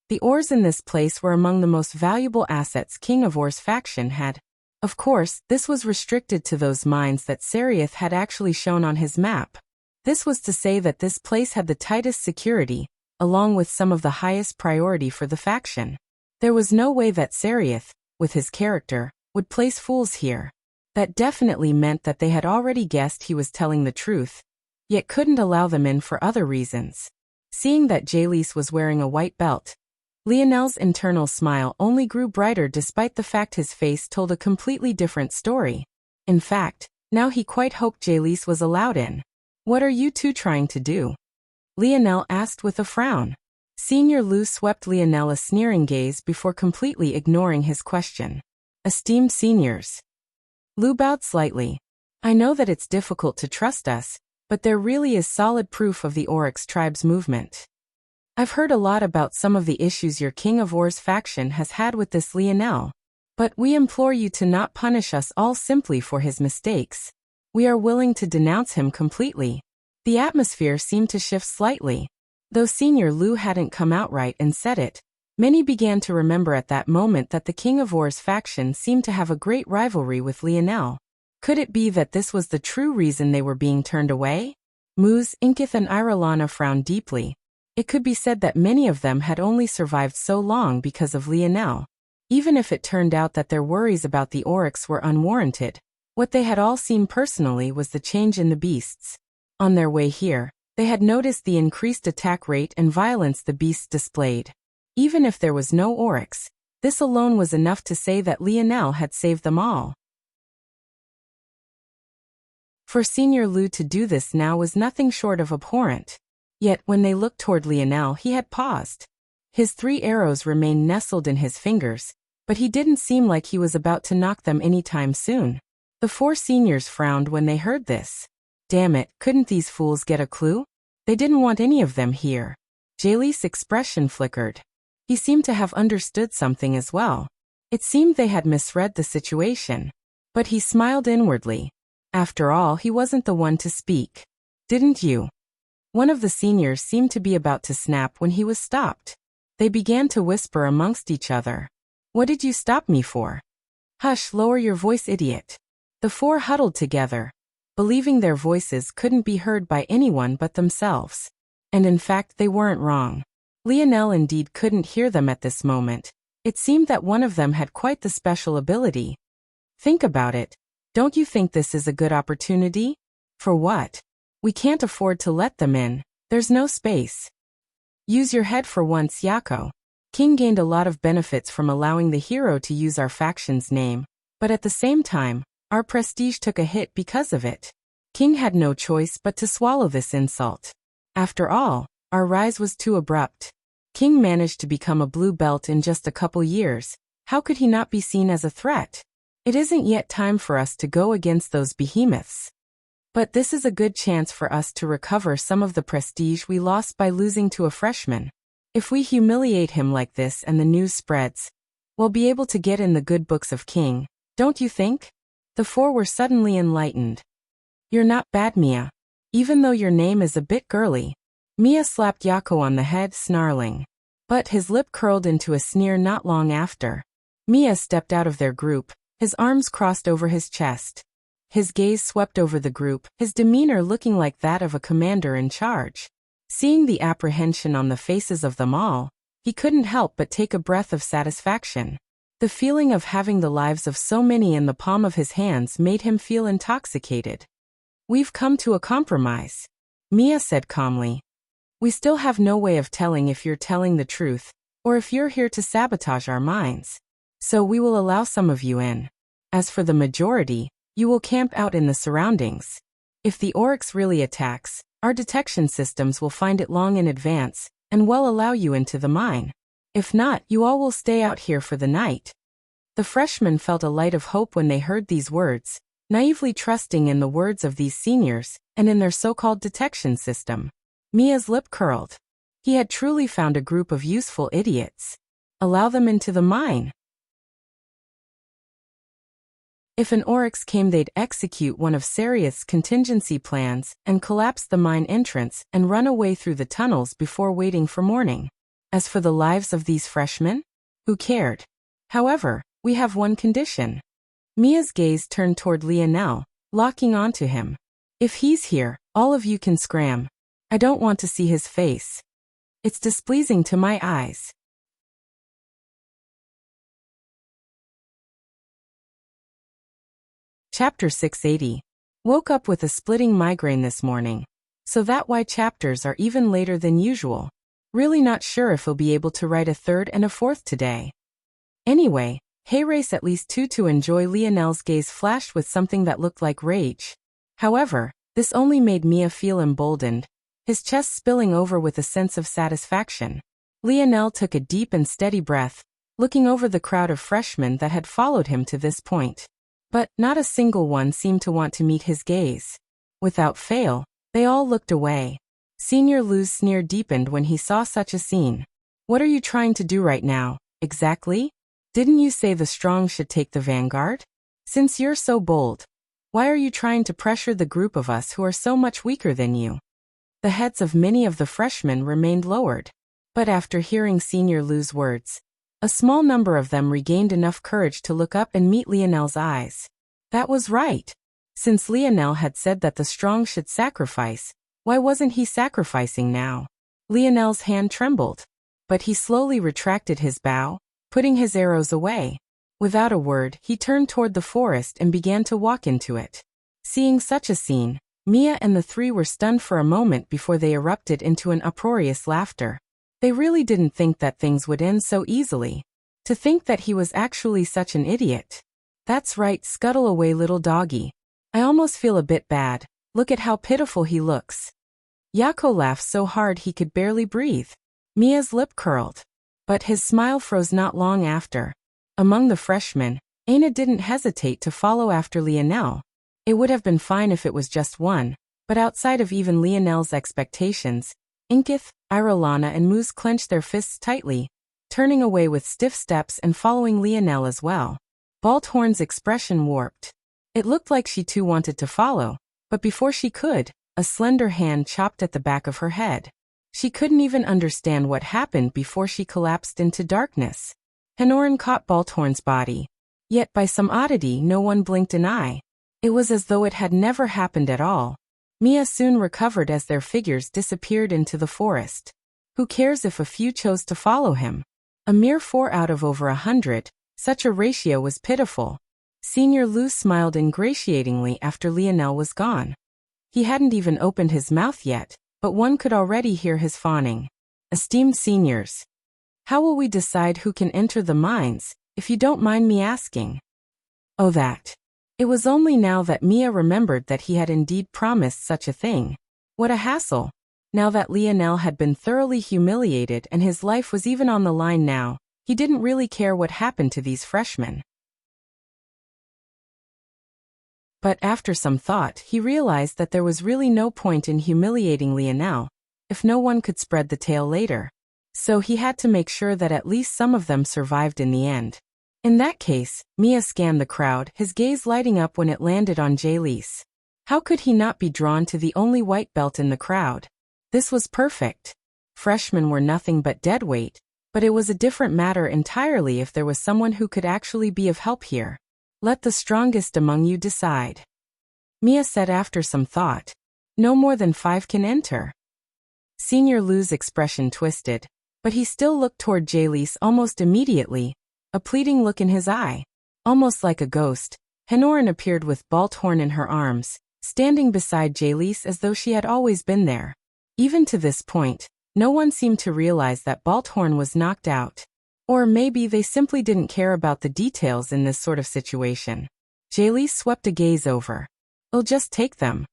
the ores in this place were among the most valuable assets King of Or's faction had. Of course, this was restricted to those mines that Serioth had actually shown on his map. This was to say that this place had the tightest security, along with some of the highest priority for the faction. There was no way that Serioth, with his character, would place fools here. That definitely meant that they had already guessed he was telling the truth, yet couldn't allow them in for other reasons. Seeing that Jaelise was wearing a white belt, Lionel's internal smile only grew brighter despite the fact his face told a completely different story. In fact, now he quite hoped Jaelise was allowed in. What are you 2 trying to do? Lionel asked with a frown. Senior Lu swept Lionel a sneering gaze before completely ignoring his question. Esteemed seniors. Lu bowed slightly. I know that it's difficult to trust us, but there really is solid proof of the Oryx tribe's movement. I've heard a lot about some of the issues your King of Or's faction has had with this Lionel, but we implore you to not punish us all simply for his mistakes. We are willing to denounce him completely. The atmosphere seemed to shift slightly. Though Senior Lu hadn't come outright and said it, many began to remember at that moment that the King of Or's faction seemed to have a great rivalry with Lionel. Could it be that this was the true reason they were being turned away? Muz, Inkith and Irelana frowned deeply. It could be said that many of them had only survived so long because of Lionel. Even if it turned out that their worries about the Oryx were unwarranted, what they had all seen personally was the change in the beasts. On their way here, they had noticed the increased attack rate and violence the beasts displayed. Even if there was no Oryx, this alone was enough to say that Lionel had saved them all. For Senior Lu to do this now was nothing short of abhorrent. Yet when they looked toward Lionel, he had paused. His 3 arrows remained nestled in his fingers, but he didn't seem like he was about to knock them anytime soon. The 4 seniors frowned when they heard this. Damn it, couldn't these fools get a clue? They didn't want any of them here. Jaelise's expression flickered. He seemed to have understood something as well. It seemed they had misread the situation. But he smiled inwardly. After all, he wasn't the one to speak. Didn't you? One of the seniors seemed to be about to snap when he was stopped. They began to whisper amongst each other. What did you stop me for? Hush, lower your voice, idiot. The 4 huddled together, believing their voices couldn't be heard by anyone but themselves. And in fact, they weren't wrong. Lionel indeed couldn't hear them at this moment. It seemed that one of them had quite the special ability. Think about it. Don't you think this is a good opportunity? For what? We can't afford to let them in. There's no space. Use your head for once, Yako. King gained a lot of benefits from allowing the hero to use our faction's name, But at the same time, our prestige took a hit because of it. King had no choice but to swallow this insult. After all, our rise was too abrupt. King managed to become a blue belt in just a couple years. How could he not be seen as a threat? It isn't yet time for us to go against those behemoths. But this is a good chance for us to recover some of the prestige we lost by losing to a freshman. If we humiliate him like this and the news spreads, we'll be able to get in the good books of King, don't you think? The four were suddenly enlightened. You're not bad, Mia. Even though your name is a bit girly. Mia slapped Yako on the head, snarling. But his lip curled into a sneer not long after. Mia stepped out of their group, his arms crossed over his chest. His gaze swept over the group, his demeanor looking like that of a commander in charge. Seeing the apprehension on the faces of them all, he couldn't help but take a breath of satisfaction. The feeling of having the lives of so many in the palm of his hands made him feel intoxicated. We've come to a compromise, Mia said calmly. We still have no way of telling if you're telling the truth, or if you're here to sabotage our minds. So we will allow some of you in. As for the majority, you will camp out in the surroundings. If the Oryx really attacks, our detection systems will find it long in advance, and will allow you into the mine. If not, you all will stay out here for the night. The freshmen felt a light of hope when they heard these words, naively trusting in the words of these seniors, and in their so-called detection system. Mia's lip curled. He had truly found a group of useful idiots. Allow them into the mine. If an Oryx came, they'd execute one of Sariath's contingency plans and collapse the mine entrance and run away through the tunnels before waiting for morning. As for the lives of these freshmen, who cared? However, we have one condition. Mia's gaze turned toward Lionel, locking onto him. If he's here, all of you can scram. I don't want to see his face. It's displeasing to my eyes. Chapter 680. Woke up with a splitting migraine this morning. So that why chapters are even later than usual. Really not sure if he'll be able to write a third and a fourth today. Anyway, hey, race at least two to enjoy. Lionel's gaze flashed with something that looked like rage. However, this only made Mia feel emboldened, his chest spilling over with a sense of satisfaction. Lionel took a deep and steady breath, looking over the crowd of freshmen that had followed him to this point. But not a single one seemed to want to meet his gaze. Without fail, they all looked away. Senior Lou's sneer deepened when he saw such a scene. What are you trying to do right now, exactly? Didn't you say the strong should take the vanguard? Since you're so bold, why are you trying to pressure the group of us who are so much weaker than you? The heads of many of the freshmen remained lowered. But after hearing Senior Lou's words, a small number of them regained enough courage to look up and meet Lionel's eyes. That was right. Since Lionel had said that the strong should sacrifice, why wasn't he sacrificing now? Lionel's hand trembled. But he slowly retracted his bow, putting his arrows away. Without a word, he turned toward the forest and began to walk into it. Seeing such a scene, Mia and the three were stunned for a moment before they erupted into an uproarious laughter. They really didn't think that things would end so easily. To think that he was actually such an idiot. That's right, scuttle away, little doggy. I almost feel a bit bad. Look at how pitiful he looks. Yako laughed so hard he could barely breathe. Mia's lip curled. But his smile froze not long after. Among the freshmen, Aina didn't hesitate to follow after Lionel. It would have been fine if it was just one, but outside of even Lionel's expectations, Inkith, Irolana and Moose clenched their fists tightly, turning away with stiff steps and following Lionel as well. Balthorn's expression warped. It looked like she too wanted to follow, but before she could, a slender hand chopped at the back of her head. She couldn't even understand what happened before she collapsed into darkness. Honoran caught Balthorn's body. Yet by some oddity no one blinked an eye. It was as though it had never happened at all. Mia soon recovered as their figures disappeared into the forest. Who cares if a few chose to follow him? A mere 4 out of over 100, such a ratio was pitiful. Senior Lou smiled ingratiatingly after Lionel was gone. He hadn't even opened his mouth yet, but one could already hear his fawning. Esteemed seniors, how will we decide who can enter the mines, if you don't mind me asking? Oh, that. It was only now that Mia remembered that he had indeed promised such a thing. What a hassle. Now that Lionel had been thoroughly humiliated and his life was even on the line now, he didn't really care what happened to these freshmen. But after some thought, he realized that there was really no point in humiliating Lionel, if no one could spread the tale later. So he had to make sure that at least some of them survived in the end. In that case, Mia scanned the crowd, his gaze lighting up when it landed on Jaylise. How could he not be drawn to the only white belt in the crowd? This was perfect. Freshmen were nothing but deadweight, but it was a different matter entirely if there was someone who could actually be of help here. Let the strongest among you decide. Mia said after some thought. No more than 5 can enter. Senior Lu's expression twisted, but he still looked toward Jaylise almost immediately, a pleading look in his eye. Almost like a ghost, Honorin appeared with Balthorn in her arms, standing beside Jaylise as though she had always been there. Even to this point, no one seemed to realize that Balthorn was knocked out. Or maybe they simply didn't care about the details in this sort of situation. Jaylise swept a gaze over. I'll just take them.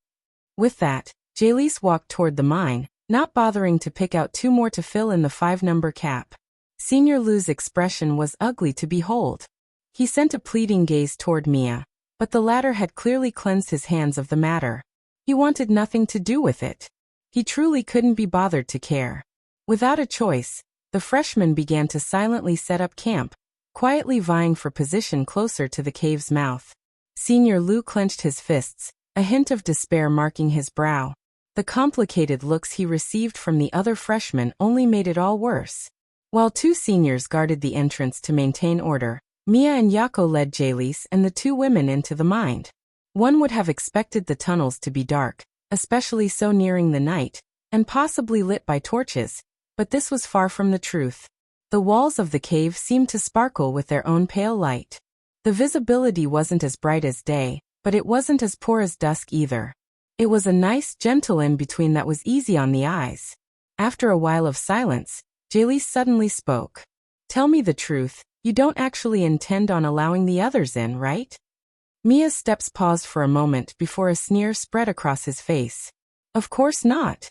With that, Jaylise walked toward the mine, not bothering to pick out 2 more to fill in the 5-number cap. Senior Lu's expression was ugly to behold. He sent a pleading gaze toward Mia, but the latter had clearly cleansed his hands of the matter. He wanted nothing to do with it. He truly couldn't be bothered to care. Without a choice, the freshmen began to silently set up camp, quietly vying for position closer to the cave's mouth. Senior Lu clenched his fists, a hint of despair marking his brow. The complicated looks he received from the other freshmen only made it all worse. While 2 seniors guarded the entrance to maintain order, Mia and Yako led Jaylise and the 2 women into the mine. One would have expected the tunnels to be dark, especially so nearing the night, and possibly lit by torches, but this was far from the truth. The walls of the cave seemed to sparkle with their own pale light. The visibility wasn't as bright as day, but it wasn't as poor as dusk either. It was a nice, gentle in-between that was easy on the eyes. After a while of silence, Jaylise suddenly spoke. Tell me the truth, you don't actually intend on allowing the others in, right? Mia's steps paused for a moment before a sneer spread across his face. Of course not.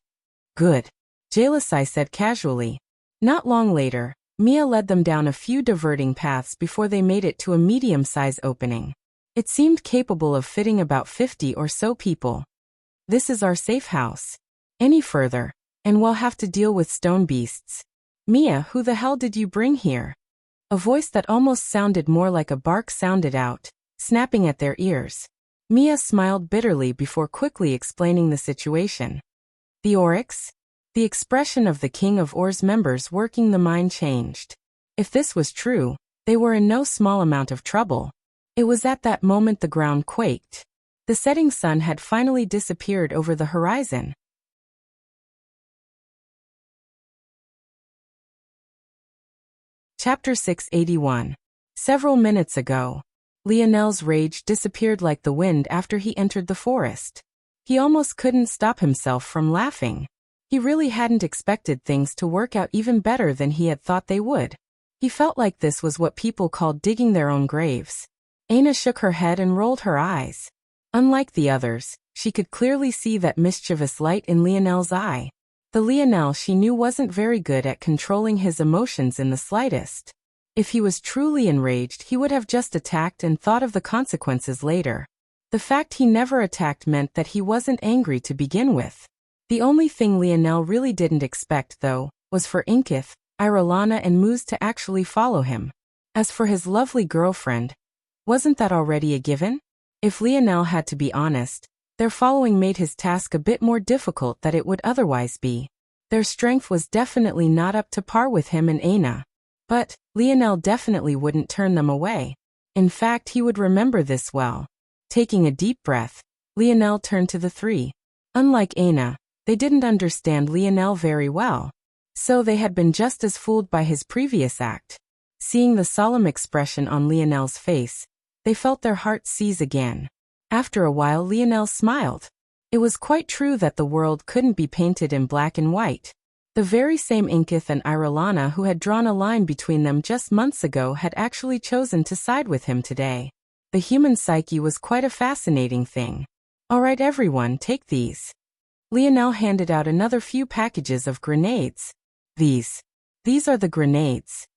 Good. Jaylise said casually. Not long later, Mia led them down a few diverting paths before they made it to a medium-sized opening. It seemed capable of fitting about 50 or so people. This is our safe house. Any further, and we'll have to deal with stone beasts. Mia, who the hell did you bring here? A voice that almost sounded more like a bark sounded out, snapping at their ears. Mia smiled bitterly before quickly explaining the situation. The Oryx? The expression of the King of Or's members working the mine changed. If this was true, they were in no small amount of trouble. It was at that moment the ground quaked. The setting sun had finally disappeared over the horizon. Chapter 681. Several minutes ago. Lionel's rage disappeared like the wind after he entered the forest. He almost couldn't stop himself from laughing. He really hadn't expected things to work out even better than he had thought they would. He felt like this was what people called digging their own graves. Aina shook her head and rolled her eyes. Unlike the others, she could clearly see that mischievous light in Lionel's eye. The Lionel she knew wasn't very good at controlling his emotions in the slightest. If he was truly enraged, he would have just attacked and thought of the consequences later. The fact he never attacked meant that he wasn't angry to begin with. The only thing Lionel really didn't expect, though, was for Inkith, Irolana and Moose to actually follow him. As for his lovely girlfriend, wasn't that already a given? If Lionel had to be honest, their following made his task a bit more difficult than it would otherwise be. Their strength was definitely not up to par with him and Aina. But Lionel definitely wouldn't turn them away. In fact, he would remember this well. Taking a deep breath, Lionel turned to the 3. Unlike Aina, they didn't understand Lionel very well. So they had been just as fooled by his previous act. Seeing the solemn expression on Lionel's face, they felt their hearts seize again. After a while Lionel smiled. It was quite true that the world couldn't be painted in black and white. The very same Inkith and Irolana who had drawn a line between them just months ago had actually chosen to side with him today. The human psyche was quite a fascinating thing. All right, everyone, take these. Lionel handed out another few packages of grenades. These are the grenades.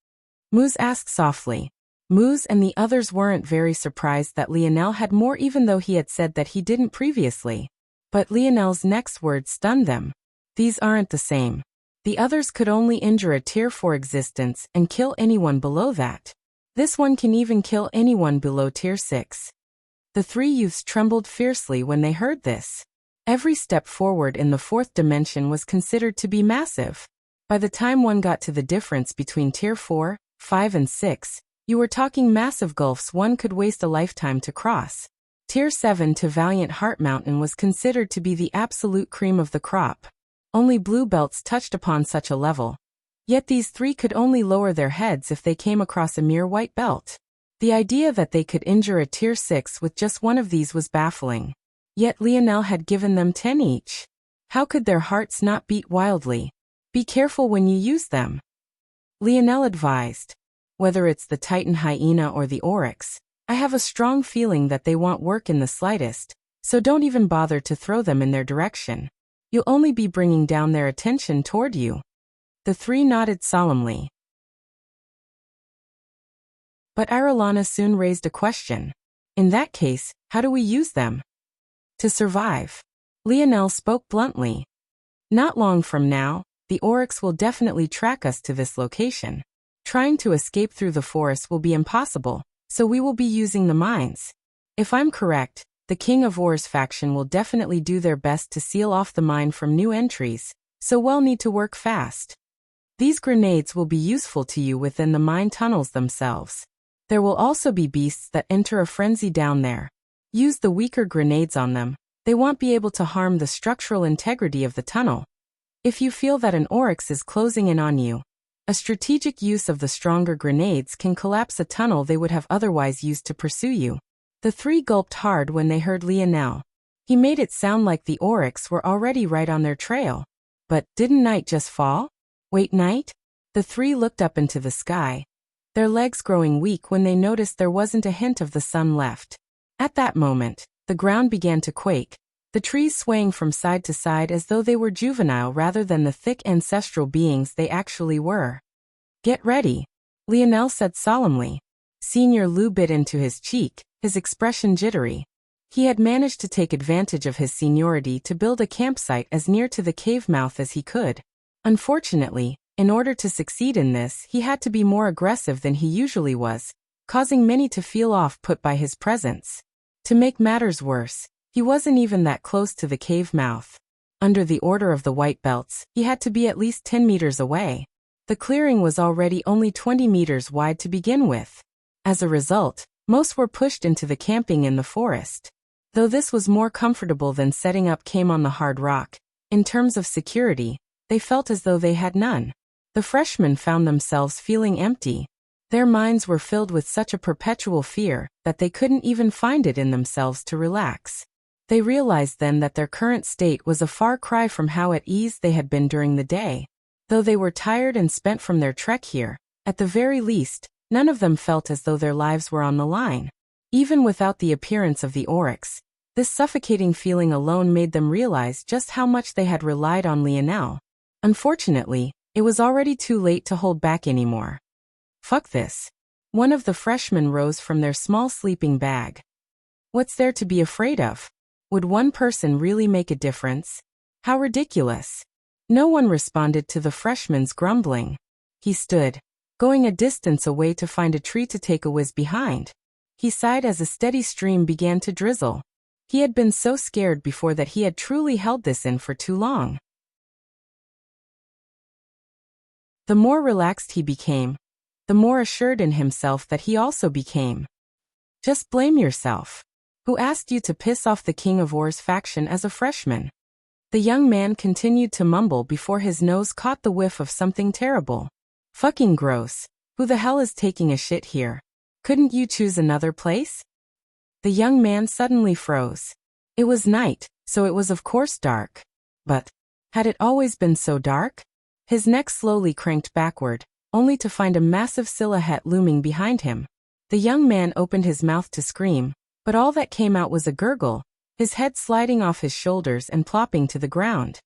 Moose asked softly. Moose and the others weren't very surprised that Lionel had more, even though he had said that he didn't previously. But Lionel's next words stunned them. These aren't the same. The others could only injure a tier 4 existence and kill anyone below that. This one can even kill anyone below tier 6. The three youths trembled fiercely when they heard this. Every step forward in the fourth dimension was considered to be massive. By the time one got to the difference between tier 4, 5 and 6, you were talking massive gulfs one could waste a lifetime to cross. Tier 7 to Valiant Heart Mountain was considered to be the absolute cream of the crop. Only blue belts touched upon such a level. Yet these three could only lower their heads if they came across a mere white belt. The idea that they could injure a tier 6 with just one of these was baffling. Yet Lionel had given them 10 each. How could their hearts not beat wildly? Be careful when you use them, Lionel advised. Whether it's the Titan Hyena or the Oryx, I have a strong feeling that they won't work in the slightest, so don't even bother to throw them in their direction. You'll only be bringing down their attention toward you. The three nodded solemnly. But Irolana soon raised a question. In that case, how do we use them? To survive. Lionel spoke bluntly. Not long from now, the Oryx will definitely track us to this location. Trying to escape through the forest will be impossible, so we will be using the mines. If I'm correct, the King of War's faction will definitely do their best to seal off the mine from new entries, so we'll need to work fast. These grenades will be useful to you within the mine tunnels themselves. There will also be beasts that enter a frenzy down there. Use the weaker grenades on them. They won't be able to harm the structural integrity of the tunnel. If you feel that an Oryx is closing in on you, a strategic use of the stronger grenades can collapse a tunnel they would have otherwise used to pursue you. The three gulped hard when they heard Lionel. He made it sound like the Oryx were already right on their trail. But didn't night just fall? Wait, night? The three looked up into the sky, their legs growing weak when they noticed there wasn't a hint of the sun left. At that moment, the ground began to quake, the trees swaying from side to side as though they were juvenile rather than the thick ancestral beings they actually were. Get ready, Lionel said solemnly. Senior Lou bit into his cheek, his expression jittery. He had managed to take advantage of his seniority to build a campsite as near to the cave mouth as he could. Unfortunately, in order to succeed in this, he had to be more aggressive than he usually was, causing many to feel off-put by his presence. To make matters worse, he wasn't even that close to the cave mouth. Under the order of the white belts, he had to be at least 10 meters away. The clearing was already only 20 meters wide to begin with. As a result, most were pushed into the camping in the forest. Though this was more comfortable than setting up camp on the hard rock, in terms of security, they felt as though they had none. The freshmen found themselves feeling empty. Their minds were filled with such a perpetual fear that they couldn't even find it in themselves to relax. They realized then that their current state was a far cry from how at ease they had been during the day. Though they were tired and spent from their trek here, at the very least, none of them felt as though their lives were on the line. Even without the appearance of the Oryx, this suffocating feeling alone made them realize just how much they had relied on Lionel. Unfortunately, it was already too late to hold back anymore. Fuck this. One of the freshmen rose from their small sleeping bag. What's there to be afraid of? Would one person really make a difference? How ridiculous. No one responded to the freshman's grumbling. He stood, going a distance away to find a tree to take a whiz behind. He sighed as a steady stream began to drizzle. He had been so scared before that he had truly held this in for too long. The more relaxed he became, the more assured in himself that he also became. Just blame yourself. Who asked you to piss off the King of War's faction as a freshman? The young man continued to mumble before his nose caught the whiff of something terrible. Fucking gross. Who the hell is taking a shit here? Couldn't you choose another place? The young man suddenly froze. It was night, so it was of course dark. But had it always been so dark? His neck slowly cranked backward, only to find a massive silhouette looming behind him. The young man opened his mouth to scream, but all that came out was a gurgle, his head sliding off his shoulders and plopping to the ground.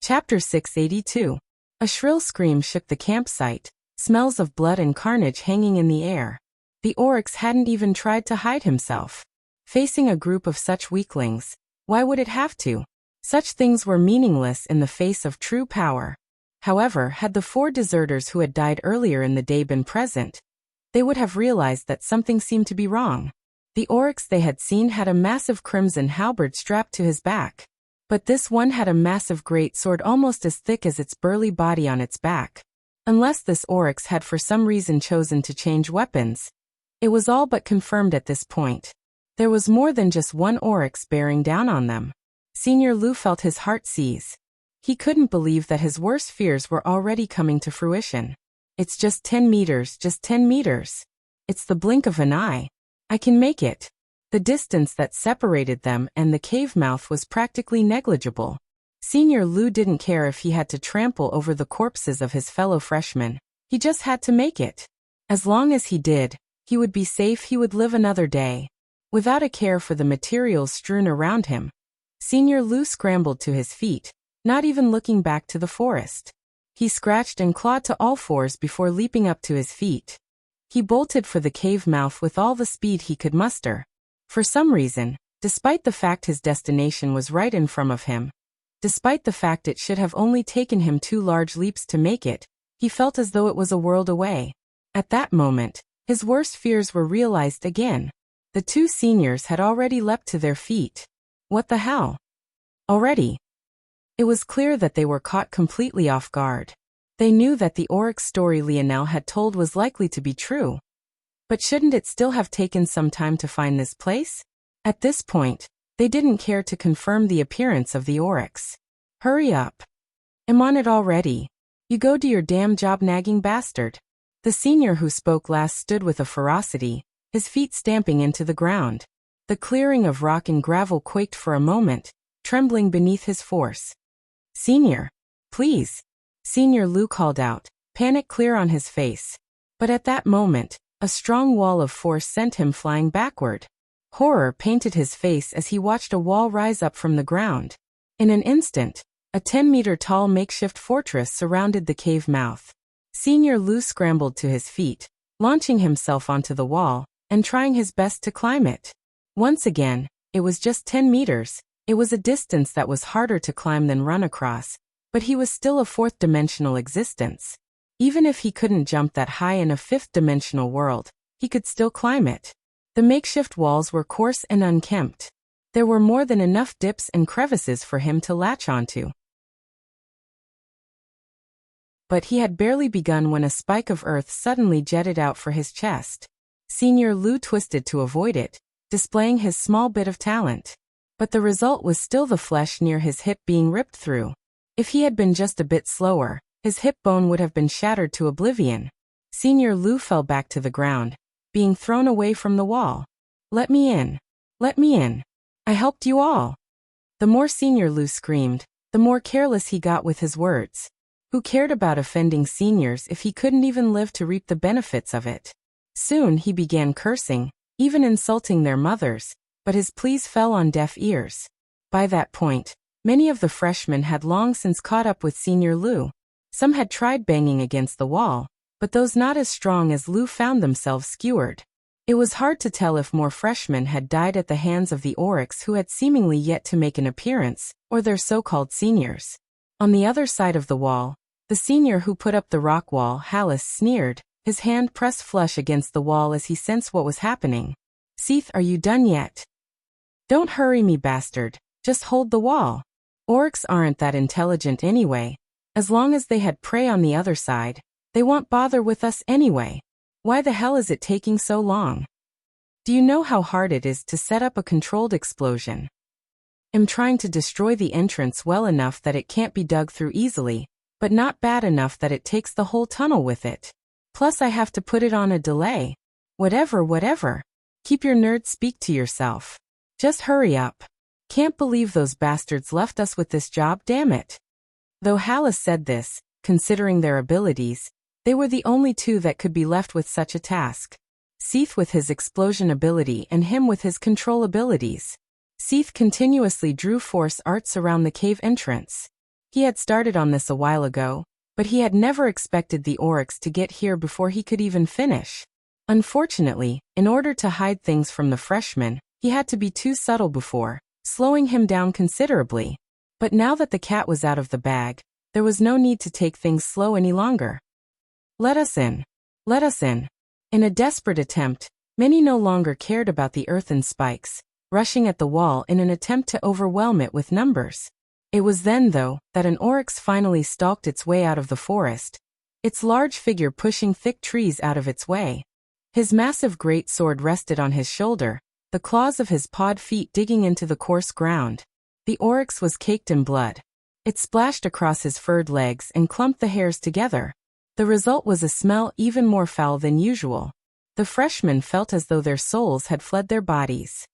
Chapter 682. A shrill scream shook the campsite, smells of blood and carnage hanging in the air. The oryx hadn't even tried to hide himself. Facing a group of such weaklings, why would it have to? Such things were meaningless in the face of true power. However, had the 4 deserters who had died earlier in the day been present, they would have realized that something seemed to be wrong. The oryx they had seen had a massive crimson halberd strapped to his back. But this one had a massive great sword almost as thick as its burly body on its back. Unless this oryx had for some reason chosen to change weapons, it was all but confirmed at this point. There was more than just one oryx bearing down on them. Senior Lu felt his heart seize. He couldn't believe that his worst fears were already coming to fruition. It's just 10 meters, just 10 meters. It's the blink of an eye. I can make it. The distance that separated them and the cave mouth was practically negligible. Senior Lu didn't care if he had to trample over the corpses of his fellow freshmen. He just had to make it. As long as he did, he would be safe, he would live another day. Without a care for the materials strewn around him, Senior Lu scrambled to his feet, not even looking back to the forest. He scratched and clawed to all fours before leaping up to his feet. He bolted for the cave mouth with all the speed he could muster. For some reason, despite the fact his destination was right in front of him, despite the fact it should have only taken him 2 large leaps to make it, he felt as though it was a world away. At that moment, his worst fears were realized again. The 2 seniors had already leapt to their feet. What the hell? Already? It was clear that they were caught completely off guard. They knew that the oryx story Lionel had told was likely to be true. But shouldn't it still have taken some time to find this place? At this point, they didn't care to confirm the appearance of the oryx. Hurry up. I'm on it already. You go do your damn job, nagging bastard. The senior who spoke last stood with a ferocity, his feet stamping into the ground. The clearing of rock and gravel quaked for a moment, trembling beneath his force. Senior, please. Senior Lu called out, panic clear on his face. But at that moment, a strong wall of force sent him flying backward. Horror painted his face as he watched a wall rise up from the ground. In an instant, a 10-meter-tall makeshift fortress surrounded the cave mouth. Senior Lu scrambled to his feet, launching himself onto the wall, and trying his best to climb it. Once again, it was just 10 meters. It was a distance that was harder to climb than run across, but he was still a 4th-dimensional existence. Even if he couldn't jump that high in a 5th-dimensional world, he could still climb it. The makeshift walls were coarse and unkempt. There were more than enough dips and crevices for him to latch onto. But he had barely begun when a spike of earth suddenly jetted out for his chest. Senior Lu twisted to avoid it, displaying his small bit of talent. But the result was still the flesh near his hip being ripped through. If he had been just a bit slower, his hip bone would have been shattered to oblivion. Senior Lu fell back to the ground, being thrown away from the wall. Let me in. Let me in. I helped you all. The more Senior Lu screamed, the more careless he got with his words. Who cared about offending seniors if he couldn't even live to reap the benefits of it? Soon he began cursing, even insulting their mothers, but his pleas fell on deaf ears. By that point, many of the freshmen had long since caught up with Senior Lu. Some had tried banging against the wall, but those not as strong as Lu found themselves skewered. It was hard to tell if more freshmen had died at the hands of the oryx who had seemingly yet to make an appearance, or their so-called seniors. On the other side of the wall, the senior who put up the rock wall, Hallis, sneered, his hand pressed flush against the wall as he sensed what was happening. Seath, are you done yet? Don't hurry me, bastard. Just hold the wall. Oryx aren't that intelligent anyway. As long as they had prey on the other side, they won't bother with us anyway. Why the hell is it taking so long? Do you know how hard it is to set up a controlled explosion? I'm trying to destroy the entrance well enough that it can't be dug through easily, but not bad enough that it takes the whole tunnel with it. Plus I have to put it on a delay. Whatever. Keep your nerd speak to yourself. Just hurry up. Can't believe those bastards left us with this job, damn it. Though Hallis said this, considering their abilities, they were the only two that could be left with such a task. Seath with his explosion ability and him with his control abilities. Seath continuously drew force arts around the cave entrance. He had started on this a while ago, but he had never expected the oryx to get here before he could even finish. Unfortunately, in order to hide things from the freshman, he had to be too subtle before, slowing him down considerably. But now that the cat was out of the bag, there was no need to take things slow any longer. Let us in. Let us in. In a desperate attempt, many no longer cared about the earthen spikes, rushing at the wall in an attempt to overwhelm it with numbers. It was then, though, that an oryx finally stalked its way out of the forest, its large figure pushing thick trees out of its way. His massive great sword rested on his shoulder, the claws of his pawed feet digging into the coarse ground. The oryx was caked in blood. It splashed across his furred legs and clumped the hairs together. The result was a smell even more foul than usual. The freshmen felt as though their souls had fled their bodies.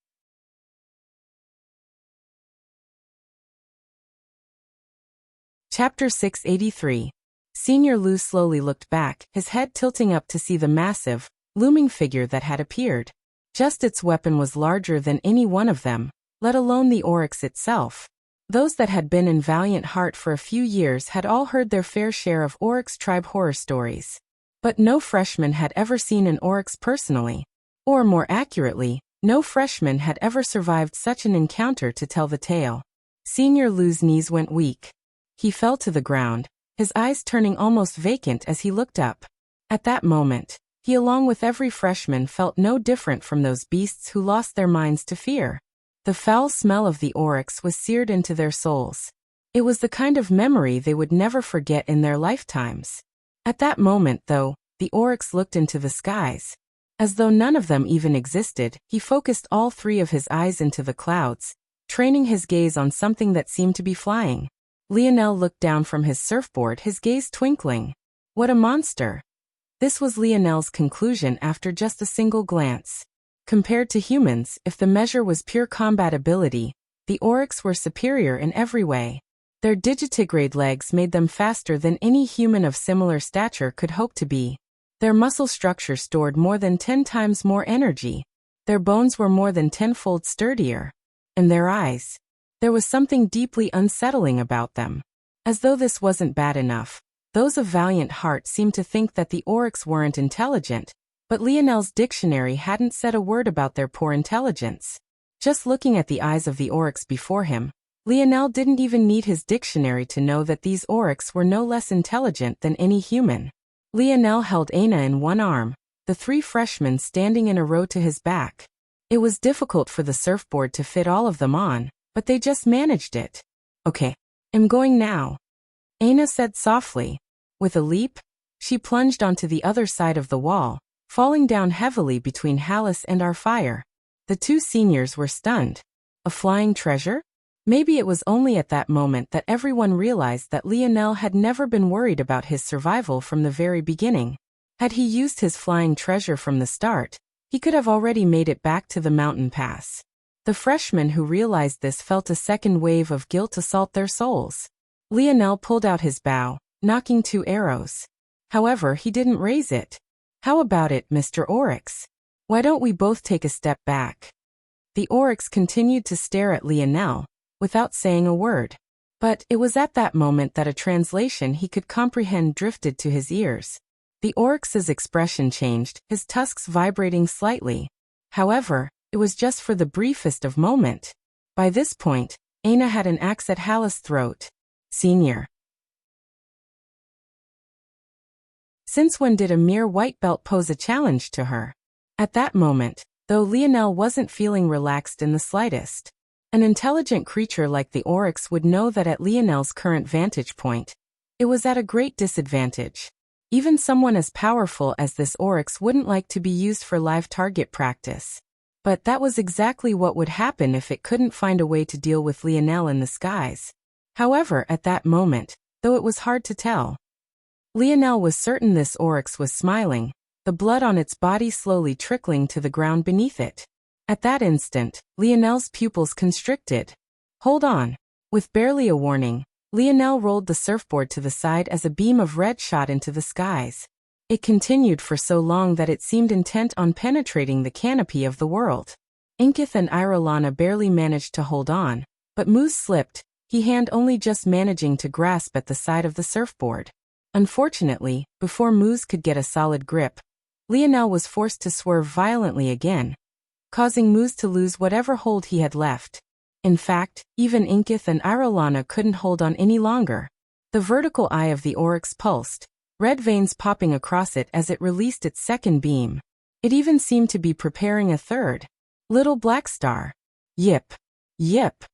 Chapter 683. Senior Lu slowly looked back, his head tilting up to see the massive, looming figure that had appeared. Just its weapon was larger than any one of them, let alone the oryx itself. Those that had been in Valiant Heart for a few years had all heard their fair share of oryx tribe horror stories. But no freshman had ever seen an oryx personally. Or more accurately, no freshman had ever survived such an encounter to tell the tale. Senior Lu's knees went weak. He fell to the ground, his eyes turning almost vacant as he looked up. At that moment, he along with every freshman felt no different from those beasts who lost their minds to fear. The foul smell of the oryx was seared into their souls. It was the kind of memory they would never forget in their lifetimes. At that moment, though, the oryx looked into the skies. As though none of them even existed, he focused all three of his eyes into the clouds, training his gaze on something that seemed to be flying. Lionel looked down from his surfboard, his gaze twinkling. What a monster! This was Lionel's conclusion after just a single glance. Compared to humans, if the measure was pure combat ability, the oryx were superior in every way. Their digitigrade legs made them faster than any human of similar stature could hope to be. Their muscle structure stored more than 10 times more energy. Their bones were more than 10-fold sturdier. And their eyes. There was something deeply unsettling about them. As though this wasn't bad enough, those of Valiant Heart seemed to think that the oryx weren't intelligent, but Lionel's dictionary hadn't said a word about their poor intelligence. Just looking at the eyes of the oryx before him, Lionel didn't even need his dictionary to know that these oryx were no less intelligent than any human. Lionel held Aina in one arm, the three freshmen standing in a row to his back. It was difficult for the surfboard to fit all of them on, but they just managed it. Okay, I'm going now, Aina said softly. With a leap, she plunged onto the other side of the wall, falling down heavily between Hallis and our fire. The two seniors were stunned. A flying treasure? Maybe it was only at that moment that everyone realized that Lionel had never been worried about his survival from the very beginning. Had he used his flying treasure from the start, he could have already made it back to the mountain pass. The freshmen who realized this felt a second wave of guilt assault their souls. Lionel pulled out his bow, knocking 2 arrows. However, he didn't raise it. How about it, Mr. Oryx? Why don't we both take a step back? The oryx continued to stare at Lionel, without saying a word. But it was at that moment that a translation he could comprehend drifted to his ears. The oryx's expression changed, his tusks vibrating slightly. However, it was just for the briefest of moment. By this point, Aina had an axe at Hallis' throat. Senior. Since when did a mere white belt pose a challenge to her? At that moment, though Lionel wasn't feeling relaxed in the slightest. An intelligent creature like the oryx would know that at Lionel's current vantage point, it was at a great disadvantage. Even someone as powerful as this oryx wouldn't like to be used for live target practice. But that was exactly what would happen if it couldn't find a way to deal with Lionel in the skies. However, at that moment, though it was hard to tell, Lionel was certain this oryx was smiling, the blood on its body slowly trickling to the ground beneath it. At that instant, Lionel's pupils constricted. Hold on. With barely a warning, Lionel rolled the surfboard to the side as a beam of red shot into the skies. It continued for so long that it seemed intent on penetrating the canopy of the world. Inkith and Irolana barely managed to hold on, but Moose slipped, his hand only just managing to grasp at the side of the surfboard. Unfortunately, before Moose could get a solid grip, Lionel was forced to swerve violently again, causing Moose to lose whatever hold he had left. In fact, even Inkith and Irolana couldn't hold on any longer. The vertical eye of the oryx pulsed, red veins popping across it as it released its second beam. It even seemed to be preparing a third. Little black star. Yip. Yip.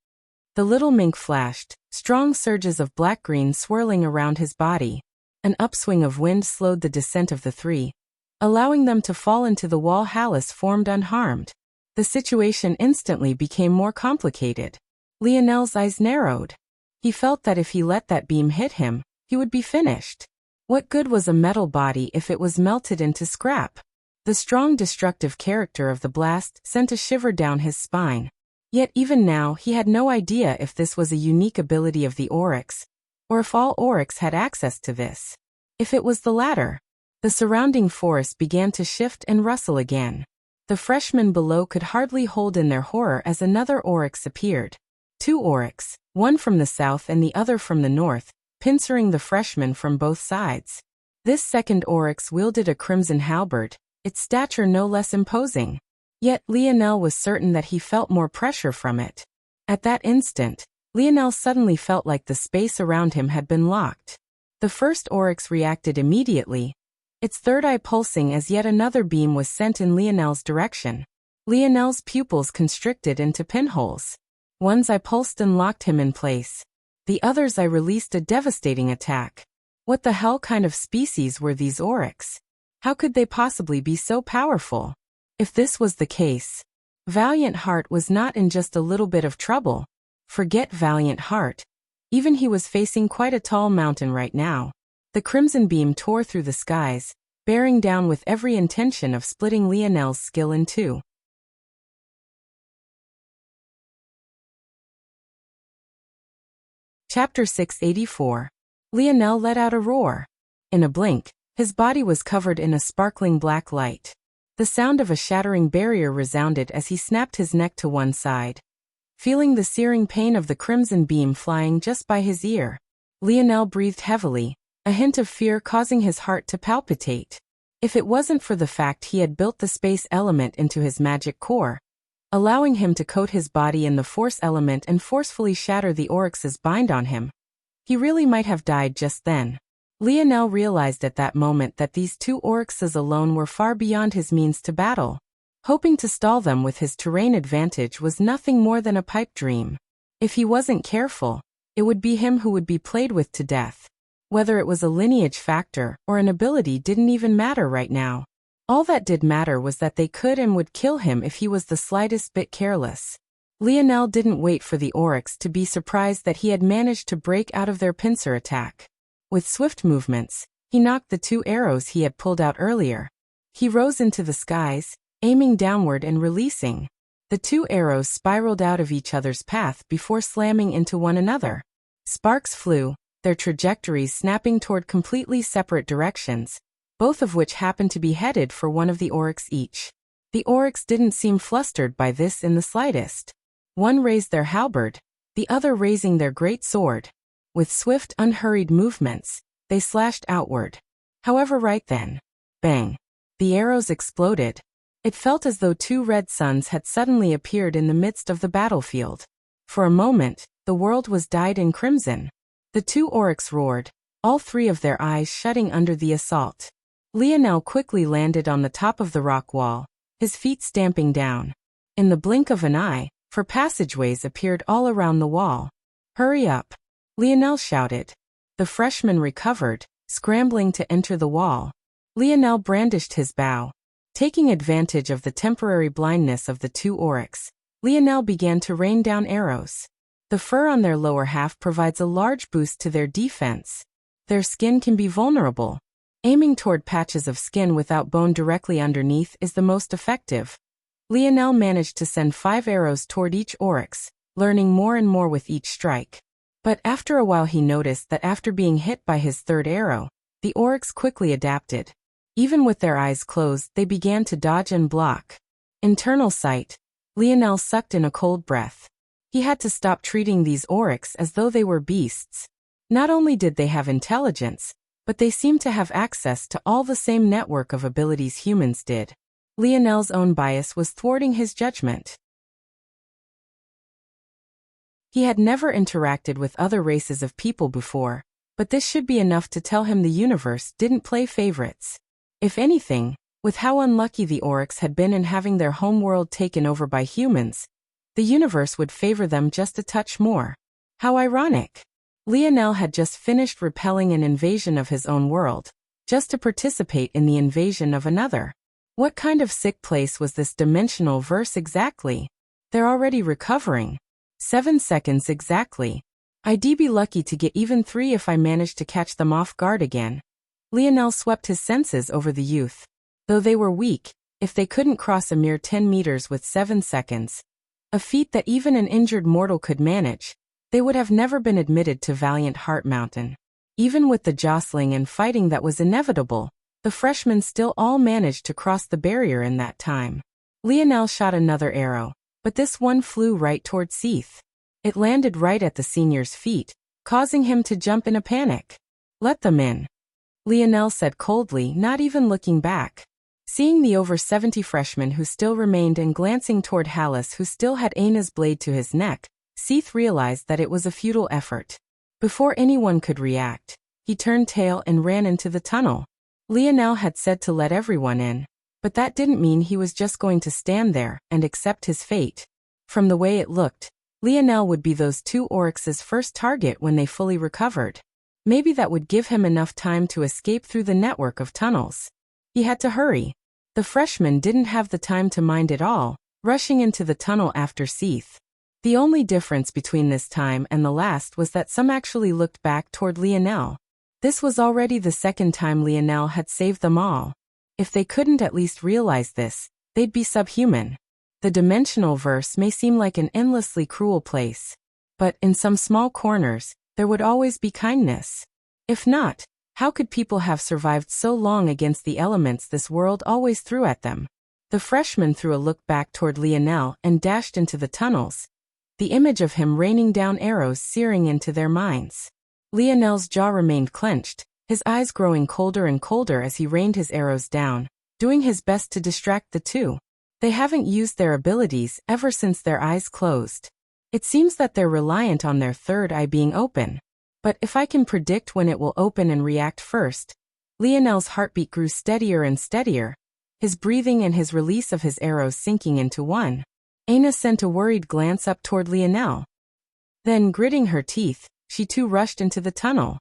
The little mink flashed, strong surges of black-green swirling around his body. An upswing of wind slowed the descent of the three, allowing them to fall into the wall Hallis formed unharmed. The situation instantly became more complicated. Lionel's eyes narrowed. He felt that if he let that beam hit him, he would be finished. What good was a metal body if it was melted into scrap? The strong destructive character of the blast sent a shiver down his spine. Yet even now he had no idea if this was a unique ability of the oryx, or if all oryx had access to this. If it was the latter, the surrounding forest began to shift and rustle again. The freshmen below could hardly hold in their horror as another oryx appeared. Two oryx, one from the south and the other from the north, pincering the freshmen from both sides. This second oryx wielded a crimson halberd, its stature no less imposing. Yet Lionel was certain that he felt more pressure from it. At that instant, Lionel suddenly felt like the space around him had been locked. The first oryx reacted immediately, its third eye pulsing as yet another beam was sent in Lionel's direction. Lionel's pupils constricted into pinholes. One's eye pulsed and locked him in place. The other's eye released a devastating attack. What the hell kind of species were these oryx? How could they possibly be so powerful? If this was the case, Valiant Heart was not in just a little bit of trouble. Forget Valiant Heart. Even he was facing quite a tall mountain right now. The crimson beam tore through the skies, bearing down with every intention of splitting Lionel's skill in two. Chapter 684. Lionel let out a roar. In a blink, his body was covered in a sparkling black light. The sound of a shattering barrier resounded as he snapped his neck to one side. Feeling the searing pain of the crimson beam flying just by his ear, Lionel breathed heavily, a hint of fear causing his heart to palpitate. If it wasn't for the fact he had built the space element into his magic core, allowing him to coat his body in the force element and forcefully shatter the oryx's bind on him, he really might have died just then. Lionel realized at that moment that these two oryxes alone were far beyond his means to battle. Hoping to stall them with his terrain advantage was nothing more than a pipe dream. If he wasn't careful, it would be him who would be played with to death. Whether it was a lineage factor or an ability didn't even matter right now. All that did matter was that they could and would kill him if he was the slightest bit careless. Lionel didn't wait for the oryx to be surprised that he had managed to break out of their pincer attack. With swift movements, he knocked the two arrows he had pulled out earlier. He rose into the skies, aiming downward and releasing. The two arrows spiraled out of each other's path before slamming into one another. Sparks flew, their trajectories snapping toward completely separate directions, both of which happened to be headed for one of the oryx each. The oryx didn't seem flustered by this in the slightest. One raised their halberd, the other raising their great sword. With swift, unhurried movements, they slashed outward. However, right then, bang, the arrows exploded. It felt as though two red suns had suddenly appeared in the midst of the battlefield. For a moment, the world was dyed in crimson. The two oryx roared, all three of their eyes shutting under the assault. Lionel quickly landed on the top of the rock wall, his feet stamping down. In the blink of an eye, four passageways appeared all around the wall. "Hurry up!" Lionel shouted. The freshman recovered, scrambling to enter the wall. Lionel brandished his bow. Taking advantage of the temporary blindness of the two oryx, Lionel began to rain down arrows. The fur on their lower half provides a large boost to their defense. Their skin can be vulnerable. Aiming toward patches of skin without bone directly underneath is the most effective. Lionel managed to send 5 arrows toward each oryx, learning more and more with each strike. But after a while he noticed that after being hit by his third arrow, the oryx quickly adapted. Even with their eyes closed, they began to dodge and block. Internal sight. Lionel sucked in a cold breath. He had to stop treating these oryx as though they were beasts. Not only did they have intelligence, but they seemed to have access to all the same network of abilities humans did. Lionel's own bias was thwarting his judgment. He had never interacted with other races of people before, but this should be enough to tell him the universe didn't play favorites. If anything, with how unlucky the oryx had been in having their homeworld taken over by humans, the universe would favor them just a touch more. How ironic. Lionel had just finished repelling an invasion of his own world, just to participate in the invasion of another. What kind of sick place was this dimensional verse exactly? They're already recovering. 7 seconds exactly. I'd be lucky to get even 3 if I managed to catch them off guard again. Lionel swept his senses over the youth. Though they were weak, if they couldn't cross a mere 10 meters with 7 seconds, a feat that even an injured mortal could manage, they would have never been admitted to Valiant Heart Mountain. Even with the jostling and fighting that was inevitable, the freshmen still all managed to cross the barrier in that time. Lionel shot another arrow, but this one flew right toward Seath. It landed right at the senior's feet, causing him to jump in a panic. "Let them in," Lionel said coldly, not even looking back. Seeing the over 70 freshmen who still remained and glancing toward Hallis who still had Aina's blade to his neck, Seath realized that it was a futile effort. Before anyone could react, he turned tail and ran into the tunnel. Lionel had said to let everyone in, but that didn't mean he was just going to stand there and accept his fate. From the way it looked, Lionel would be those 2 oryx's first target when they fully recovered. Maybe that would give him enough time to escape through the network of tunnels. He had to hurry. The freshmen didn't have the time to mind it all, rushing into the tunnel after Seath. The only difference between this time and the last was that some actually looked back toward Lionel. This was already the second time Lionel had saved them all. If they couldn't at least realize this, they'd be subhuman. The dimensional verse may seem like an endlessly cruel place, but in some small corners, there would always be kindness. If not, how could people have survived so long against the elements this world always threw at them? The freshman threw a look back toward Lionel and dashed into the tunnels, the image of him raining down arrows searing into their minds. Lionel's jaw remained clenched, his eyes growing colder and colder as he rained his arrows down, doing his best to distract the 2. They haven't used their abilities ever since their eyes closed. It seems that they're reliant on their third eye being open. But if I can predict when it will open and react first. Lionel's heartbeat grew steadier and steadier, his breathing and his release of his arrows sinking into one. Aina sent a worried glance up toward Lionel. Then, gritting her teeth, she too rushed into the tunnel.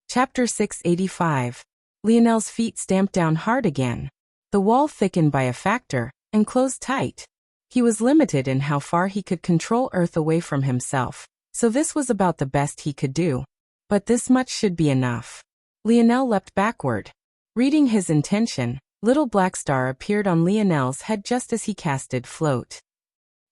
Chapter 685. Lionel's feet stamped down hard again. The wall thickened by a factor, and closed tight. He was limited in how far he could control Earth away from himself, so this was about the best he could do. But this much should be enough. Lionel leapt backward. Reading his intention, little black star appeared on Lionel's head just as he casted Float.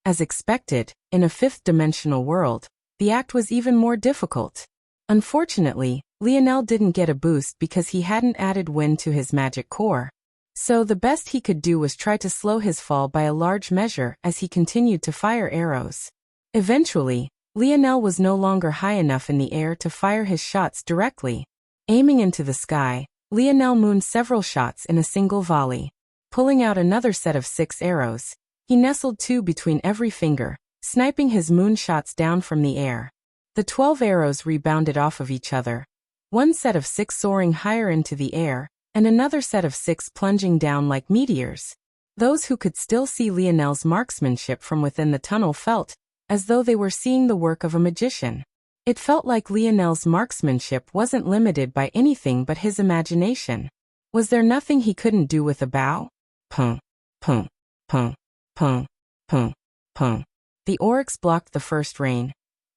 As expected, in a 5th-dimensional world, the act was even more difficult. Unfortunately, Lionel didn't get a boost because he hadn't added wind to his magic core. So the best he could do was try to slow his fall by a large measure as he continued to fire arrows. Eventually, Lionel was no longer high enough in the air to fire his shots directly. Aiming into the sky, Lionel mooned several shots in a single volley. Pulling out another set of 6 arrows, he nestled 2 between every finger, sniping his moon shots down from the air. The 12 arrows rebounded off of each other, one set of 6 soaring higher into the air, and another set of 6 plunging down like meteors. Those who could still see Lionel's marksmanship from within the tunnel felt as though they were seeing the work of a magician. It felt like Lionel's marksmanship wasn't limited by anything but his imagination. Was there nothing he couldn't do with a bow? Pung, pung, pung, pung, pung, pung. The oryx blocked the first rain,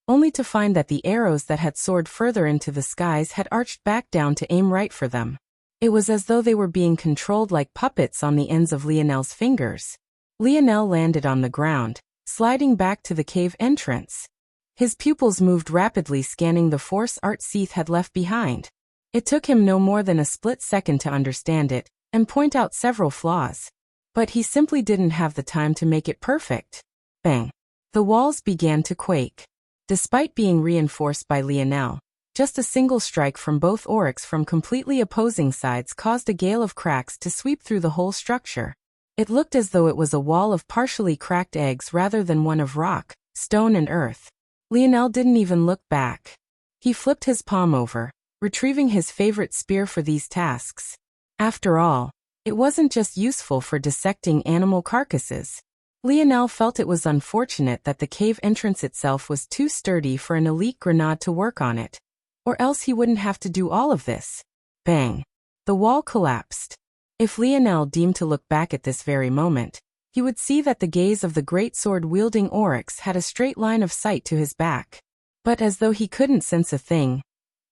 only to find that the arrows that had soared further into the skies had arched back down to aim right for them. It was as though they were being controlled like puppets on the ends of Lionel's fingers. Lionel landed on the ground, sliding back to the cave entrance. His pupils moved rapidly, scanning the force art Seath had left behind. It took him no more than a split second to understand it and point out several flaws. But he simply didn't have the time to make it perfect. Bang! The walls began to quake. Despite being reinforced by Lionel, just a single strike from both oryx from completely opposing sides caused a gale of cracks to sweep through the whole structure. It looked as though it was a wall of partially cracked eggs rather than one of rock, stone and earth. Lionel didn't even look back. He flipped his palm over, retrieving his favorite spear for these tasks. After all, it wasn't just useful for dissecting animal carcasses. Lionel felt it was unfortunate that the cave entrance itself was too sturdy for an elite grenade to work on it. Or else he wouldn't have to do all of this. Bang! The wall collapsed. If Lionel deemed to look back at this very moment, he would see that the gaze of the great sword-wielding oryx had a straight line of sight to his back. But as though he couldn't sense a thing,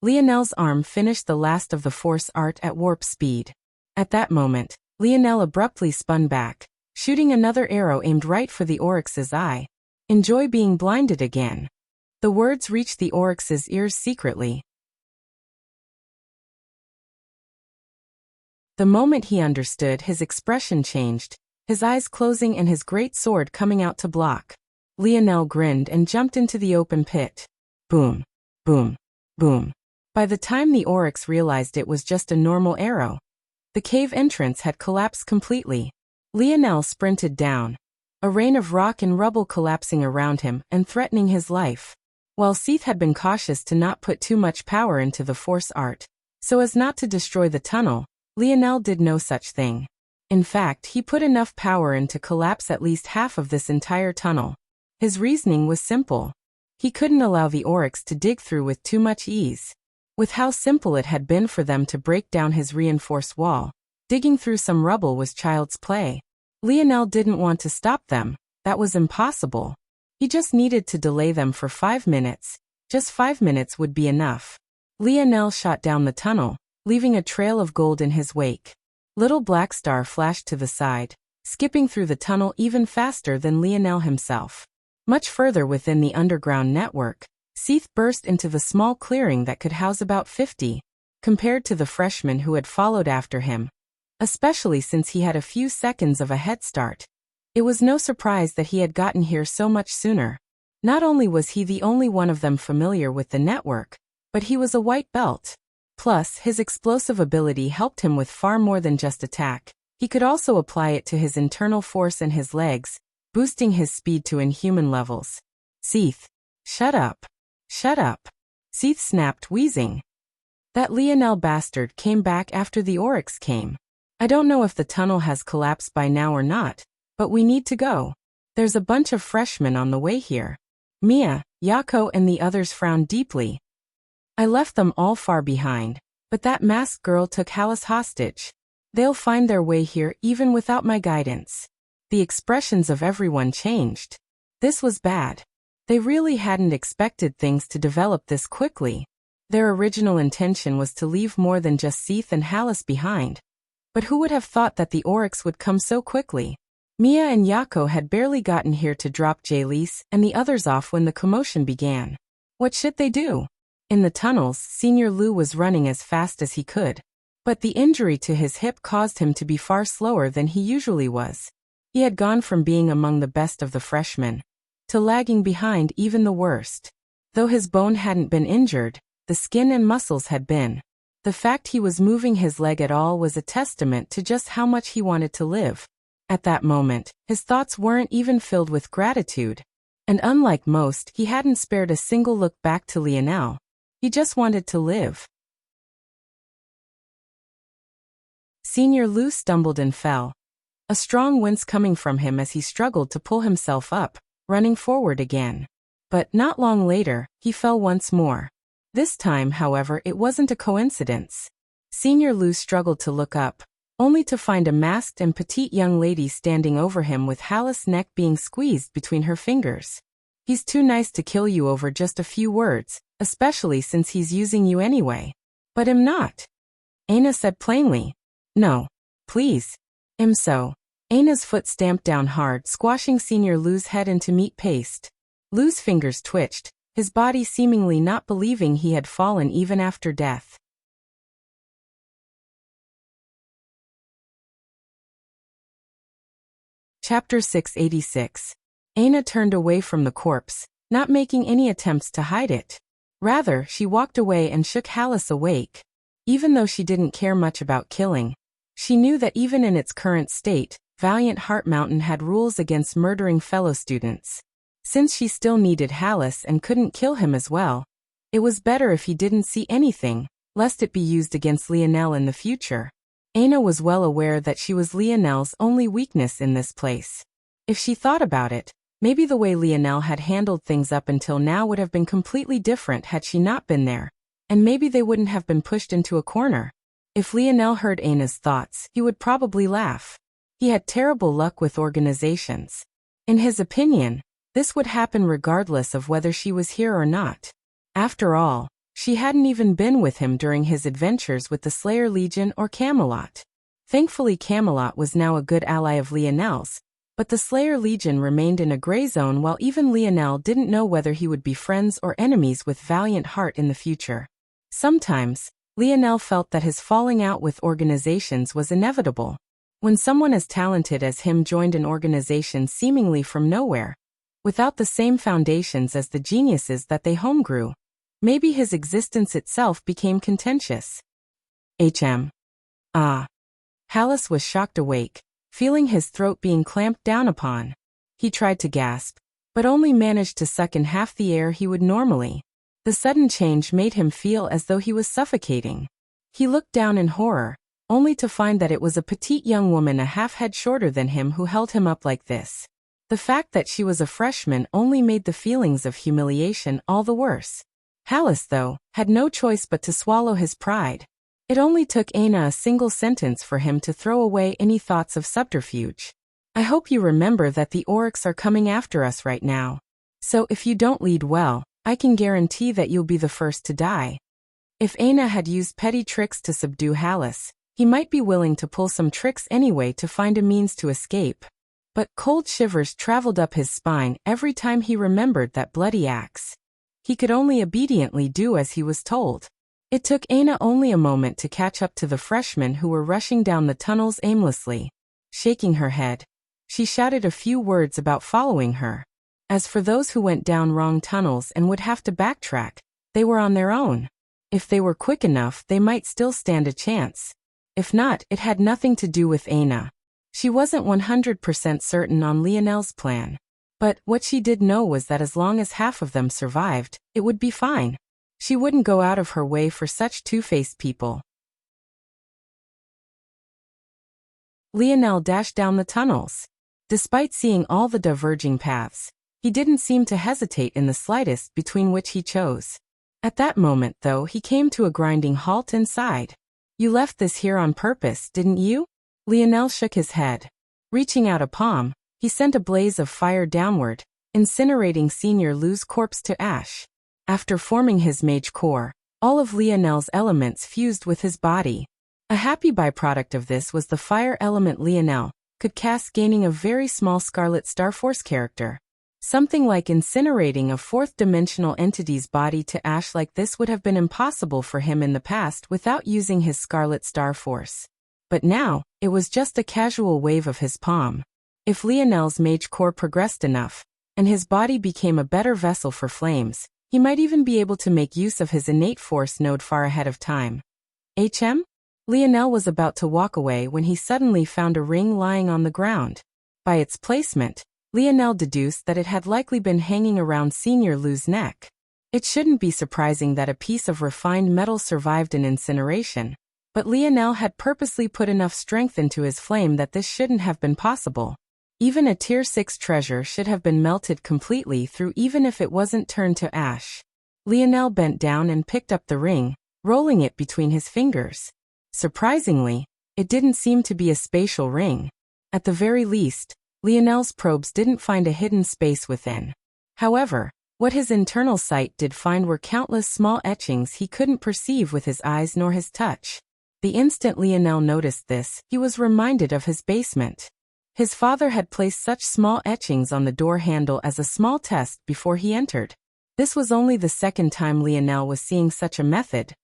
Lionel's arm finished the last of the force art at warp speed. At that moment, Lionel abruptly spun back, shooting another arrow aimed right for the oryx's eye. "Enjoy being blinded again." The words reached the oryx's ears secretly. The moment he understood, his expression changed, his eyes closing and his great sword coming out to block. Lionel grinned and jumped into the open pit. Boom, boom, boom. By the time the oryx realized it was just a normal arrow, the cave entrance had collapsed completely. Lionel sprinted down, a rain of rock and rubble collapsing around him and threatening his life. While Seath had been cautious to not put too much power into the force art, so as not to destroy the tunnel, Lionel did no such thing. In fact, he put enough power in to collapse at least half of this entire tunnel. His reasoning was simple. He couldn't allow the oryx to dig through with too much ease. With how simple it had been for them to break down his reinforced wall, digging through some rubble was child's play. Lionel didn't want to stop them. That was impossible. He just needed to delay them for 5 minutes. Just 5 minutes would be enough. Lionel shot down the tunnel, leaving a trail of gold in his wake. Little Black Star flashed to the side, skipping through the tunnel even faster than Lionel himself. Much further within the underground network, Seath burst into the small clearing that could house about 50, compared to the freshman who had followed after him. Especially since he had a few seconds of a head start. It was no surprise that he had gotten here so much sooner. Not only was he the only one of them familiar with the network, but he was a white belt. Plus, his explosive ability helped him with far more than just attack. He could also apply it to his internal force and his legs, boosting his speed to inhuman levels. Seath. Shut up. Shut up. Seath snapped, wheezing. That Lionel bastard came back after the oryx came. I don't know if the tunnel has collapsed by now or not, but we need to go. There's a bunch of freshmen on the way here. Mia, Yako and the others frowned deeply. I left them all far behind, but that masked girl took Hallis hostage. They'll find their way here even without my guidance. The expressions of everyone changed. This was bad. They really hadn't expected things to develop this quickly. Their original intention was to leave more than just Seath and Hallis behind. But who would have thought that the oryx would come so quickly? Mia and Yako had barely gotten here to drop Jalise and the others off when the commotion began. What should they do? In the tunnels, Senior Lu was running as fast as he could. But the injury to his hip caused him to be far slower than he usually was. He had gone from being among the best of the freshmen to lagging behind even the worst. Though his bone hadn't been injured, the skin and muscles had been. The fact he was moving his leg at all was a testament to just how much he wanted to live. At that moment, his thoughts weren't even filled with gratitude. And unlike most, he hadn't spared a single look back to Lionel. He just wanted to live. Senior Lu stumbled and fell. A strong wince coming from him as he struggled to pull himself up, running forward again. But not long later, he fell once more. This time, however, it wasn't a coincidence. Senior Lu struggled to look up, only to find a masked and petite young lady standing over him with Hallis' neck being squeezed between her fingers. He's too nice to kill you over just a few words, especially since he's using you anyway. But I'm not. Aina said plainly. No. Please. I'm so. Aina's foot stamped down hard, squashing Senior Lou's head into meat paste. Lou's fingers twitched, his body seemingly not believing he had fallen even after death. Chapter 686. Aina turned away from the corpse, not making any attempts to hide it. Rather, she walked away and shook Hallis awake. Even though she didn't care much about killing, she knew that even in its current state, Valiant Heart Mountain had rules against murdering fellow students. Since she still needed Hallis and couldn't kill him as well, it was better if he didn't see anything, lest it be used against Lionel in the future. Aina was well aware that she was Lionel's only weakness in this place. If she thought about it, maybe the way Lionel had handled things up until now would have been completely different had she not been there, and maybe they wouldn't have been pushed into a corner. If Lionel heard Aina's thoughts, he would probably laugh. He had terrible luck with organizations. In his opinion, this would happen regardless of whether she was here or not. After all, she hadn't even been with him during his adventures with the Slayer Legion or Camelot. Thankfully, Camelot was now a good ally of Lionel's, but the Slayer Legion remained in a gray zone while even Lionel didn't know whether he would be friends or enemies with Valiant Heart in the future. Sometimes, Lionel felt that his falling out with organizations was inevitable. When someone as talented as him joined an organization seemingly from nowhere, without the same foundations as the geniuses that they homegrew, maybe his existence itself became contentious. Hallis was shocked awake, feeling his throat being clamped down upon. He tried to gasp, but only managed to suck in half the air he would normally. The sudden change made him feel as though he was suffocating. He looked down in horror, only to find that it was a petite young woman a half head shorter than him who held him up like this. The fact that she was a freshman only made the feelings of humiliation all the worse. Hallis, though, had no choice but to swallow his pride. It only took Aina a single sentence for him to throw away any thoughts of subterfuge. I hope you remember that the Oryx are coming after us right now. So if you don't lead well, I can guarantee that you'll be the first to die. If Aina had used petty tricks to subdue Hallis, he might be willing to pull some tricks anyway to find a means to escape. But cold shivers traveled up his spine every time he remembered that bloody axe. He could only obediently do as he was told. It took Aina only a moment to catch up to the freshmen who were rushing down the tunnels aimlessly. Shaking her head, she shouted a few words about following her. As for those who went down wrong tunnels and would have to backtrack, they were on their own. If they were quick enough, they might still stand a chance. If not, it had nothing to do with Aina. She wasn't 100% certain on Lionel's plan. But what she did know was that as long as half of them survived, it would be fine. She wouldn't go out of her way for such two-faced people. Lionel dashed down the tunnels. Despite seeing all the diverging paths, he didn't seem to hesitate in the slightest between which he chose. At that moment, though, he came to a grinding halt and sighed. "You left this here on purpose, didn't you?" Lionel shook his head. Reaching out a palm, he sent a blaze of fire downward, incinerating Senior Lou's corpse to ash. After forming his mage core, all of Lionel's elements fused with his body. A happy byproduct of this was the fire element Lionel could cast, gaining a very small Scarlet Star Force character. Something like incinerating a fourth-dimensional entity's body to ash like this would have been impossible for him in the past without using his Scarlet Star Force. But now, it was just a casual wave of his palm. If Lionel's mage core progressed enough, and his body became a better vessel for flames, he might even be able to make use of his innate force node far ahead of time. Lionel was about to walk away when he suddenly found a ring lying on the ground. By its placement, Lionel deduced that it had likely been hanging around Senior Lou's neck. It shouldn't be surprising that a piece of refined metal survived an incineration, but Lionel had purposely put enough strength into his flame that this shouldn't have been possible. Even a Tier 6 treasure should have been melted completely through even if it wasn't turned to ash. Lionel bent down and picked up the ring, rolling it between his fingers. Surprisingly, it didn't seem to be a spatial ring. At the very least, Lionel's probes didn't find a hidden space within. However, what his internal sight did find were countless small etchings he couldn't perceive with his eyes nor his touch. The instant Lionel noticed this, he was reminded of his basement. His father had placed such small etchings on the door handle as a small test before he entered. This was only the second time Lionel was seeing such a method.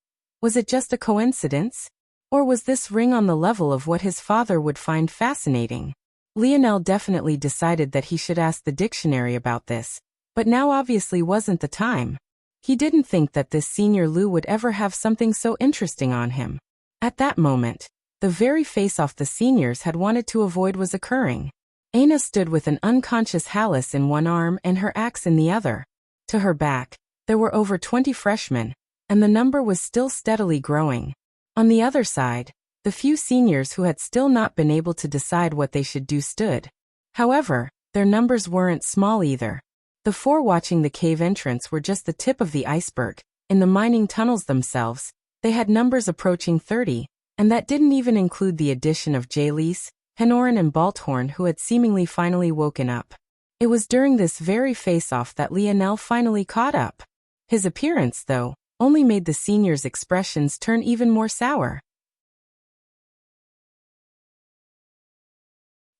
Was it just a coincidence? Or was this ring on the level of what his father would find fascinating? Lionel definitely decided that he should ask the dictionary about this, but now obviously wasn't the time. He didn't think that this Senior Lou would ever have something so interesting on him. At that moment, the very face-off the seniors had wanted to avoid was occurring. Aina stood with an unconscious Hallis in one arm and her axe in the other. To her back, there were over 20 freshmen, and the number was still steadily growing. On the other side, the few seniors who had still not been able to decide what they should do stood. However, their numbers weren't small either. The four watching the cave entrance were just the tip of the iceberg. In the mining tunnels themselves, they had numbers approaching 30, and that didn't even include the addition of Jalise, Henoran and Balthorn, who had seemingly finally woken up. It was during this very face-off that Lionel finally caught up. His appearance, though, only made the seniors' expressions turn even more sour.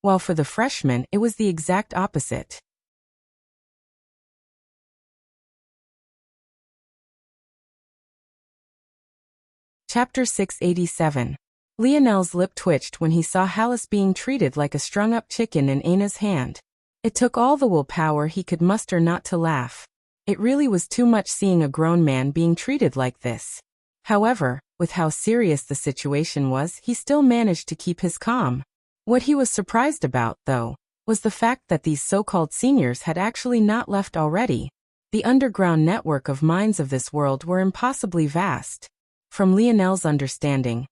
While for the freshmen, it was the exact opposite. Chapter 687. Lionel's lip twitched when he saw Hallis being treated like a strung-up chicken in Aina's hand. It took all the willpower he could muster not to laugh. It really was too much seeing a grown man being treated like this. However, with how serious the situation was, he still managed to keep his calm. What he was surprised about, though, was the fact that these so-called seniors had actually not left already. The underground network of mines of this world were impossibly vast. From Lionel's understanding,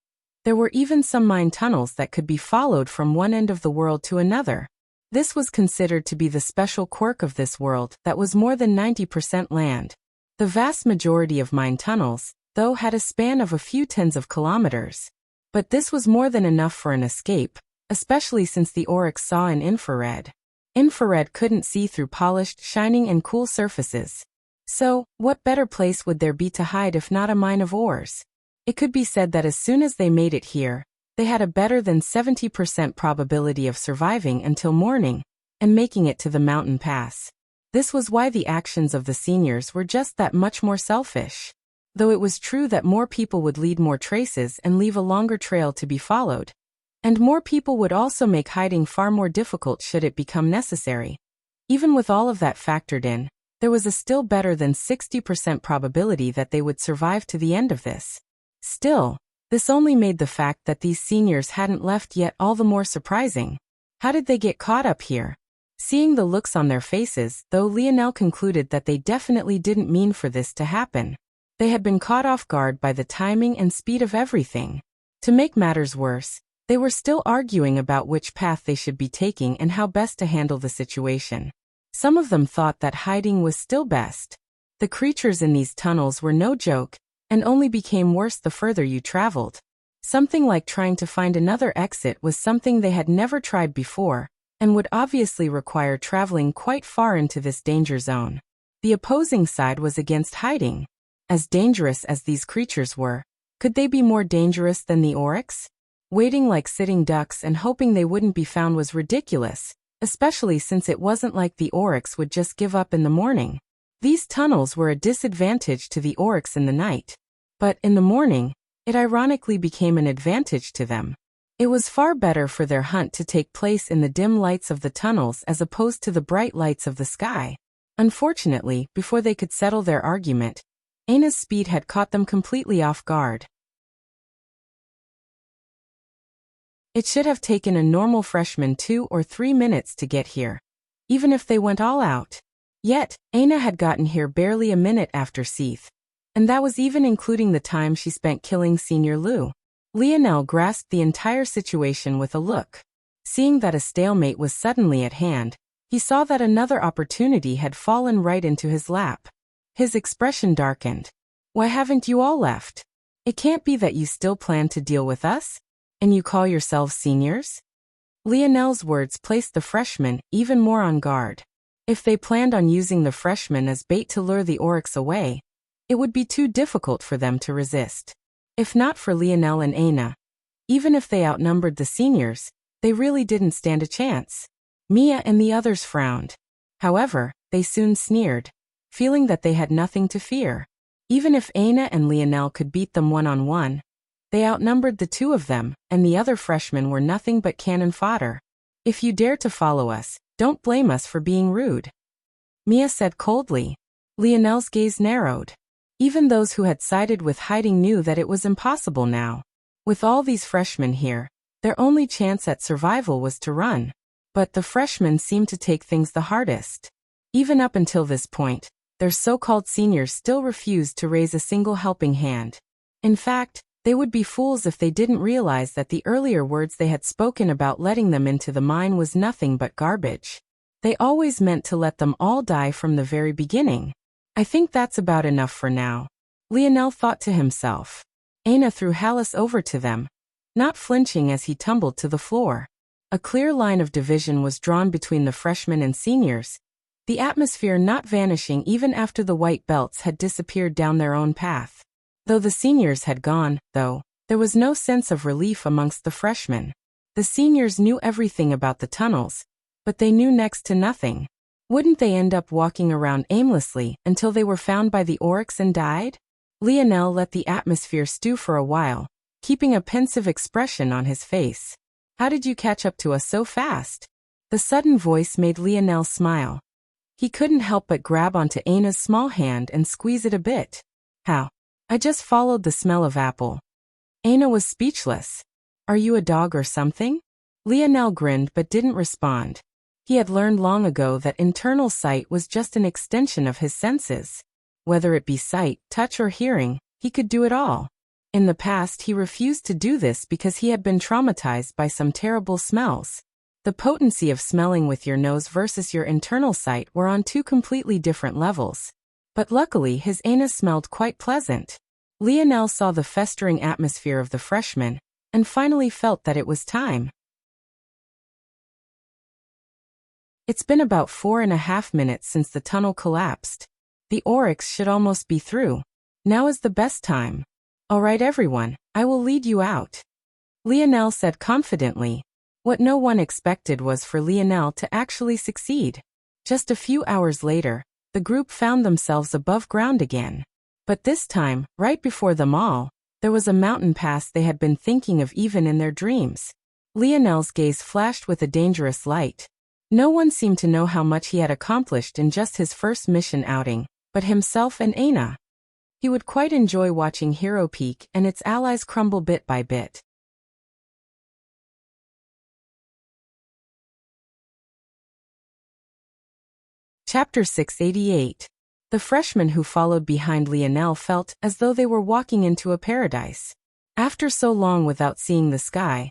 there were even some mine tunnels that could be followed from one end of the world to another. This was considered to be the special quirk of this world that was more than 90% land. The vast majority of mine tunnels, though, had a span of a few tens of kilometers. But this was more than enough for an escape, especially since the Oryx saw in infrared. Infrared couldn't see through polished, shining and cool surfaces. So, what better place would there be to hide if not a mine of ores? It could be said that as soon as they made it here, they had a better than 70% probability of surviving until morning, and making it to the mountain pass. This was why the actions of the seniors were just that much more selfish. Though it was true that more people would lead more traces and leave a longer trail to be followed. And more people would also make hiding far more difficult should it become necessary. Even with all of that factored in, there was a still better than 60% probability that they would survive to the end of this. Still, this only made the fact that these seniors hadn't left yet all the more surprising. How did they get caught up here? Seeing the looks on their faces, though, Lionel concluded that they definitely didn't mean for this to happen. They had been caught off guard by the timing and speed of everything. To make matters worse, they were still arguing about which path they should be taking and how best to handle the situation. Some of them thought that hiding was still best. The creatures in these tunnels were no joke, and only became worse the further you traveled. Something like trying to find another exit was something they had never tried before, and would obviously require traveling quite far into this danger zone. The opposing side was against hiding. As dangerous as these creatures were, could they be more dangerous than the Oryx? Waiting like sitting ducks and hoping they wouldn't be found was ridiculous, especially since it wasn't like the Oryx would just give up in the morning. These tunnels were a disadvantage to the Oryx in the night. But in the morning, it ironically became an advantage to them. It was far better for their hunt to take place in the dim lights of the tunnels as opposed to the bright lights of the sky. Unfortunately, before they could settle their argument, Aina's speed had caught them completely off guard. It should have taken a normal freshman 2 or 3 minutes to get here, even if they went all out. Yet, Aina had gotten here barely a minute after Seath. And that was even including the time she spent killing Senior Lou. Lionel grasped the entire situation with a look. Seeing that a stalemate was suddenly at hand, he saw that another opportunity had fallen right into his lap. His expression darkened. Why haven't you all left? It can't be that you still plan to deal with us? And you call yourselves seniors? Lionel's words placed the freshmen even more on guard. If they planned on using the freshmen as bait to lure the Oryx away, it would be too difficult for them to resist. If not for Lionel and Aina, even if they outnumbered the seniors, They really didn't stand a chance. Mia and the others frowned. However, they soon sneered, feeling that they had nothing to fear. Even if Aina and Lionel could beat them one-on-one, they outnumbered the two of them, and the other freshmen were nothing but cannon fodder. If you dare to follow us, don't blame us for being rude, Mia said coldly. Lionel's gaze narrowed. Even those who had sided with hiding knew that it was impossible now. With all these freshmen here, their only chance at survival was to run. But the freshmen seemed to take things the hardest. Even up until this point, their so-called seniors still refused to raise a single helping hand. In fact, they would be fools if they didn't realize that the earlier words they had spoken about letting them into the mine was nothing but garbage. They always meant to let them all die from the very beginning. I think that's about enough for now, Lionel thought to himself. Aina threw Hallis over to them, not flinching as he tumbled to the floor. A clear line of division was drawn between the freshmen and seniors, the atmosphere not vanishing even after the white belts had disappeared down their own path. Though the seniors had gone, though, there was no sense of relief amongst the freshmen. The seniors knew everything about the tunnels, but they knew next to nothing. Wouldn't they end up walking around aimlessly until they were found by the Oryx and died? Lionel let the atmosphere stew for a while, keeping a pensive expression on his face. How did you catch up to us so fast? The sudden voice made Lionel smile. He couldn't help but grab onto Aina's small hand and squeeze it a bit. How? I just followed the smell of apple. Aina was speechless. Are you a dog or something? Lionel grinned but didn't respond. He had learned long ago that internal sight was just an extension of his senses. Whether it be sight, touch or hearing, he could do it all. In the past he refused to do this because he had been traumatized by some terrible smells. The potency of smelling with your nose versus your internal sight were on two completely different levels. But luckily his Aina smelled quite pleasant. Lionel saw the festering atmosphere of the freshmen, and finally felt that it was time. It's been about 4.5 minutes since the tunnel collapsed. The Oryx should almost be through. Now is the best time. All right everyone, I will lead you out, Lionel said confidently. What no one expected was for Lionel to actually succeed. Just a few hours later, the group found themselves above ground again. But this time, right before them all, there was a mountain pass they had been thinking of even in their dreams. Lionel's gaze flashed with a dangerous light. No one seemed to know how much he had accomplished in just his first mission outing, but himself and Aina. He would quite enjoy watching Hero Peak and its allies crumble bit by bit. Chapter 688. The freshmen who followed behind Lionel felt as though they were walking into a paradise. After so long without seeing the sky,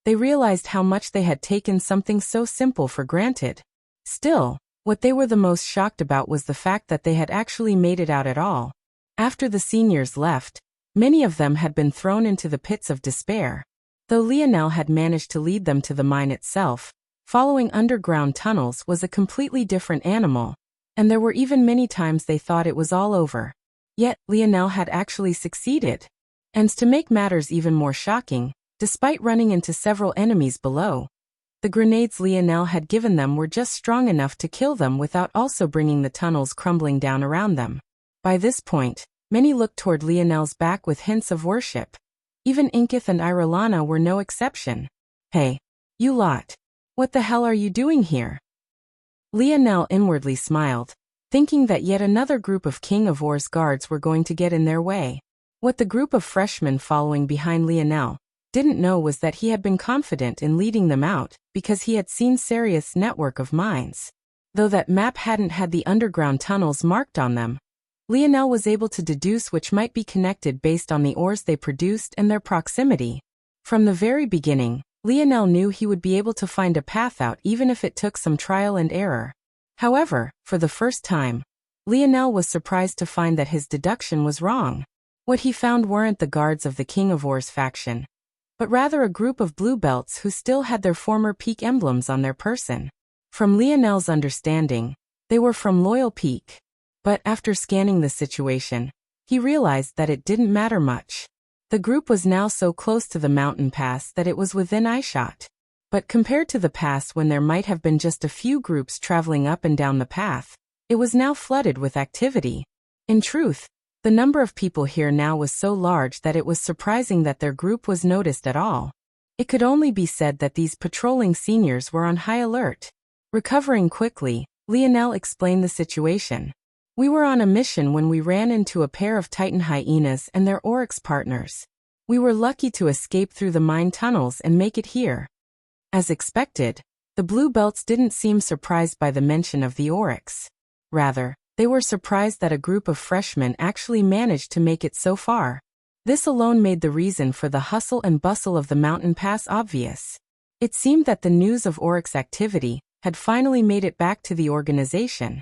they realized how much they had taken something so simple for granted. Still, what they were the most shocked about was the fact that they had actually made it out at all. After the seniors left, many of them had been thrown into the pits of despair. Though Lionel had managed to lead them to the mine itself, following underground tunnels was a completely different animal, and there were even many times they thought it was all over. Yet, Lionel had actually succeeded. And to make matters even more shocking, despite running into several enemies below, the grenades Lionel had given them were just strong enough to kill them without also bringing the tunnels crumbling down around them. By this point, many looked toward Lionel's back with hints of worship. Even Inkith and Irelana were no exception. Hey, you lot. What the hell are you doing here? Lionel inwardly smiled, thinking that yet another group of King of War's guards were going to get in their way. What the group of freshmen following behind Lionel didn't know was that he had been confident in leading them out because he had seen Sarius' network of mines. Though that map hadn't had the underground tunnels marked on them, Lionel was able to deduce which might be connected based on the ores they produced and their proximity. From the very beginning, Lionel knew he would be able to find a path out even if it took some trial and error. However, for the first time, Lionel was surprised to find that his deduction was wrong. What he found weren't the guards of the King of War's faction, but rather a group of blue belts who still had their former Peak emblems on their person. From Lionel's understanding, they were from Loyal Peak. But after scanning the situation, he realized that it didn't matter much. The group was now so close to the mountain pass that it was within eyeshot. But compared to the past when there might have been just a few groups traveling up and down the path, it was now flooded with activity. In truth, the number of people here now was so large that it was surprising that their group was noticed at all. It could only be said that these patrolling seniors were on high alert. Recovering quickly, Lionel explained the situation. We were on a mission when we ran into a pair of Titan hyenas and their oryx partners. We were lucky to escape through the mine tunnels and make it here. As expected, the blue belts didn't seem surprised by the mention of the oryx. Rather, they were surprised that a group of freshmen actually managed to make it so far. This alone made the reason for the hustle and bustle of the mountain pass obvious. It seemed that the news of oryx activity had finally made it back to the organization.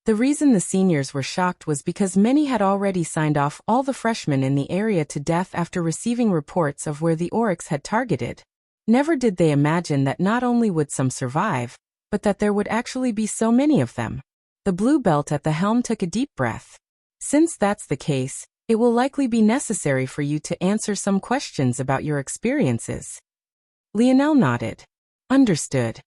The reason the seniors were shocked was because many had already signed off all the freshmen in the area to death after receiving reports of where the oryx had targeted. Never did they imagine that not only would some survive, but that there would actually be so many of them. The blue belt at the helm took a deep breath. Since that's the case, it will likely be necessary for you to answer some questions about your experiences. Lionel nodded. Understood.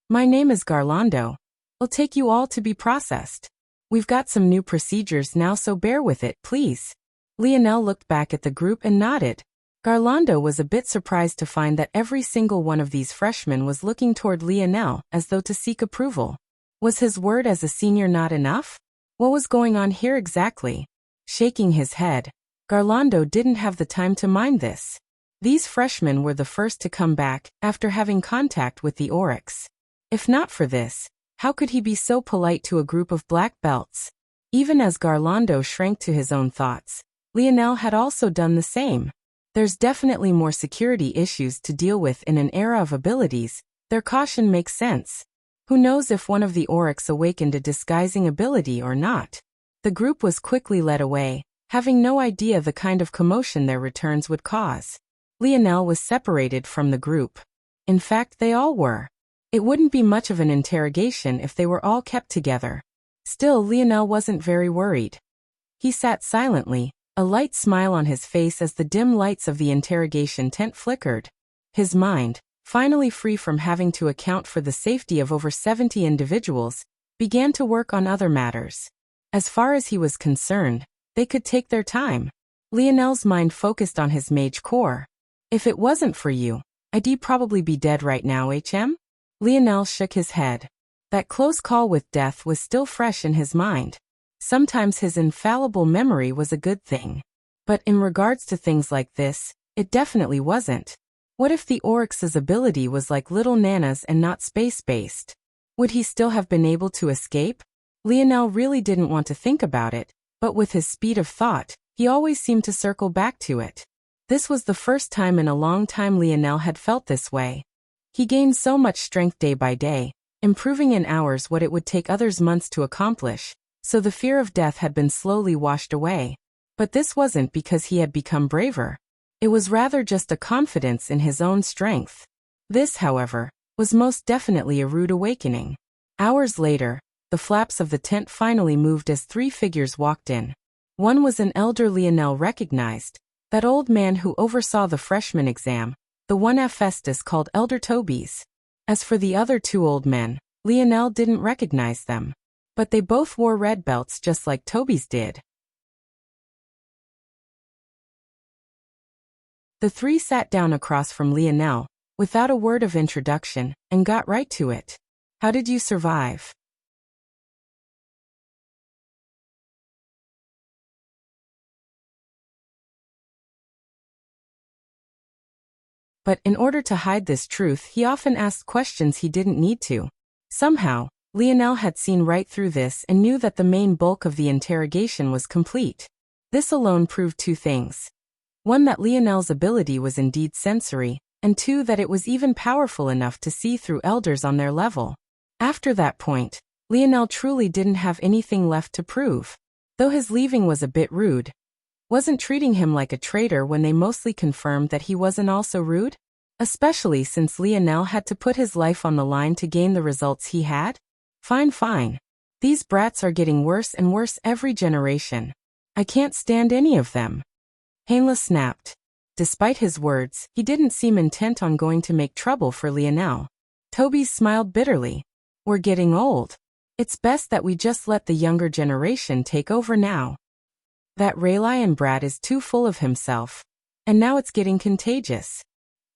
My name is Garlando. It'll take you all to be processed. We've got some new procedures now, so bear with it, please. Lionel looked back at the group and nodded. Garlando was a bit surprised to find that every single one of these freshmen was looking toward Lionel as though to seek approval. Was his word as a senior not enough? What was going on here exactly? Shaking his head, Garlando didn't have the time to mind this. These freshmen were the first to come back after having contact with the oryx. If not for this, how could he be so polite to a group of black belts? Even as Garlando shrank to his own thoughts, Lionel had also done the same. There's definitely more security issues to deal with in an era of abilities. Their caution makes sense. Who knows if one of the oryx awakened a disguising ability or not? The group was quickly led away, having no idea the kind of commotion their returns would cause. Lionel was separated from the group. In fact, they all were. It wouldn't be much of an interrogation if they were all kept together. Still, Lionel wasn't very worried. He sat silently, a light smile on his face as the dim lights of the interrogation tent flickered. His mind, finally free from having to account for the safety of over 70 individuals, began to work on other matters. As far as he was concerned, they could take their time. Lionel's mind focused on his mage core. If it wasn't for you, I'd probably be dead right now, HM? Lionel shook his head. That close call with death was still fresh in his mind. Sometimes his infallible memory was a good thing. But in regards to things like this, it definitely wasn't. What if the oryx's ability was like little Nana's and not space-based? Would he still have been able to escape? Lionel really didn't want to think about it, but with his speed of thought, he always seemed to circle back to it. This was the first time in a long time Lionel had felt this way. He gained so much strength day by day, improving in hours what it would take others months to accomplish, so the fear of death had been slowly washed away. But this wasn't because he had become braver. It was rather just a confidence in his own strength. This, however, was most definitely a rude awakening. Hours later, the flaps of the tent finally moved as 3 figures walked in. One was an elder Lionel recognized, that old man who oversaw the freshman exam, the one Hephaestus called Elder Tobies. As for the other 2 old men, Lionel didn't recognize them. But they both wore red belts just like Tobies did. The 3 sat down across from Lionel, without a word of introduction, and got right to it. How did you survive? But in order to hide this truth, he often asked questions he didn't need to. Somehow, Lionel had seen right through this and knew that the main bulk of the interrogation was complete. This alone proved 2 things. 1, that Lionel's ability was indeed sensory, and 2, that it was even powerful enough to see through elders on their level. After that point, Lionel truly didn't have anything left to prove. Though his leaving was a bit rude, wasn't treating him like a traitor when they mostly confirmed that he wasn't also rude? Especially since Lionel had to put his life on the line to gain the results he had? Fine. These brats are getting worse and worse every generation. I can't stand any of them. Hainla snapped. Despite his words, he didn't seem intent on going to make trouble for Lionel. Toby smiled bitterly. We're getting old. It's best that we just let the younger generation take over now. That Raylion brat is too full of himself. And now it's getting contagious.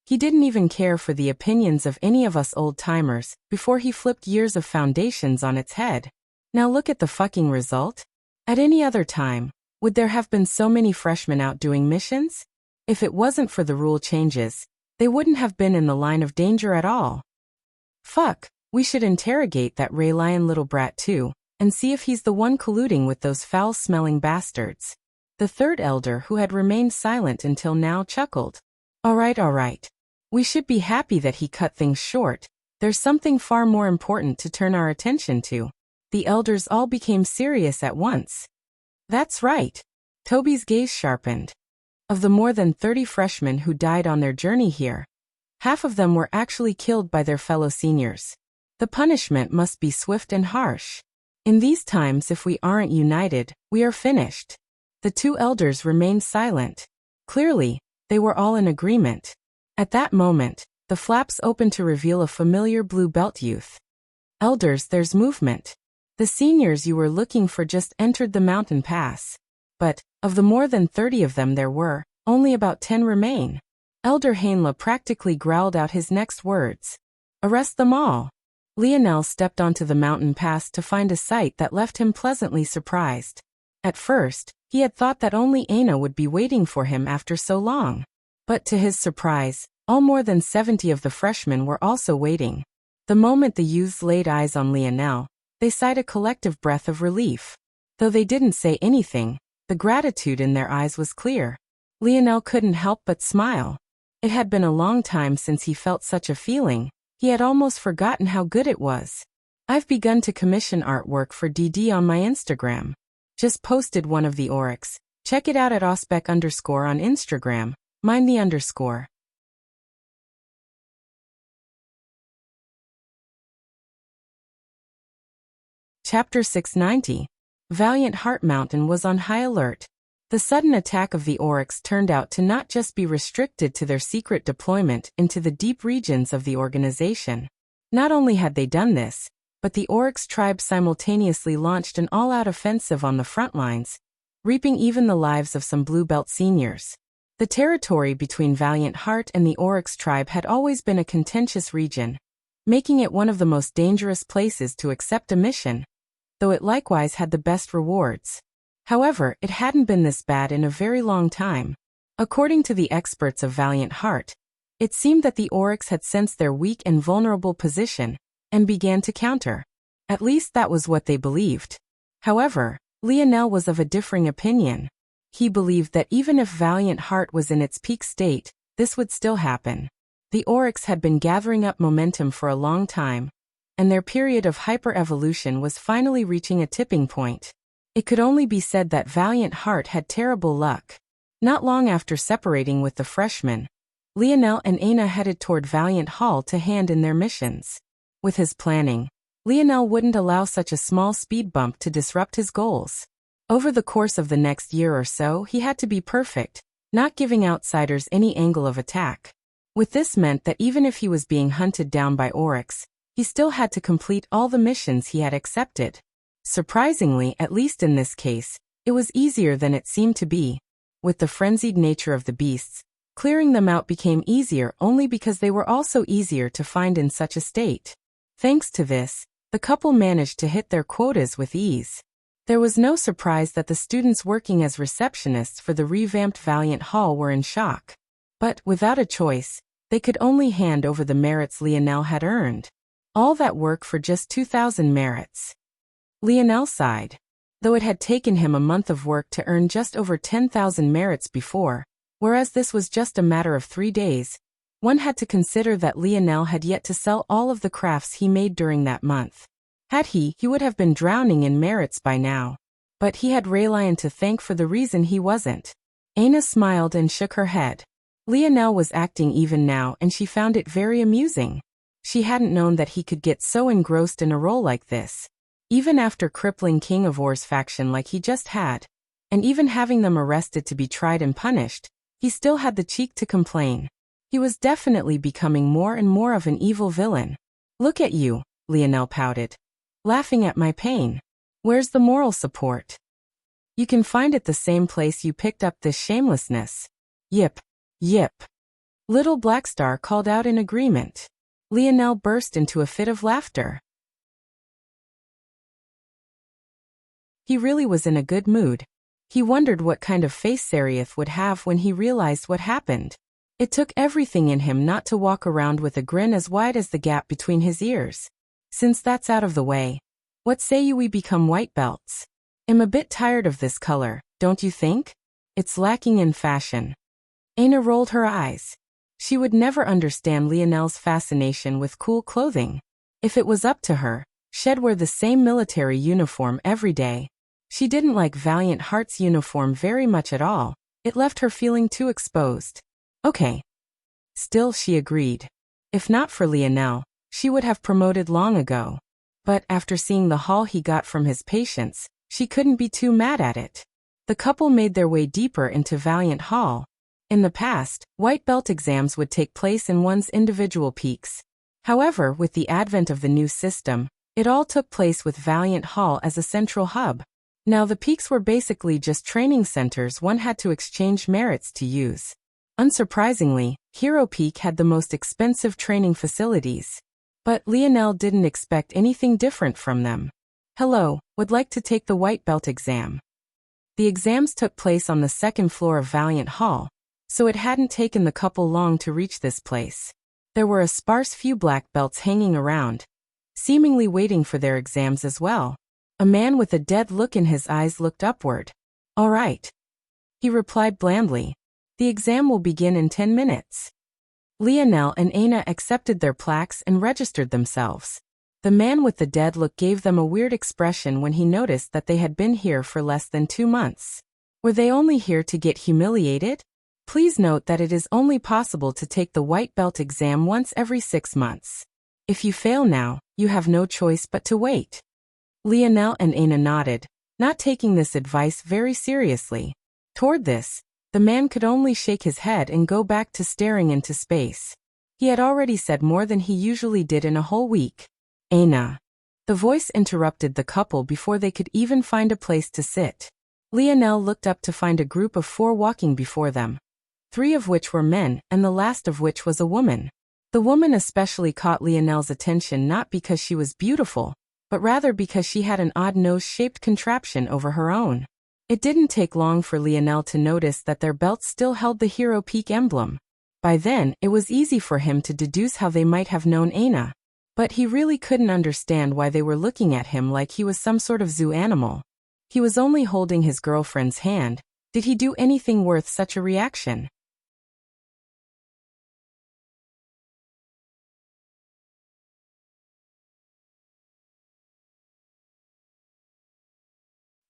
He didn't even care for the opinions of any of us old-timers before he flipped years of foundations on its head. Now look at the fucking result. At any other time, would there have been so many freshmen out doing missions? If it wasn't for the rule changes, they wouldn't have been in the line of danger at all. Fuck, we should interrogate that Raylion little brat too, and see if he's the one colluding with those foul-smelling bastards. The third elder, who had remained silent until now, chuckled. All right. We should be happy that he cut things short. There's something far more important to turn our attention to. The elders all became serious at once. That's right. Toby's gaze sharpened. Of the more than 30 freshmen who died on their journey here, half of them were actually killed by their fellow seniors. The punishment must be swift and harsh. In these times, if we aren't united, we are finished. The two elders remained silent. Clearly, they were all in agreement. At that moment, the flaps opened to reveal a familiar blue belt youth. Elders, there's movement. The seniors you were looking for just entered the mountain pass. But, of the more than 30 of them there were, only about 10 remain. Elder Hainla practically growled out his next words. Arrest them all. Lionel stepped onto the mountain pass to find a sight that left him pleasantly surprised. At first, he had thought that only Aina would be waiting for him after so long. But to his surprise, all more than 70 of the freshmen were also waiting. The moment the youths laid eyes on Lionel, they sighed a collective breath of relief. Though they didn't say anything, the gratitude in their eyes was clear. Lionel couldn't help but smile. It had been a long time since he felt such a feeling. He had almost forgotten how good it was. I've begun to commission artwork for DD on my Instagram. Just posted one of the oryx. Check it out at Audiobook on Instagram. Mind the underscore. Chapter 690. Valiant Heart Mountain was on high alert. The sudden attack of the oryx turned out to not just be restricted to their secret deployment into the deep regions of the organization. Not only had they done this, but the oryx tribe simultaneously launched an all-out offensive on the front lines, reaping even the lives of some Blue Belt seniors. The territory between Valiant Heart and the oryx tribe had always been a contentious region, making it one of the most dangerous places to accept a mission, though it likewise had the best rewards. However, it hadn't been this bad in a very long time. According to the experts of Valiant Heart, it seemed that the oryx had sensed their weak and vulnerable position and began to counter. At least that was what they believed. However, Lionel was of a differing opinion. He believed that even if Valiant Heart was in its peak state, this would still happen. The oryx had been gathering up momentum for a long time, and their period of hyper-evolution was finally reaching a tipping point. It could only be said that Valiant Heart had terrible luck. Not long after separating with the freshmen, Lionel and Aina headed toward Valiant Hall to hand in their missions. With his planning, Lionel wouldn't allow such a small speed bump to disrupt his goals. Over the course of the next year or so, he had to be perfect, not giving outsiders any angle of attack. With this meant that even if he was being hunted down by oryx, he still had to complete all the missions he had accepted. Surprisingly, at least in this case, it was easier than it seemed to be. With the frenzied nature of the beasts, clearing them out became easier only because they were also easier to find in such a state. Thanks to this, the couple managed to hit their quotas with ease. There was no surprise that the students working as receptionists for the revamped Valiant Hall were in shock. But, without a choice, they could only hand over the merits Lionel had earned. All that work for just 2,000 merits. Lionel sighed. Though it had taken him a month of work to earn just over 10,000 merits before, whereas this was just a matter of 3 days, one had to consider that Lionel had yet to sell all of the crafts he made during that month. Had he would have been drowning in merits by now. But he had Raylion to thank for the reason he wasn't. Aina smiled and shook her head. Lionel was acting even now and she found it very amusing. She hadn't known that he could get so engrossed in a role like this. Even after crippling King of Or's faction like he just had, and even having them arrested to be tried and punished, He still had the cheek to complain. He was definitely becoming more and more of an evil villain. Look at you, Lionel pouted. Laughing at my pain. Where's the moral support? You can find it the same place you picked up this shamelessness. Yip. Yip. Little Blackstar called out in agreement. Lionel burst into a fit of laughter. He really was in a good mood. He wondered what kind of face Seraph would have when he realized what happened. It took everything in him not to walk around with a grin as wide as the gap between his ears. Since that's out of the way, what say you we become white belts? I'm a bit tired of this color, don't you think? It's lacking in fashion. Aina rolled her eyes. She would never understand Lionel's fascination with cool clothing. If it was up to her, she'd wear the same military uniform every day. She didn't like Valiant Heart's uniform very much at all. It left her feeling too exposed. Okay. Still, she agreed. If not for Lionel, she would have promoted long ago. But after seeing the haul he got from his patients, she couldn't be too mad at it. The couple made their way deeper into Valiant Hall. In the past, white belt exams would take place in one's individual peaks. However, with the advent of the new system, it all took place with Valiant Hall as a central hub. Now the peaks were basically just training centers one had to exchange merits to use. Unsurprisingly, Hero Peak had the most expensive training facilities. But Lionel didn't expect anything different from them. Hello, would like to take the white belt exam. The exams took place on the second floor of Valiant Hall, so it hadn't taken the couple long to reach this place. There were a sparse few black belts hanging around, seemingly waiting for their exams as well. A man with a dead look in his eyes looked upward. All right. He replied blandly. The exam will begin in 10 minutes. Lionel and Aina accepted their plaques and registered themselves. The man with the dead look gave them a weird expression when he noticed that they had been here for less than 2 months. Were they only here to get humiliated? Please note that it is only possible to take the white belt exam once every 6 months. If you fail now, you have no choice but to wait. Lionel and Aina nodded, not taking this advice very seriously. Toward this, the man could only shake his head and go back to staring into space. He had already said more than he usually did in a whole week. Aina. The voice interrupted the couple before they could even find a place to sit. Lionel looked up to find a group of 4 walking before them. 3 of which were men, and the last of which was a woman. The woman especially caught Lionel's attention not because she was beautiful, but rather because she had an odd nose-shaped contraption over her own. It didn't take long for Lionel to notice that their belts still held the Hero Peak emblem. By then, it was easy for him to deduce how they might have known Aina. But he really couldn't understand why they were looking at him like he was some sort of zoo animal. He was only holding his girlfriend's hand. Did he do anything worth such a reaction?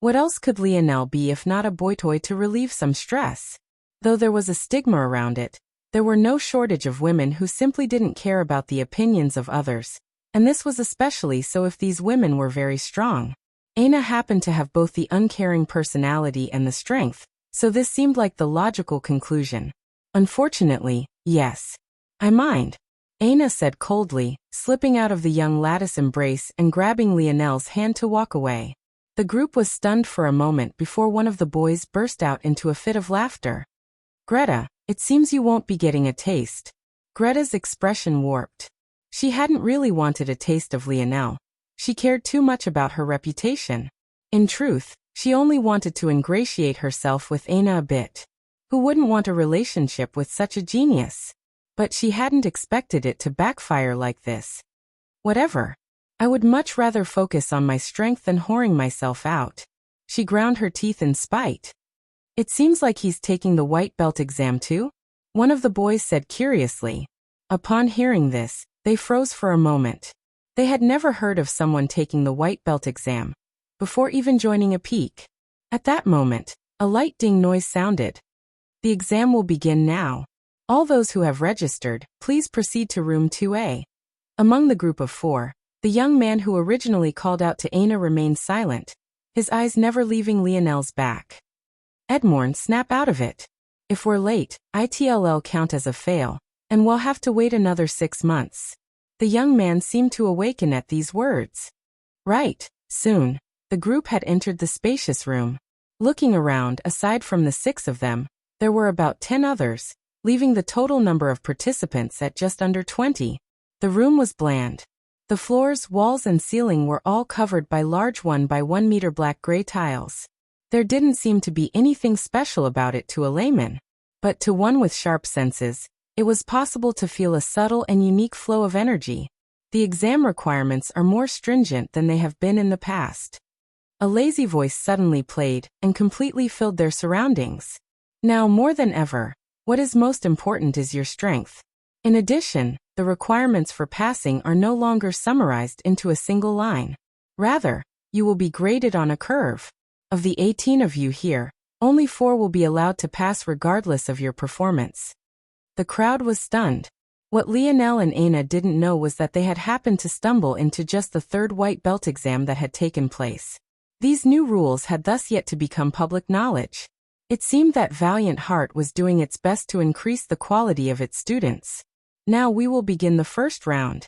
What else could Lionel be if not a boy toy to relieve some stress? Though there was a stigma around it, there were no shortage of women who simply didn't care about the opinions of others, and this was especially so if these women were very strong. Aina happened to have both the uncaring personality and the strength, so this seemed like the logical conclusion. Unfortunately, yes. I mind. Aina said coldly, slipping out of the young lattice embrace and grabbing Lionel's hand to walk away. The group was stunned for a moment before one of the boys burst out into a fit of laughter. Greta, it seems you won't be getting a taste. Greta's expression warped. She hadn't really wanted a taste of Lionel. She cared too much about her reputation. In truth, she only wanted to ingratiate herself with Aina a bit. Who wouldn't want a relationship with such a genius? But she hadn't expected it to backfire like this. Whatever. I would much rather focus on my strength than whoring myself out. She ground her teeth in spite. It seems like he's taking the white belt exam too? One of the boys said curiously. Upon hearing this, they froze for a moment. They had never heard of someone taking the white belt exam before even joining a peak. At that moment, a light ding noise sounded. The exam will begin now. All those who have registered, please proceed to room 2A. Among the group of 4, the young man who originally called out to Aina remained silent, his eyes never leaving Lionel's back. Edmorn, snap out of it. If we're late, it'll count as a fail, and we'll have to wait another 6 months. The young man seemed to awaken at these words. Right, soon. The group had entered the spacious room. Looking around, aside from the 6 of them, there were about 10 others, leaving the total number of participants at just under 20. The room was bland. The floors, walls, and ceiling were all covered by large 1 by 1 meter black-gray tiles. There didn't seem to be anything special about it to a layman. But to one with sharp senses, it was possible to feel a subtle and unique flow of energy. The exam requirements are more stringent than they have been in the past. A lazy voice suddenly played and completely filled their surroundings. Now more than ever, what is most important is your strength. In addition, the requirements for passing are no longer summarized into a single line. Rather, you will be graded on a curve. Of the 18 of you here, only 4 will be allowed to pass regardless of your performance. The crowd was stunned. What Lionel and Aina didn't know was that they had happened to stumble into just the 3rd white belt exam that had taken place. These new rules had thus yet to become public knowledge. It seemed that Valiant Heart was doing its best to increase the quality of its students. Now we will begin the first round.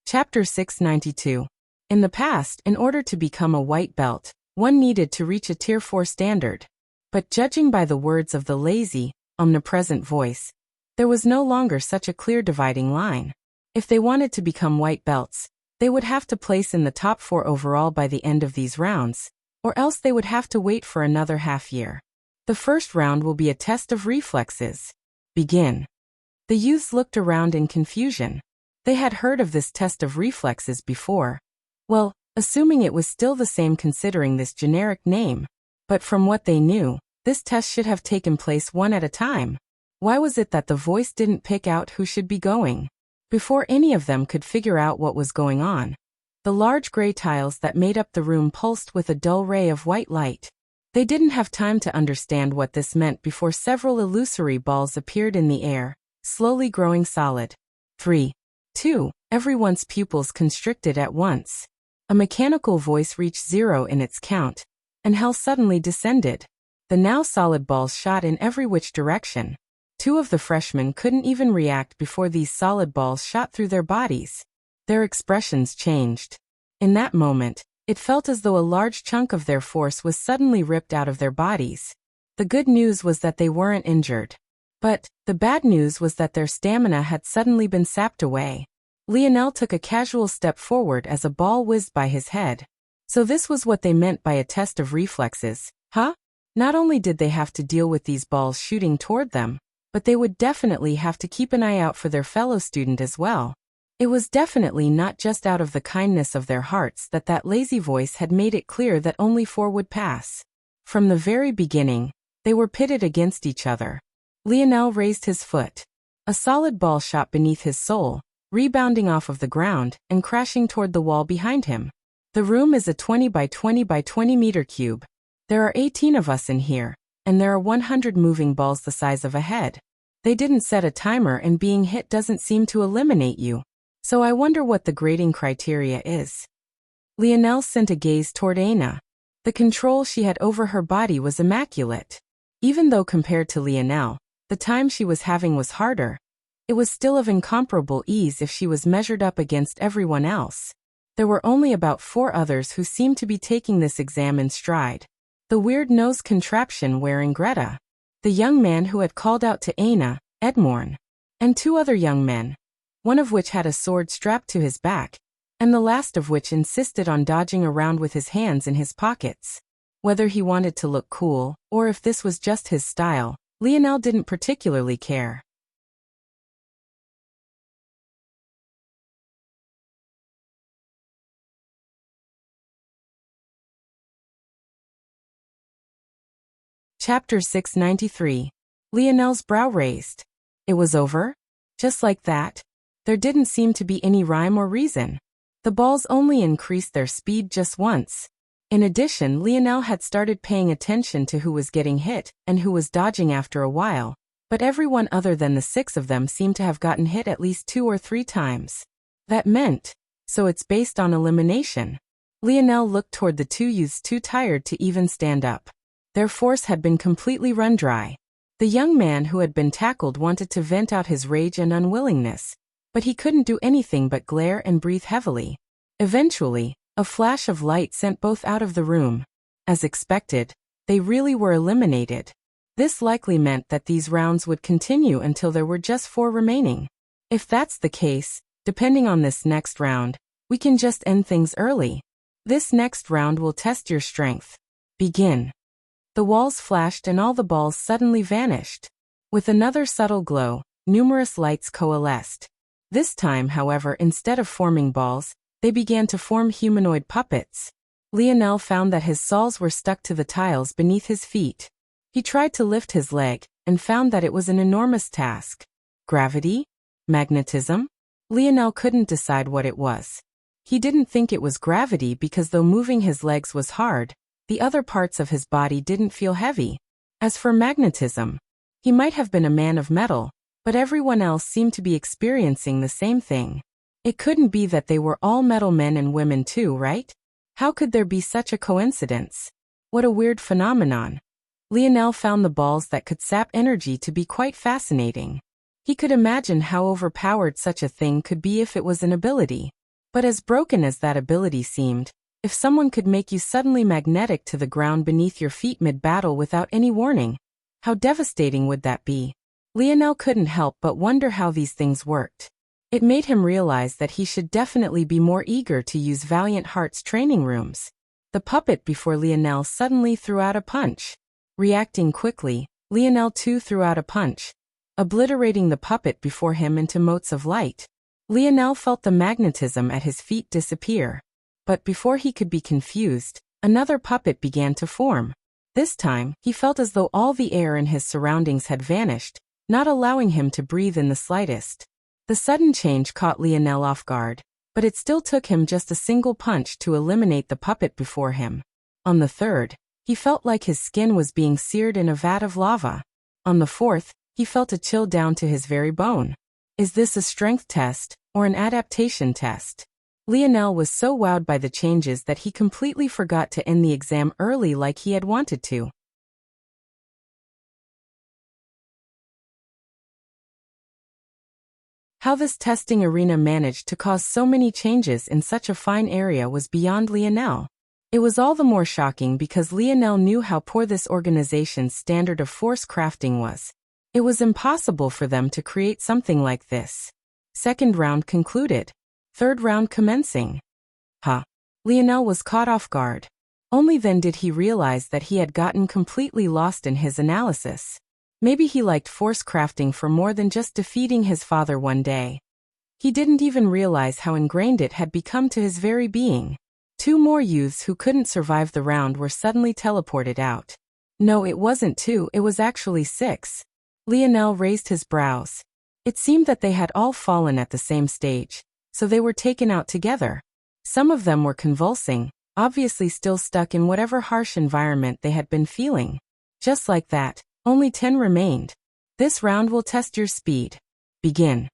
Chapter 692. In the past, in order to become a white belt, one needed to reach a Tier 4 standard. But judging by the words of the lazy, omnipresent voice, there was no longer such a clear dividing line. If they wanted to become white belts, they would have to place in the top 4 overall by the end of these rounds, or else they would have to wait for another half year. The first round will be a test of reflexes. Begin. The youths looked around in confusion. They had heard of this test of reflexes before. Well, assuming it was still the same considering this generic name. But from what they knew, this test should have taken place one at a time. Why was it that the voice didn't pick out who should be going? Before any of them could figure out what was going on, the large gray tiles that made up the room pulsed with a dull ray of white light. They didn't have time to understand what this meant before several illusory balls appeared in the air, slowly growing solid. 3, 2, everyone's pupils constricted at once. A mechanical voice reached 0 in its count, and hell suddenly descended. The now solid balls shot in every which direction. 2 of the freshmen couldn't even react before these solid balls shot through their bodies. Their expressions changed. In that moment, it felt as though a large chunk of their force was suddenly ripped out of their bodies. The good news was that they weren't injured. But the bad news was that their stamina had suddenly been sapped away. Lionel took a casual step forward as a ball whizzed by his head. So this was what they meant by a test of reflexes, huh? Not only did they have to deal with these balls shooting toward them, but they would definitely have to keep an eye out for their fellow student as well. It was definitely not just out of the kindness of their hearts that lazy voice had made it clear that only 4 would pass. From the very beginning, they were pitted against each other. Lionel raised his foot. A solid ball shot beneath his sole, rebounding off of the ground and crashing toward the wall behind him. The room is a 20 by 20 by 20 meter cube. There are 18 of us in here, and there are 100 moving balls the size of a head. They didn't set a timer and being hit doesn't seem to eliminate you. So I wonder what the grading criteria is. Lionel sent a gaze toward Aina. The control she had over her body was immaculate. Even though compared to Lionel, the time she was having was harder, it was still of incomparable ease if she was measured up against everyone else. There were only about 4 others who seemed to be taking this exam in stride. The weird nose contraption wearing Greta, the young man who had called out to Aina, Edmorn, and 2 other young men, one of which had a sword strapped to his back, and the last of which insisted on dodging around with his hands in his pockets. Whether he wanted to look cool, or if this was just his style, Lionel didn't particularly care. Chapter 693. Lionel's brow raised. It was over? Just like that? There didn't seem to be any rhyme or reason. The balls only increased their speed just once. In addition, Lionel had started paying attention to who was getting hit and who was dodging after a while, but everyone other than the 6 of them seemed to have gotten hit at least 2 or 3 times. That meant, so it's based on elimination. Lionel looked toward the two youths too tired to even stand up. Their force had been completely run dry. The young man who had been tackled wanted to vent out his rage and unwillingness, but he couldn't do anything but glare and breathe heavily. Eventually, a flash of light sent both out of the room. As expected, they really were eliminated. This likely meant that these rounds would continue until there were just 4 remaining. If that's the case, depending on this next round, we can just end things early. This next round will test your strength. Begin. The walls flashed and all the balls suddenly vanished. With another subtle glow, numerous lights coalesced. This time, however, instead of forming balls, they began to form humanoid puppets. Lionel found that his soles were stuck to the tiles beneath his feet. He tried to lift his leg, and found that it was an enormous task. Gravity? Magnetism? Lionel couldn't decide what it was. He didn't think it was gravity because though moving his legs was hard, the other parts of his body didn't feel heavy. As for magnetism, he might have been a man of metal, but everyone else seemed to be experiencing the same thing. It couldn't be that they were all metal men and women too, right? How could there be such a coincidence? What a weird phenomenon. Lionel found the balls that could sap energy to be quite fascinating. He could imagine how overpowered such a thing could be if it was an ability. But as broken as that ability seemed, if someone could make you suddenly magnetic to the ground beneath your feet mid-battle without any warning, how devastating would that be? Lionel couldn't help but wonder how these things worked. It made him realize that he should definitely be more eager to use Valiant Heart's training rooms. The puppet before Lionel suddenly threw out a punch. Reacting quickly, Lionel too threw out a punch, obliterating the puppet before him into motes of light. Lionel felt the magnetism at his feet disappear. But before he could be confused, another puppet began to form. This time, he felt as though all the air in his surroundings had vanished, not allowing him to breathe in the slightest. The sudden change caught Lionel off guard, but it still took him just a single punch to eliminate the puppet before him. On the third, he felt like his skin was being seared in a vat of lava. On the fourth, he felt a chill down to his very bone. Is this a strength test, or an adaptation test? Lionel was so wowed by the changes that he completely forgot to end the exam early like he had wanted to. How this testing arena managed to cause so many changes in such a fine area was beyond Lionel. It was all the more shocking because Lionel knew how poor this organization's standard of force crafting was. It was impossible for them to create something like this. Second round concluded. Third round commencing. Lionel was caught off guard. Only then did he realize that he had gotten completely lost in his analysis. Maybe he liked force crafting for more than just defeating his father one day. He didn't even realize how ingrained it had become to his very being. 2 more youths who couldn't survive the round were suddenly teleported out. No, it wasn't 2, it was actually 6. Lionel raised his brows. It seemed that they had all fallen at the same stage, so they were taken out together. Some of them were convulsing, obviously still stuck in whatever harsh environment they had been feeling. Just like that, only 10 remained. This round will test your speed. Begin.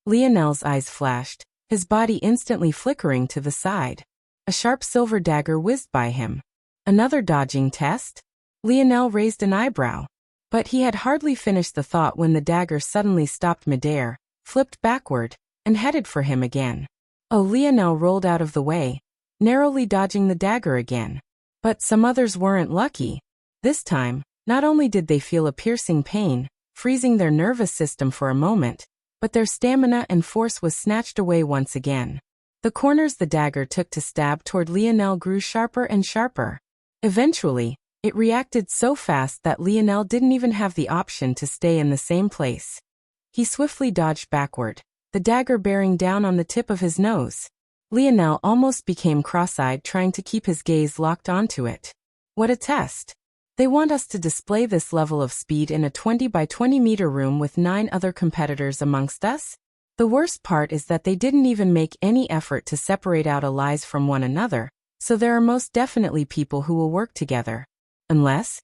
Lionel's eyes flashed, his body instantly flickering to the side. A sharp silver dagger whizzed by him. Another dodging test? Lionel raised an eyebrow. But he had hardly finished the thought when the dagger suddenly stopped midair, flipped backward, and headed for him again. Oh, Lionel rolled out of the way, narrowly dodging the dagger again. But some others weren't lucky. This time, not only did they feel a piercing pain, freezing their nervous system for a moment, but their stamina and force was snatched away once again. The corners the dagger took to stab toward Lionel grew sharper and sharper. Eventually, it reacted so fast that Lionel didn't even have the option to stay in the same place. He swiftly dodged backward, the dagger bearing down on the tip of his nose. Lionel almost became cross-eyed trying to keep his gaze locked onto it. What a test! They want us to display this level of speed in a 20 by 20 meter room with 9 other competitors amongst us? The worst part is that they didn't even make any effort to separate out allies from one another, so there are most definitely people who will work together. Unless?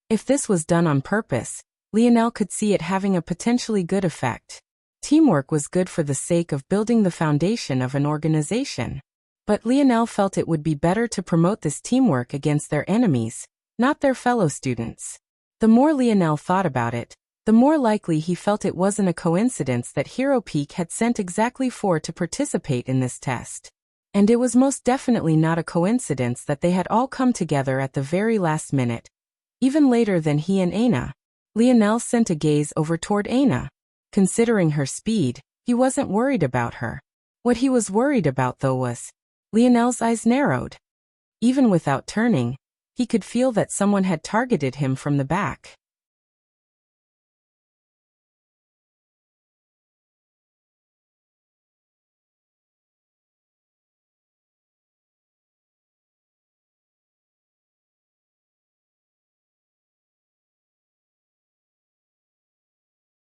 If this was done on purpose, Lionel could see it having a potentially good effect. Teamwork was good for the sake of building the foundation of an organization. But Lionel felt it would be better to promote this teamwork against their enemies, not their fellow students. The more Lionel thought about it, the more likely he felt it wasn't a coincidence that Hero Peak had sent exactly 4 to participate in this test. And it was most definitely not a coincidence that they had all come together at the very last minute. Even later than he and Aina, Lionel sent a gaze over toward Aina. Considering her speed, he wasn't worried about her. What he was worried about, though, was Lionel's eyes narrowed. Even without turning, he could feel that someone had targeted him from the back.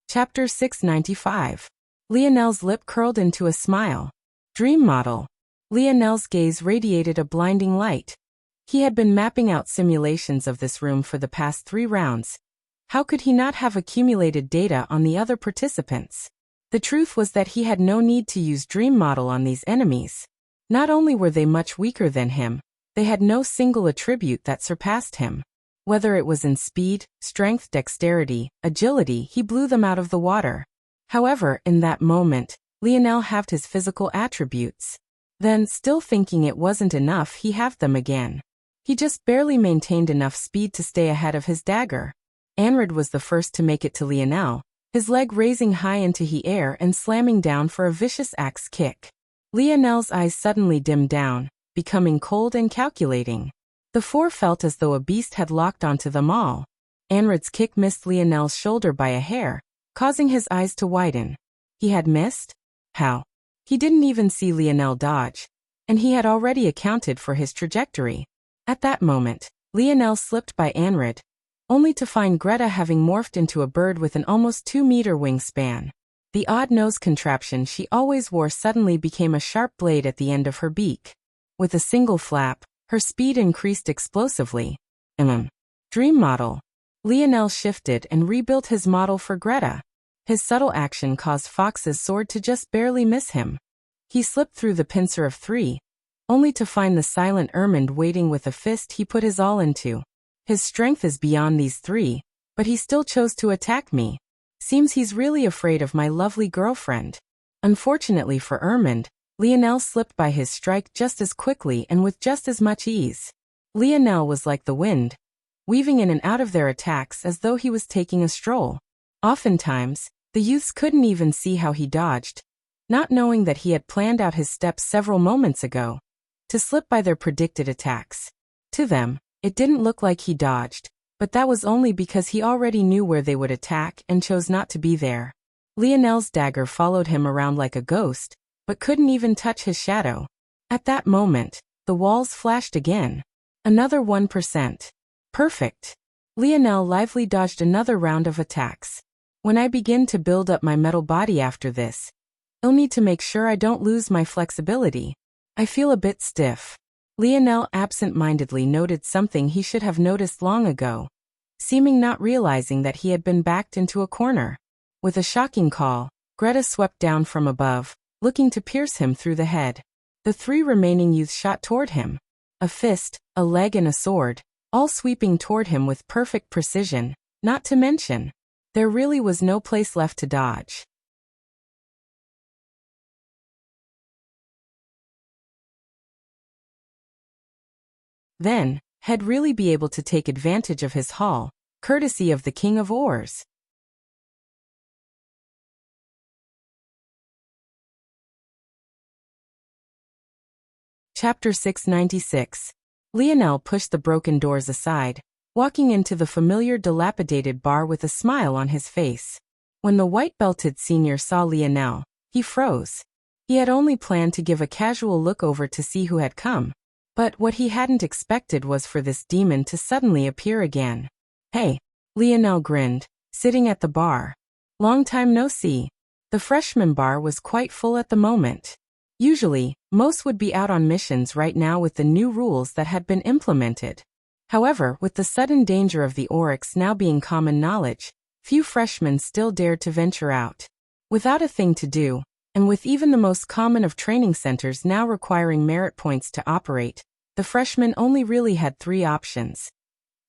Chapter 695. Lionel's lip curled into a smile. Dream model. Lionel's gaze radiated a blinding light. He had been mapping out simulations of this room for the past 3 rounds. How could he not have accumulated data on the other participants? The truth was that he had no need to use Dream Model on these enemies. Not only were they much weaker than him, they had no single attribute that surpassed him. Whether it was in speed, strength, dexterity, agility, he blew them out of the water. However, in that moment, Lionel halved his physical attributes. Then, still thinking it wasn't enough, he halved them again. He just barely maintained enough speed to stay ahead of his dagger. Anrid was the first to make it to Lionel, his leg raising high into the air and slamming down for a vicious axe kick. Lionel's eyes suddenly dimmed down, becoming cold and calculating. The 4 felt as though a beast had locked onto them all. Anrid's kick missed Lionel's shoulder by a hair, causing his eyes to widen. He had missed? How? He didn't even see Lionel dodge, and he had already accounted for his trajectory. At that moment, Lionel slipped by Anrid, only to find Greta having morphed into a bird with an almost 2-meter wingspan. The odd nose contraption she always wore suddenly became a sharp blade at the end of her beak. With a single flap, her speed increased explosively. Dream model. Lionel shifted and rebuilt his model for Greta. His subtle action caused Fox's sword to just barely miss him. He slipped through the pincer of 3, only to find the silent Ermund waiting with a fist he put his all into. His strength is beyond these 3, but he still chose to attack me. Seems he's really afraid of my lovely girlfriend. Unfortunately for Ermund, Lionel slipped by his strike just as quickly and with just as much ease. Lionel was like the wind, weaving in and out of their attacks as though he was taking a stroll. Oftentimes, the youths couldn't even see how he dodged, not knowing that he had planned out his steps several moments ago, to slip by their predicted attacks. To them, it didn't look like he dodged, but that was only because he already knew where they would attack and chose not to be there. Lionel's dagger followed him around like a ghost, but couldn't even touch his shadow. At that moment, the walls flashed again. Another 1%. Perfect. Lionel lively dodged another round of attacks. When I begin to build up my metal body after this, I'll need to make sure I don't lose my flexibility. I feel a bit stiff. Lionel absent-mindedly noted something he should have noticed long ago, seeming not realizing that he had been backed into a corner. With a shocking call, Greta swept down from above, looking to pierce him through the head. The 3 remaining youths shot toward him. A fist, a leg and a sword, all sweeping toward him with perfect precision, not to mention, there really was no place left to dodge. Then, he'd really be able to take advantage of his haul, courtesy of the King of Oars. Chapter 696. Lionel pushed the broken doors aside, walking into the familiar dilapidated bar with a smile on his face. When the white-belted senior saw Lionel, he froze. He had only planned to give a casual look over to see who had come, but what he hadn't expected was for this demon to suddenly appear again. Hey, Lionel grinned, sitting at the bar. Long time no see. The freshman bar was quite full at the moment. Usually, most would be out on missions right now with the new rules that had been implemented. However, with the sudden danger of the Oryx now being common knowledge, few freshmen still dared to venture out. Without a thing to do, and with even the most common of training centers now requiring merit points to operate, the freshmen only really had three options: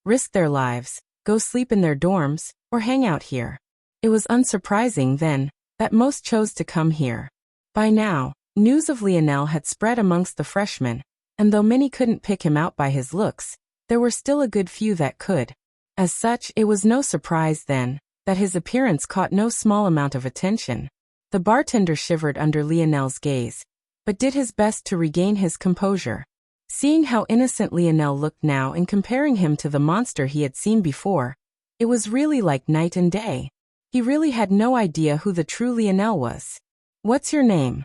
risk their lives, go sleep in their dorms, or hang out here. It was unsurprising, then, that most chose to come here. By now, news of Lionel had spread amongst the freshmen, and though many couldn't pick him out by his looks, there were still a good few that could. As such, it was no surprise, then, that his appearance caught no small amount of attention. The bartender shivered under Lionel's gaze, but did his best to regain his composure. Seeing how innocent Lionel looked now and comparing him to the monster he had seen before, it was really like night and day. He really had no idea who the true Lionel was. "What's your name?"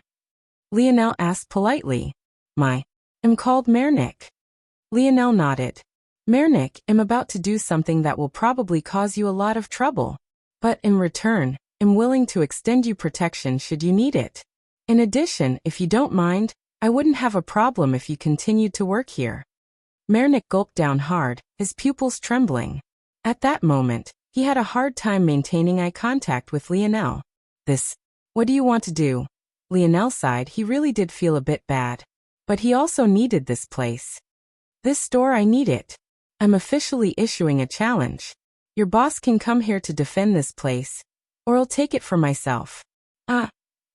Lionel asked politely. "I'm called Mernick." Lionel nodded. "Mernick, I'm about to do something that will probably cause you a lot of trouble. But in return, I'm willing to extend you protection should you need it. In addition, if you don't mind, I wouldn't have a problem if you continued to work here." Mernick gulped down hard, his pupils trembling. At that moment, he had a hard time maintaining eye contact with Lionel. What do you want to do?" Lionel sighed. He really did feel a bit bad. But he also needed this place. "This store, I need it. I'm officially issuing a challenge. Your boss can come here to defend this place, or I'll take it for myself."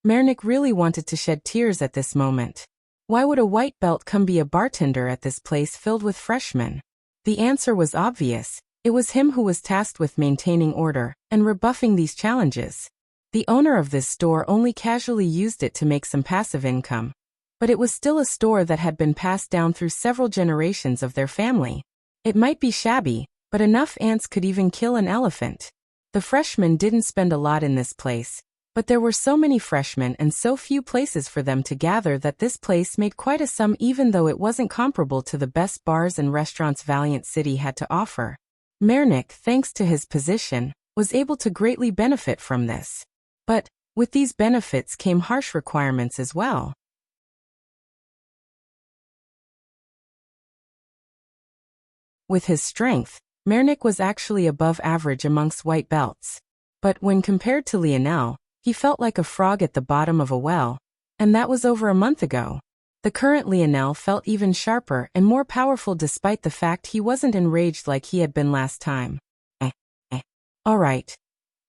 Mernick really wanted to shed tears at this moment. Why would a white belt come be a bartender at this place filled with freshmen? The answer was obvious. It was him who was tasked with maintaining order and rebuffing these challenges. The owner of this store only casually used it to make some passive income, but it was still a store that had been passed down through several generations of their family. It might be shabby, but enough ants could even kill an elephant. The freshmen didn't spend a lot in this place, but there were so many freshmen and so few places for them to gather that this place made quite a sum, even though it wasn't comparable to the best bars and restaurants Valiant City had to offer. Mernick, thanks to his position, was able to greatly benefit from this. But, with these benefits came harsh requirements as well. With his strength, Mernick was actually above average amongst white belts. But when compared to Lionel, he felt like a frog at the bottom of a well, and that was over a month ago. The current Lionel felt even sharper and more powerful despite the fact he wasn't enraged like he had been last time. All right.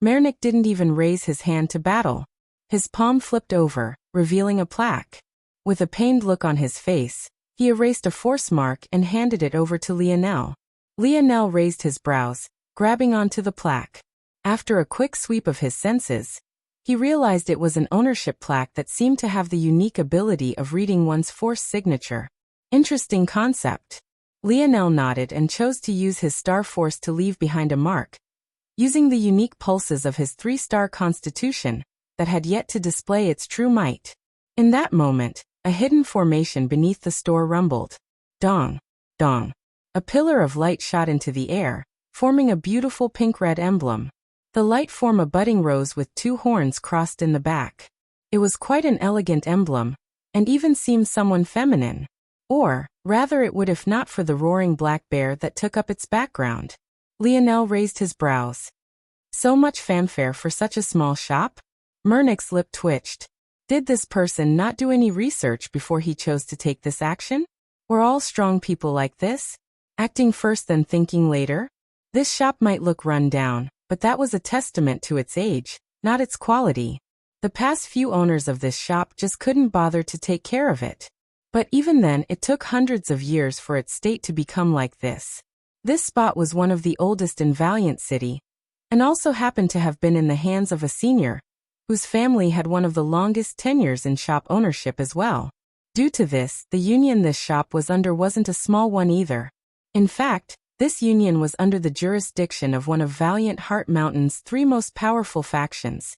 Mernick didn't even raise his hand to battle. His palm flipped over, revealing a plaque. With a pained look on his face, he erased a force mark and handed it over to Lionel. Lionel raised his brows, grabbing onto the plaque. After a quick sweep of his senses, he realized it was an ownership plaque that seemed to have the unique ability of reading one's force signature. Interesting concept. Lionel nodded and chose to use his star force to leave behind a mark, using the unique pulses of his 3-star constitution that had yet to display its true might. In that moment, a hidden formation beneath the store rumbled. Dong, dong. A pillar of light shot into the air, forming a beautiful pink-red emblem. The light formed a budding rose with 2 horns crossed in the back. It was quite an elegant emblem, and even seemed somewhat feminine. Or, rather it would if not for the roaring black bear that took up its background. Lionel raised his brows. So much fanfare for such a small shop? Mernick's lip twitched. Did this person not do any research before he chose to take this action? Were all strong people like this? Acting first then thinking later? This shop might look run down, but that was a testament to its age, not its quality. The past few owners of this shop just couldn't bother to take care of it. But even then, it took hundreds of years for its state to become like this. This spot was one of the oldest in Valiant City, and also happened to have been in the hands of a senior, whose family had one of the longest tenures in shop ownership as well. Due to this, the union this shop was under wasn't a small one either. In fact, this union was under the jurisdiction of one of Valiant Heart Mountain's 3 most powerful factions,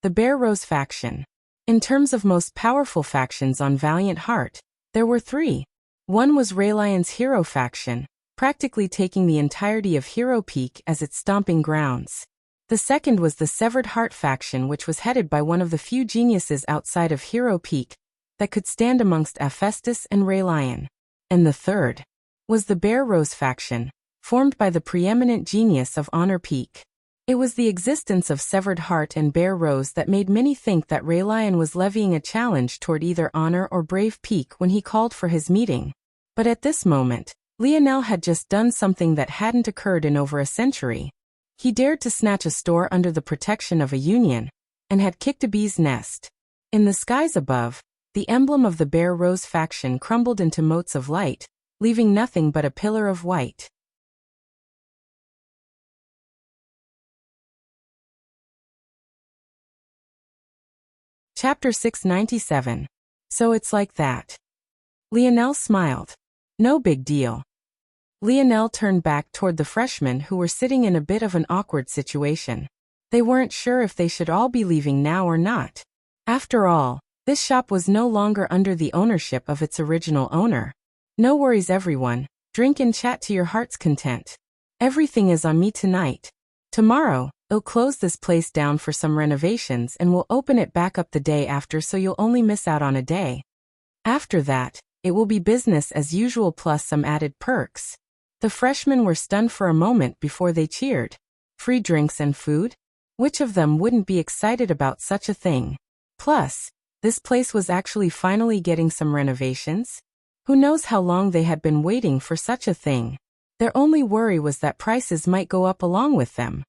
the Bear Rose faction. In terms of most powerful factions on Valiant Heart, there were 3. One was Raylion's Hero faction, practically taking the entirety of Hero Peak as its stomping grounds. The second was the Severed Heart faction, which was headed by one of the few geniuses outside of Hero Peak that could stand amongst Hephaestus and Raylion. And the third was the Bear Rose faction, formed by the preeminent genius of Honor Peak. It was the existence of Severed Heart and Bear Rose that made many think that Raylion was levying a challenge toward either Honor or Brave Peak when he called for his meeting. But at this moment, Lionel had just done something that hadn't occurred in over a century. He dared to snatch a store under the protection of a union, and had kicked a bee's nest. In the skies above, the emblem of the Bear Rose faction crumbled into motes of light, leaving nothing but a pillar of white. Chapter 697. So it's like that. Lionel smiled. No big deal. Lionel turned back toward the freshmen who were sitting in a bit of an awkward situation. They weren't sure if they should all be leaving now or not. After all, this shop was no longer under the ownership of its original owner. No worries everyone, drink and chat to your heart's content. Everything is on me tonight. Tomorrow, I'll close this place down for some renovations and we'll open it back up the day after, so you'll only miss out on a day. After that, it will be business as usual plus some added perks. The freshmen were stunned for a moment before they cheered. Free drinks and food? Which of them wouldn't be excited about such a thing? Plus, this place was actually finally getting some renovations. Who knows how long they had been waiting for such a thing. Their only worry was that prices might go up along with them.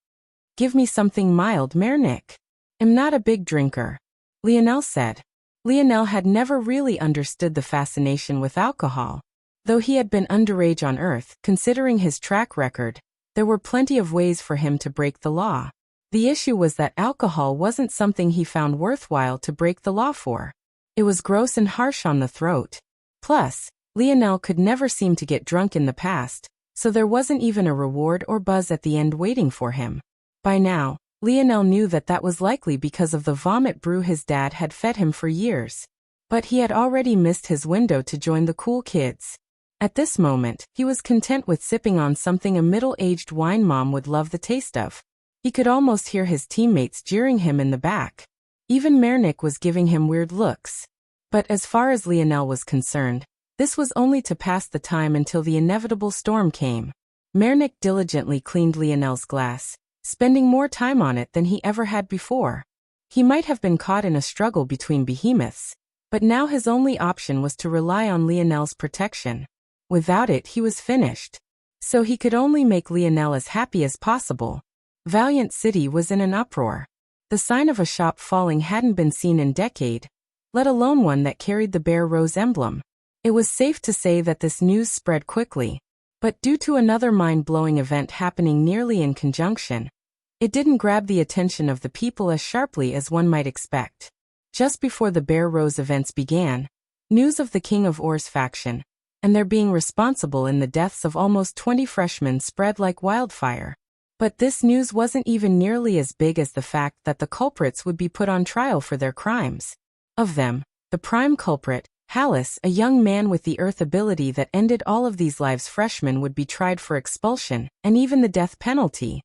Give me something mild, Mernick. I'm not a big drinker, Lionel said. Lionel had never really understood the fascination with alcohol. Though he had been underage on Earth, considering his track record, there were plenty of ways for him to break the law. The issue was that alcohol wasn't something he found worthwhile to break the law for. It was gross and harsh on the throat. Plus, Lionel could never seem to get drunk in the past, so there wasn't even a reward or buzz at the end waiting for him. By now, Lionel knew that that was likely because of the vomit brew his dad had fed him for years. But he had already missed his window to join the cool kids. At this moment, he was content with sipping on something a middle-aged wine mom would love the taste of. He could almost hear his teammates jeering him in the back. Even Mernick was giving him weird looks. But as far as Lionel was concerned, this was only to pass the time until the inevitable storm came. Mernick diligently cleaned Lionel's glass, spending more time on it than he ever had before. He might have been caught in a struggle between behemoths, but now his only option was to rely on Lionel's protection. Without it, he was finished. So he could only make Lionel as happy as possible. Valiant City was in an uproar. The sign of a shop falling hadn't been seen in a decade, let alone one that carried the Bear Rose emblem. It was safe to say that this news spread quickly, but due to another mind-blowing event happening nearly in conjunction, it didn't grab the attention of the people as sharply as one might expect. Just before the Bear Rose events began, news of the King of Or's faction, and their being responsible in the deaths of almost 20 freshmen spread like wildfire. But this news wasn't even nearly as big as the fact that the culprits would be put on trial for their crimes. Of them, the prime culprit, Hallis, a young man with the Earth ability that ended all of these lives, freshmen would be tried for expulsion, and even the death penalty.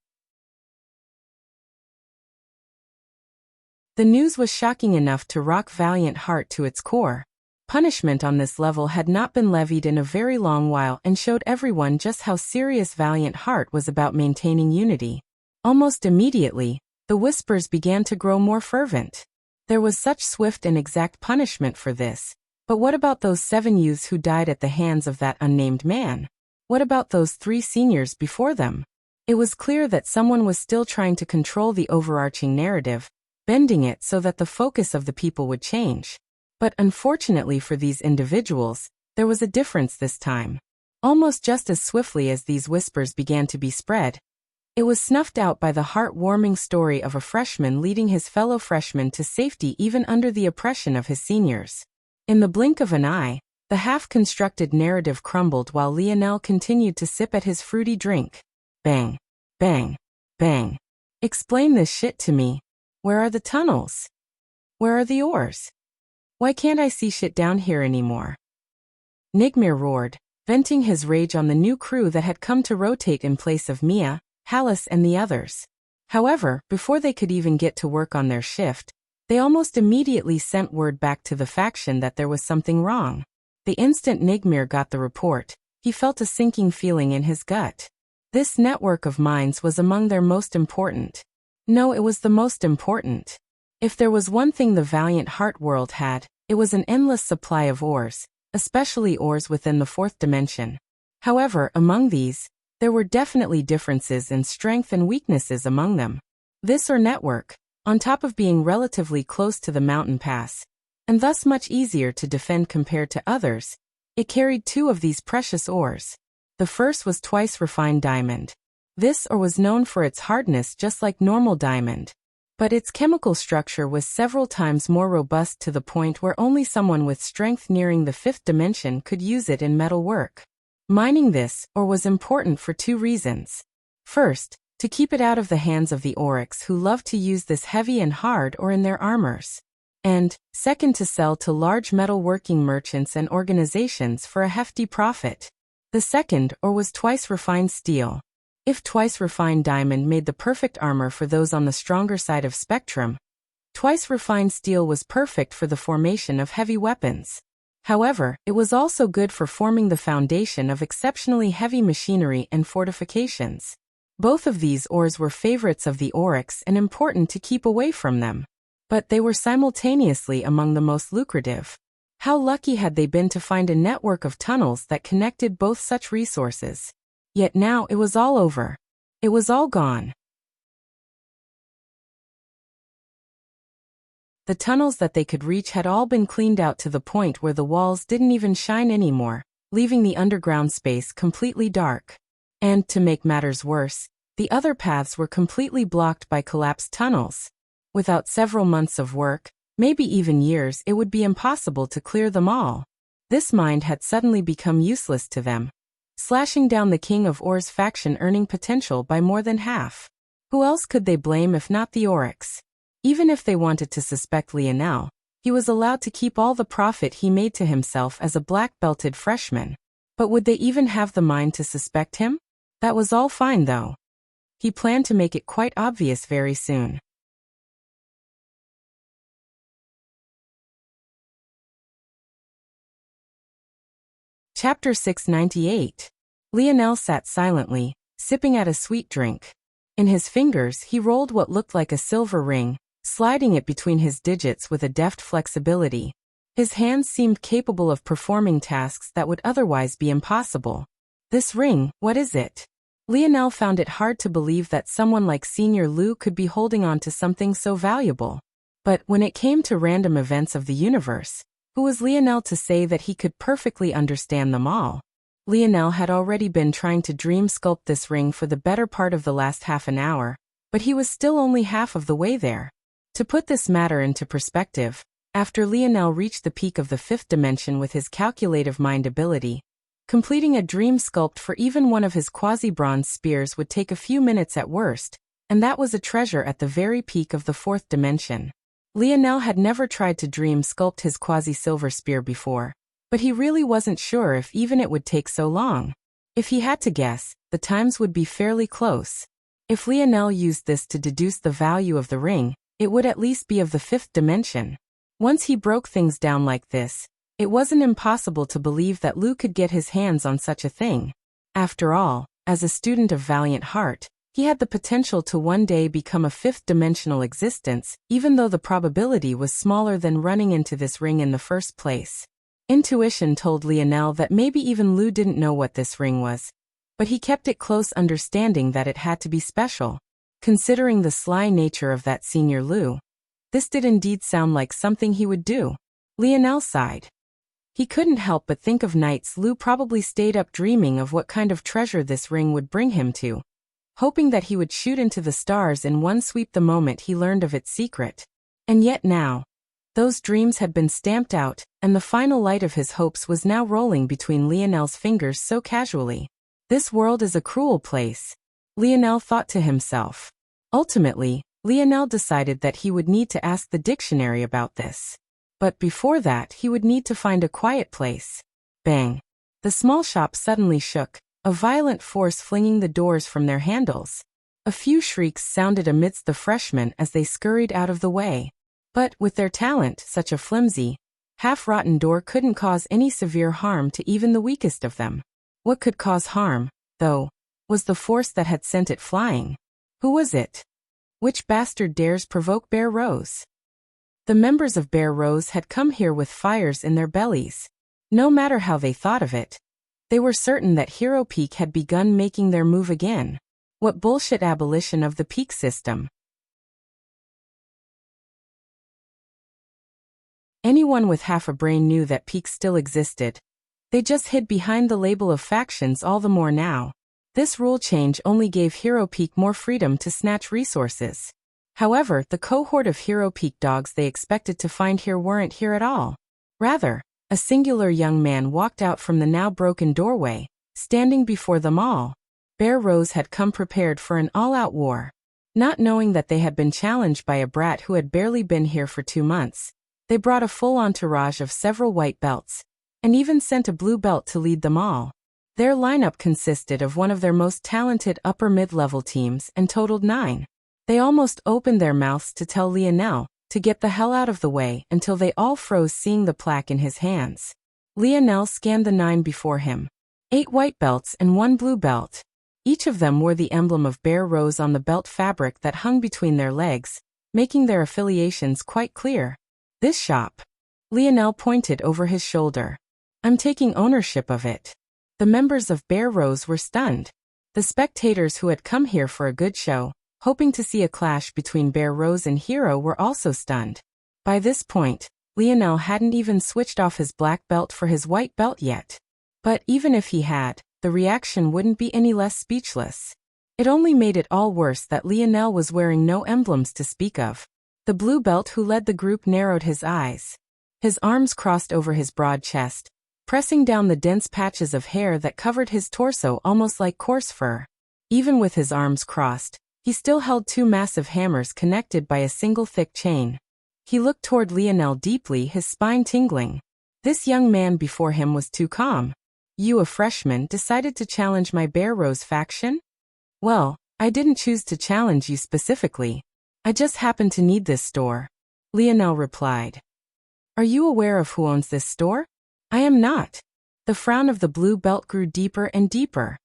The news was shocking enough to rock Valiant Heart to its core. Punishment on this level had not been levied in a very long while and showed everyone just how serious Valiant Heart was about maintaining unity. Almost immediately, the whispers began to grow more fervent. There was such swift and exact punishment for this. But what about those 7 youths who died at the hands of that unnamed man? What about those 3 seniors before them? It was clear that someone was still trying to control the overarching narrative, bending it so that the focus of the people would change. But unfortunately for these individuals, there was a difference this time. Almost just as swiftly as these whispers began to be spread, it was snuffed out by the heart-warming story of a freshman leading his fellow freshmen to safety even under the oppression of his seniors. In the blink of an eye, the half-constructed narrative crumbled while Lionel continued to sip at his fruity drink. Bang, bang, bang. Explain this shit to me. Where are the tunnels? Where are the oars? Why can't I see shit down here anymore? Nigmir roared, venting his rage on the new crew that had come to rotate in place of Mia, Hallis and the others. However, before they could even get to work on their shift, they almost immediately sent word back to the faction that there was something wrong. The instant Nigmir got the report, he felt a sinking feeling in his gut. This network of mines was among their most important. No, it was the most important. If there was one thing the valiant heart world had, it was an endless supply of ores, especially ores within the fourth dimension. However, among these, there were definitely differences in strength and weaknesses among them. This or network, on top of being relatively close to the mountain pass, and thus much easier to defend compared to others, it carried two of these precious ores. The first was twice refined diamond. This ore was known for its hardness just like normal diamond, but its chemical structure was several times more robust to the point where only someone with strength nearing the fifth dimension could use it in metal work. Mining this ore was important for two reasons. First, to keep it out of the hands of the oryx who loved to use this heavy and hard ore in their armors. And, second, to sell to large metalworking merchants and organizations for a hefty profit. The second ore was twice refined steel. If twice refined diamond made the perfect armor for those on the stronger side of spectrum, twice refined steel was perfect for the formation of heavy weapons. However, it was also good for forming the foundation of exceptionally heavy machinery and fortifications. Both of these ores were favorites of the oryx and important to keep away from them. But they were simultaneously among the most lucrative. How lucky had they been to find a network of tunnels that connected both such resources. Yet now it was all over. It was all gone. The tunnels that they could reach had all been cleaned out to the point where the walls didn't even shine anymore, leaving the underground space completely dark. And, to make matters worse, the other paths were completely blocked by collapsed tunnels. Without several months of work, maybe even years, it would be impossible to clear them all. This mine had suddenly become useless to them, slashing down the King of Ore's faction earning potential by more than half. Who else could they blame if not the oryx? Even if they wanted to suspect Lionel, he was allowed to keep all the profit he made to himself as a black-belted freshman. But would they even have the mind to suspect him? That was all fine though. He planned to make it quite obvious very soon. Chapter 698. Lionel sat silently, sipping at a sweet drink. In his fingers he rolled what looked like a silver ring, sliding it between his digits with a deft flexibility. His hands seemed capable of performing tasks that would otherwise be impossible. This ring, what is it? Lionel found it hard to believe that someone like Senior Lou could be holding on to something so valuable. But when it came to random events of the universe, who was Lionel to say that he could perfectly understand them all? Lionel had already been trying to dream sculpt this ring for the better part of the last half an hour, but he was still only half of the way there. To put this matter into perspective, after Lionel reached the peak of the fifth dimension with his calculative mind ability, completing a dream sculpt for even one of his quasi-bronze spears would take a few minutes at worst, and that was a treasure at the very peak of the fourth dimension. Lionel had never tried to dream sculpt his quasi-silver spear before, but he really wasn't sure if even it would take so long. If he had to guess, the times would be fairly close. If Lionel used this to deduce the value of the ring, it would at least be of the fifth dimension. Once he broke things down like this, it wasn't impossible to believe that Lou could get his hands on such a thing. After all, as a student of valiant heart, he had the potential to one day become a fifth-dimensional existence, even though the probability was smaller than running into this ring in the first place. Intuition told Lionel that maybe even Lou didn't know what this ring was, but he kept it close, understanding that it had to be special. Considering the sly nature of that Senior Lou, this did indeed sound like something he would do. Lionel sighed. He couldn't help but think of nights Lou probably stayed up dreaming of what kind of treasure this ring would bring him to, hoping that he would shoot into the stars in one sweep the moment he learned of its secret. And yet now, those dreams had been stamped out, and the final light of his hopes was now rolling between Lionel's fingers so casually. This world is a cruel place, Lionel thought to himself. Ultimately, Lionel decided that he would need to ask the dictionary about this. But before that, he would need to find a quiet place. Bang! The small shop suddenly shook, a violent force flinging the doors from their handles. A few shrieks sounded amidst the freshmen as they scurried out of the way. But, with their talent, such a flimsy, half-rotten door couldn't cause any severe harm to even the weakest of them. What could cause harm, though? was the force that had sent it flying. Who was it? Which bastard dares provoke Bear Rose? The members of Bear Rose had come here with fires in their bellies. No matter how they thought of it, they were certain that Hero Peak had begun making their move again. What bullshit abolition of the peak system. Anyone with half a brain knew that peaks still existed. They just hid behind the label of factions all the more now. This rule change only gave Hero Peak more freedom to snatch resources. However, the cohort of Hero Peak dogs they expected to find here weren't here at all. Rather, a singular young man walked out from the now broken doorway, standing before them all. Bear Rose had come prepared for an all-out war. Not knowing that they had been challenged by a brat who had barely been here for 2 months, they brought a full entourage of several white belts, and even sent a blue belt to lead them all. Their lineup consisted of one of their most talented upper mid-level teams and totaled 9. They almost opened their mouths to tell Lionel to get the hell out of the way until they all froze seeing the plaque in his hands. Lionel scanned the 9 before him. 8 white belts and 1 blue belt. Each of them wore the emblem of Bear Rose on the belt fabric that hung between their legs, making their affiliations quite clear. This shop. Lionel pointed over his shoulder. I'm taking ownership of it. The members of Bear Rose were stunned. The spectators who had come here for a good show, hoping to see a clash between Bear Rose and Hero, were also stunned. By this point, Lionel hadn't even switched off his black belt for his white belt yet. But even if he had, the reaction wouldn't be any less speechless. It only made it all worse that Lionel was wearing no emblems to speak of. The blue belt who led the group narrowed his eyes. His arms crossed over his broad chest, pressing down the dense patches of hair that covered his torso almost like coarse fur. Even with his arms crossed, he still held 2 massive hammers connected by a single thick chain. He looked toward Lionel deeply, his spine tingling. This young man before him was too calm. You, a freshman, decided to challenge my Bear Rose faction? Well, I didn't choose to challenge you specifically. I just happen to need this store. Lionel replied. Are you aware of who owns this store? I am not. The frown of the blue belt grew deeper and deeper.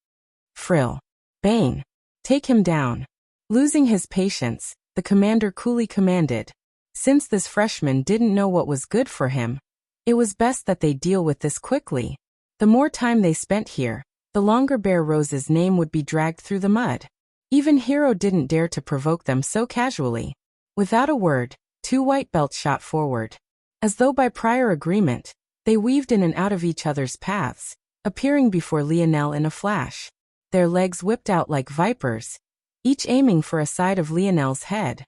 Frill. Bane. Take him down. Losing his patience, the commander coolly commanded. Since this freshman didn't know what was good for him, it was best that they deal with this quickly. The more time they spent here, the longer Bear Rose's name would be dragged through the mud. Even Hero didn't dare to provoke them so casually. Without a word, 2 white belts shot forward. As though by prior agreement, they weaved in and out of each other's paths, appearing before Lionel in a flash. Their legs whipped out like vipers, each aiming for a side of Lionel's head.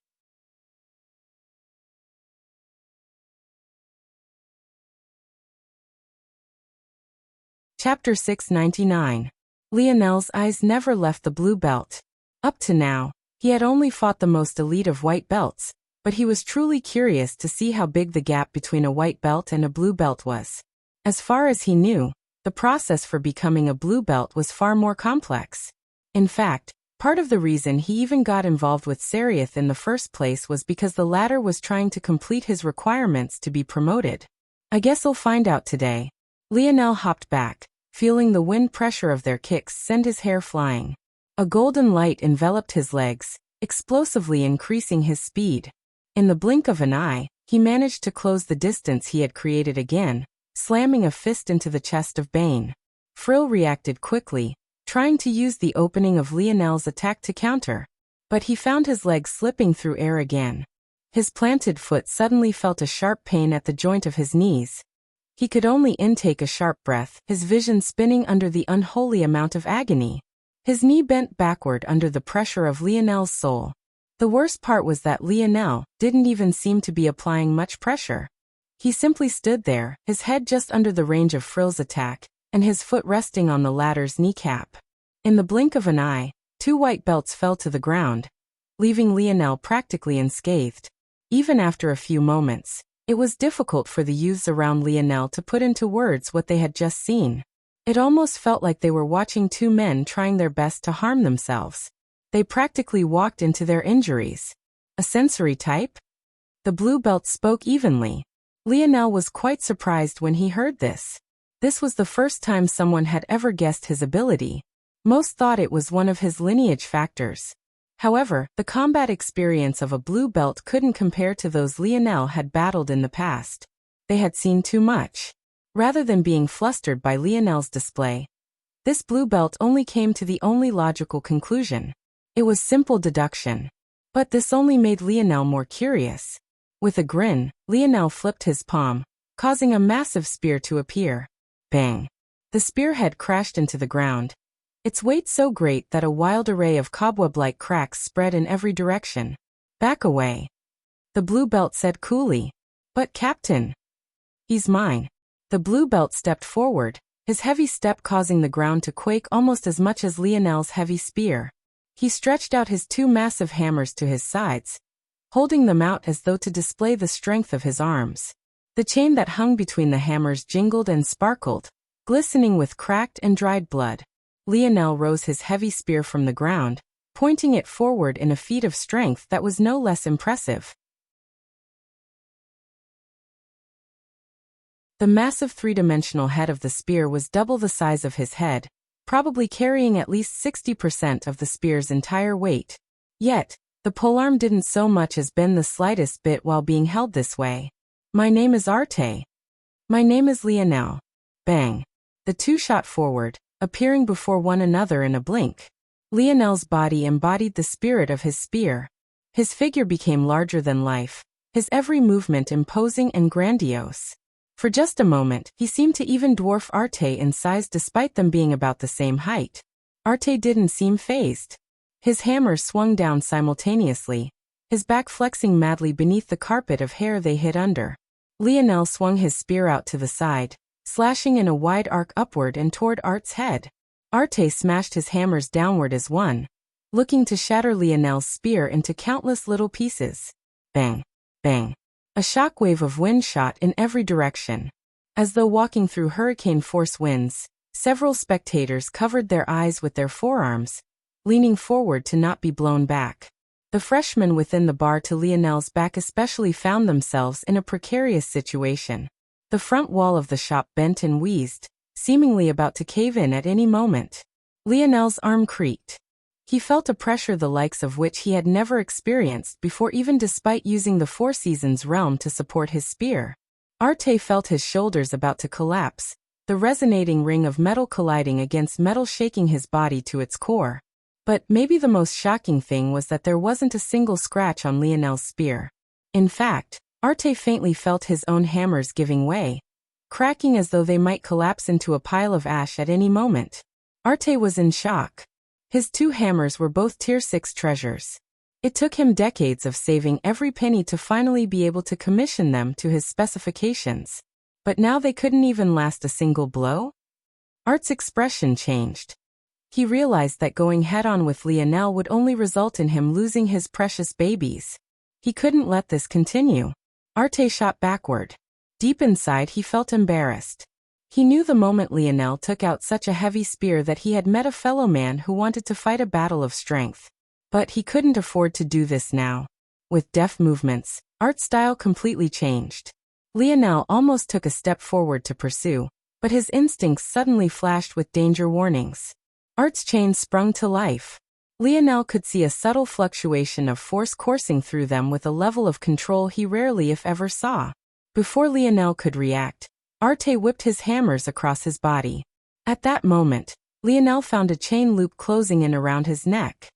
Chapter 699. Lionel's eyes never left the blue belt. Up to now, he had only fought the most elite of white belts, but he was truly curious to see how big the gap between a white belt and a blue belt was. As far as he knew, the process for becoming a blue belt was far more complex. In fact, part of the reason he even got involved with Seriath in the first place was because the latter was trying to complete his requirements to be promoted. I guess I'll find out today. Lionel hopped back, feeling the wind pressure of their kicks send his hair flying. A golden light enveloped his legs, explosively increasing his speed. In the blink of an eye, he managed to close the distance he had created again, slamming a fist into the chest of Bane. Frill reacted quickly, trying to use the opening of Lionel's attack to counter. But he found his leg slipping through air again. His planted foot suddenly felt a sharp pain at the joint of his knees. He could only intake a sharp breath, his vision spinning under the unholy amount of agony. His knee bent backward under the pressure of Lionel's soul. The worst part was that Lionel didn't even seem to be applying much pressure. He simply stood there, his head just under the range of Frill's attack, and his foot resting on the latter's kneecap. In the blink of an eye, 2 white belts fell to the ground, leaving Lionel practically unscathed. Even after a few moments, it was difficult for the youths around Lionel to put into words what they had just seen. It almost felt like they were watching 2 men trying their best to harm themselves. They practically walked into their injuries. A sensory type? The blue belt spoke evenly. Lionel was quite surprised when he heard this. This was the first time someone had ever guessed his ability. Most thought it was one of his lineage factors. However, the combat experience of a blue belt couldn't compare to those Lionel had battled in the past. They had seen too much. Rather than being flustered by Lionel's display, this blue belt only came to the only logical conclusion. It was simple deduction. But this only made Lionel more curious. With a grin, Lionel flipped his palm, causing a massive spear to appear. Bang! The spearhead crashed into the ground, its weight so great that a wild array of cobweb-like cracks spread in every direction. Back away, the blue belt said coolly. But Captain, he's mine. The blue belt stepped forward, his heavy step causing the ground to quake almost as much as Lionel's heavy spear. He stretched out his two massive hammers to his sides, holding them out as though to display the strength of his arms. The chain that hung between the hammers jingled and sparkled, glistening with cracked and dried blood. Lionel rose his heavy spear from the ground, pointing it forward in a feat of strength that was no less impressive. The massive three-dimensional head of the spear was double the size of his head, probably carrying at least 60% of the spear's entire weight. Yet, the polearm didn't so much as bend the slightest bit while being held this way. My name is Arte. My name is Lionel. Bang! The two shot forward, appearing before one another in a blink. Lionel's body embodied the spirit of his spear. His figure became larger than life, his every movement imposing and grandiose. For just a moment, he seemed to even dwarf Arte in size despite them being about the same height. Arte didn't seem fazed. His hammer swung down simultaneously, his back flexing madly beneath the carpet of hair they hid under. Lionel swung his spear out to the side, slashing in a wide arc upward and toward Art's head. Arte smashed his hammers downward as one, looking to shatter Lionel's spear into countless little pieces. Bang! Bang! A shockwave of wind shot in every direction. As though walking through hurricane-force winds, several spectators covered their eyes with their forearms, leaning forward to not be blown back. The freshmen within the bar to Lionel's back especially found themselves in a precarious situation. The front wall of the shop bent and wheezed, seemingly about to cave in at any moment. Lionel's arm creaked. He felt a pressure the likes of which he had never experienced before, even despite using the Four Seasons realm to support his spear. Arte felt his shoulders about to collapse, the resonating ring of metal colliding against metal shaking his body to its core. But maybe the most shocking thing was that there wasn't a single scratch on Lionel's spear. In fact, Arte faintly felt his own hammers giving way, cracking as though they might collapse into a pile of ash at any moment. Arte was in shock. His two hammers were both Tier 6 treasures. It took him decades of saving every penny to finally be able to commission them to his specifications. But now they couldn't even last a single blow? Art's expression changed. He realized that going head-on with Lionel would only result in him losing his precious babies. He couldn't let this continue. Arte shot backward. Deep inside he felt embarrassed. He knew the moment Lionel took out such a heavy spear that he had met a fellow man who wanted to fight a battle of strength. But he couldn't afford to do this now. With deft movements, Art's style completely changed. Lionel almost took a step forward to pursue, but his instincts suddenly flashed with danger warnings. Art's chain sprung to life. Lionel could see a subtle fluctuation of force coursing through them with a level of control he rarely if ever saw. Before Lionel could react, Arte whipped his hammers across his body. At that moment, Lionel found a chain loop closing in around his neck.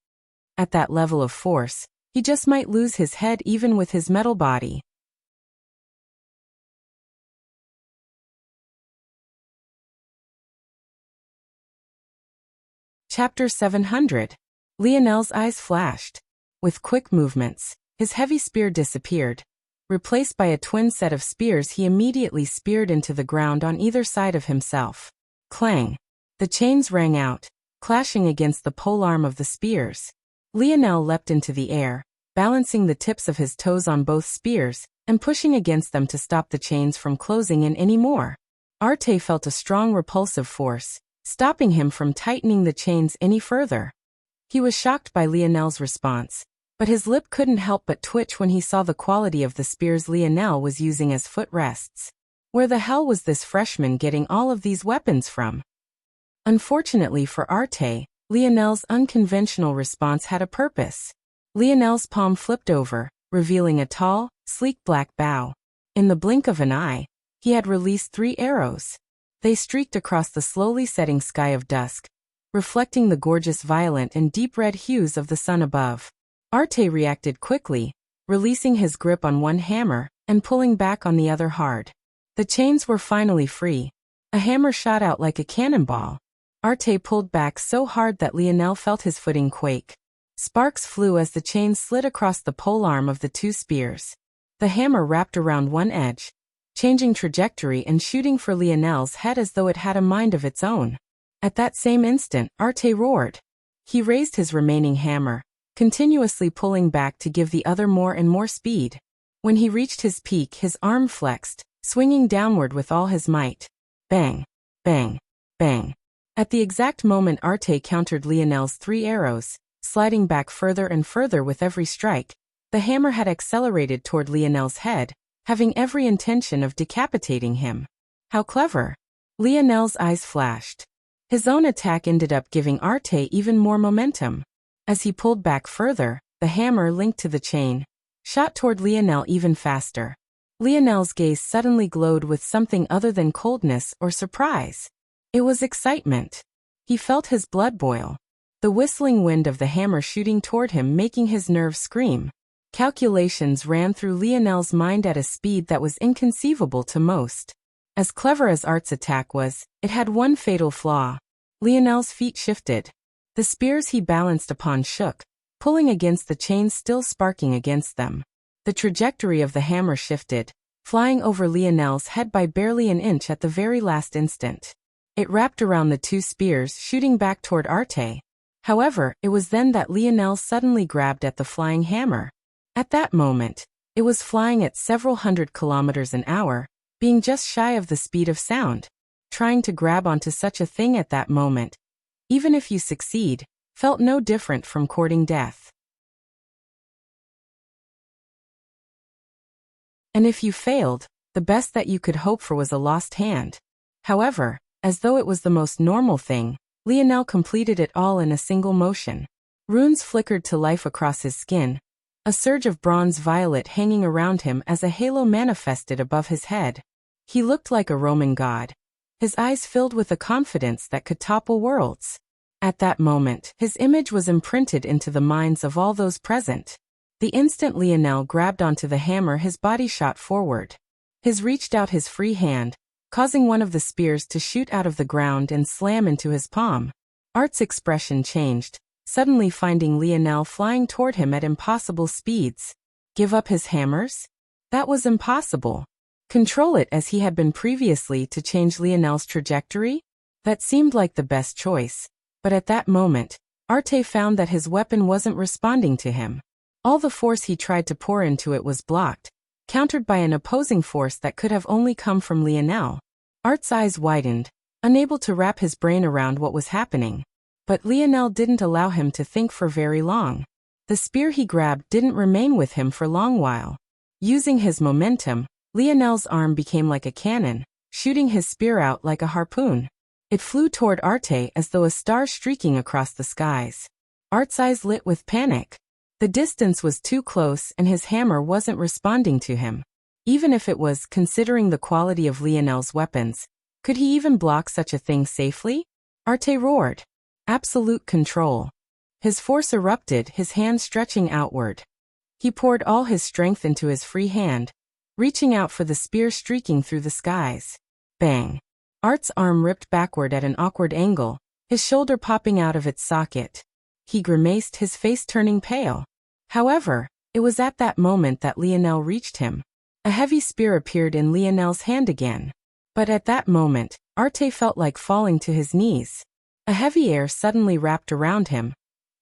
At that level of force, he just might lose his head even with his metal body. Chapter 700. Lionel's eyes flashed. With quick movements, his heavy spear disappeared. Replaced by a twin set of spears he immediately speared into the ground on either side of himself. Clang! The chains rang out, clashing against the polearm of the spears. Lionel leapt into the air, balancing the tips of his toes on both spears, and pushing against them to stop the chains from closing in any more. Arte felt a strong repulsive force, stopping him from tightening the chains any further. He was shocked by Lionel's response, but his lip couldn't help but twitch when he saw the quality of the spears Lionel was using as footrests. Where the hell was this freshman getting all of these weapons from? Unfortunately for Arte, Lionel's unconventional response had a purpose. Lionel's palm flipped over, revealing a tall, sleek black bow. In the blink of an eye, he had released 3 arrows. They streaked across the slowly setting sky of dusk, reflecting the gorgeous violet and deep red hues of the sun above. Arte reacted quickly, releasing his grip on one hammer and pulling back on the other hard. The chains were finally free. A hammer shot out like a cannonball. Arte pulled back so hard that Lionel felt his footing quake. Sparks flew as the chain slid across the polearm of the 2 spears. The hammer wrapped around one edge, changing trajectory and shooting for Lionel's head as though it had a mind of its own. At that same instant, Arte roared. He raised his remaining hammer, continuously pulling back to give the other more and more speed. When he reached his peak, his arm flexed, swinging downward with all his might. Bang! Bang! Bang! At the exact moment Arte countered Lionel's 3 arrows, sliding back further and further with every strike, the hammer had accelerated toward Lionel's head, having every intention of decapitating him. How clever! Lionel's eyes flashed. His own attack ended up giving Arte even more momentum. As he pulled back further, the hammer linked to the chain shot toward Lionel even faster. Lionel's gaze suddenly glowed with something other than coldness or surprise. It was excitement. He felt his blood boil. The whistling wind of the hammer shooting toward him making his nerves scream. Calculations ran through Lionel's mind at a speed that was inconceivable to most. As clever as Art's attack was, it had one fatal flaw. Lionel's feet shifted. The spears he balanced upon shook, pulling against the chains still sparking against them. The trajectory of the hammer shifted, flying over Lionel's head by barely an inch at the very last instant. It wrapped around the 2 spears, shooting back toward Arte. However, it was then that Lionel suddenly grabbed at the flying hammer. At that moment, it was flying at several hundred kilometers an hour, being just shy of the speed of sound. Trying to grab onto such a thing at that moment, even if you succeed, felt no different from courting death. And if you failed, the best that you could hope for was a lost hand. However, as though it was the most normal thing, Lionel completed it all in a single motion. Runes flickered to life across his skin, a surge of bronze violet hanging around him as a halo manifested above his head. He looked like a Roman god, his eyes filled with a confidence that could topple worlds. At that moment, his image was imprinted into the minds of all those present. The instant Lionel grabbed onto the hammer, his body shot forward. His reached out his free hand, causing one of the spears to shoot out of the ground and slam into his palm. Art's expression changed, suddenly finding Lionel flying toward him at impossible speeds. Give up his hammers? That was impossible. Control it as he had been previously to change Lionel's trajectory? That seemed like the best choice. But at that moment, Arte found that his weapon wasn't responding to him. All the force he tried to pour into it was blocked, countered by an opposing force that could have only come from Lionel. Art's eyes widened, unable to wrap his brain around what was happening. But Lionel didn't allow him to think for very long. The spear he grabbed didn't remain with him for a long while. Using his momentum, Lionel's arm became like a cannon, shooting his spear out like a harpoon. It flew toward Arte as though a star streaking across the skies. Art's eyes lit with panic. The distance was too close and his hammer wasn't responding to him. Even if it was, considering the quality of Lionel's weapons, could he even block such a thing safely? Arte roared. Absolute control. His force erupted, his hand stretching outward. He poured all his strength into his free hand, reaching out for the spear streaking through the skies. Bang! Art's arm ripped backward at an awkward angle, his shoulder popping out of its socket. He grimaced, his face turning pale. However, it was at that moment that Lionel reached him. A heavy spear appeared in Lionel's hand again. But at that moment, Arte felt like falling to his knees. A heavy air suddenly wrapped around him,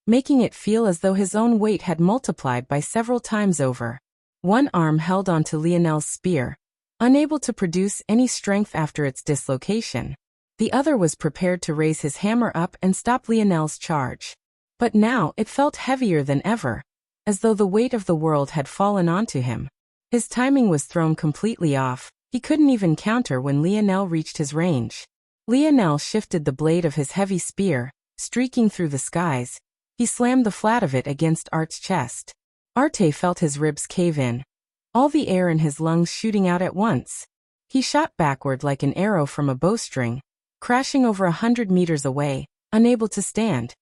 making it feel as though his own weight had multiplied by several times over. One arm held onto Lionel's spear, unable to produce any strength after its dislocation. The other was prepared to raise his hammer up and stop Lionel's charge. But now it felt heavier than ever, as though the weight of the world had fallen onto him. His timing was thrown completely off. He couldn't even counter when Lionel reached his range. Lionel shifted the blade of his heavy spear, streaking through the skies. He slammed the flat of it against Art's chest. Arte felt his ribs cave in, all the air in his lungs shooting out at once. He shot backward like an arrow from a bowstring, crashing over 100 meters away, unable to stand.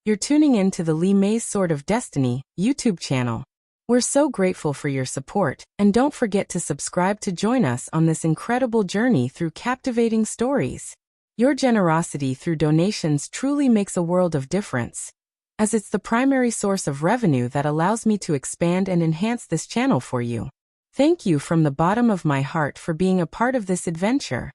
You're tuning in to the Lee May's Sword of Destiny YouTube channel. We're so grateful for your support, and don't forget to subscribe to join us on this incredible journey through captivating stories. Your generosity through donations truly makes a world of difference, as it's the primary source of revenue that allows me to expand and enhance this channel for you. Thank you from the bottom of my heart for being a part of this adventure.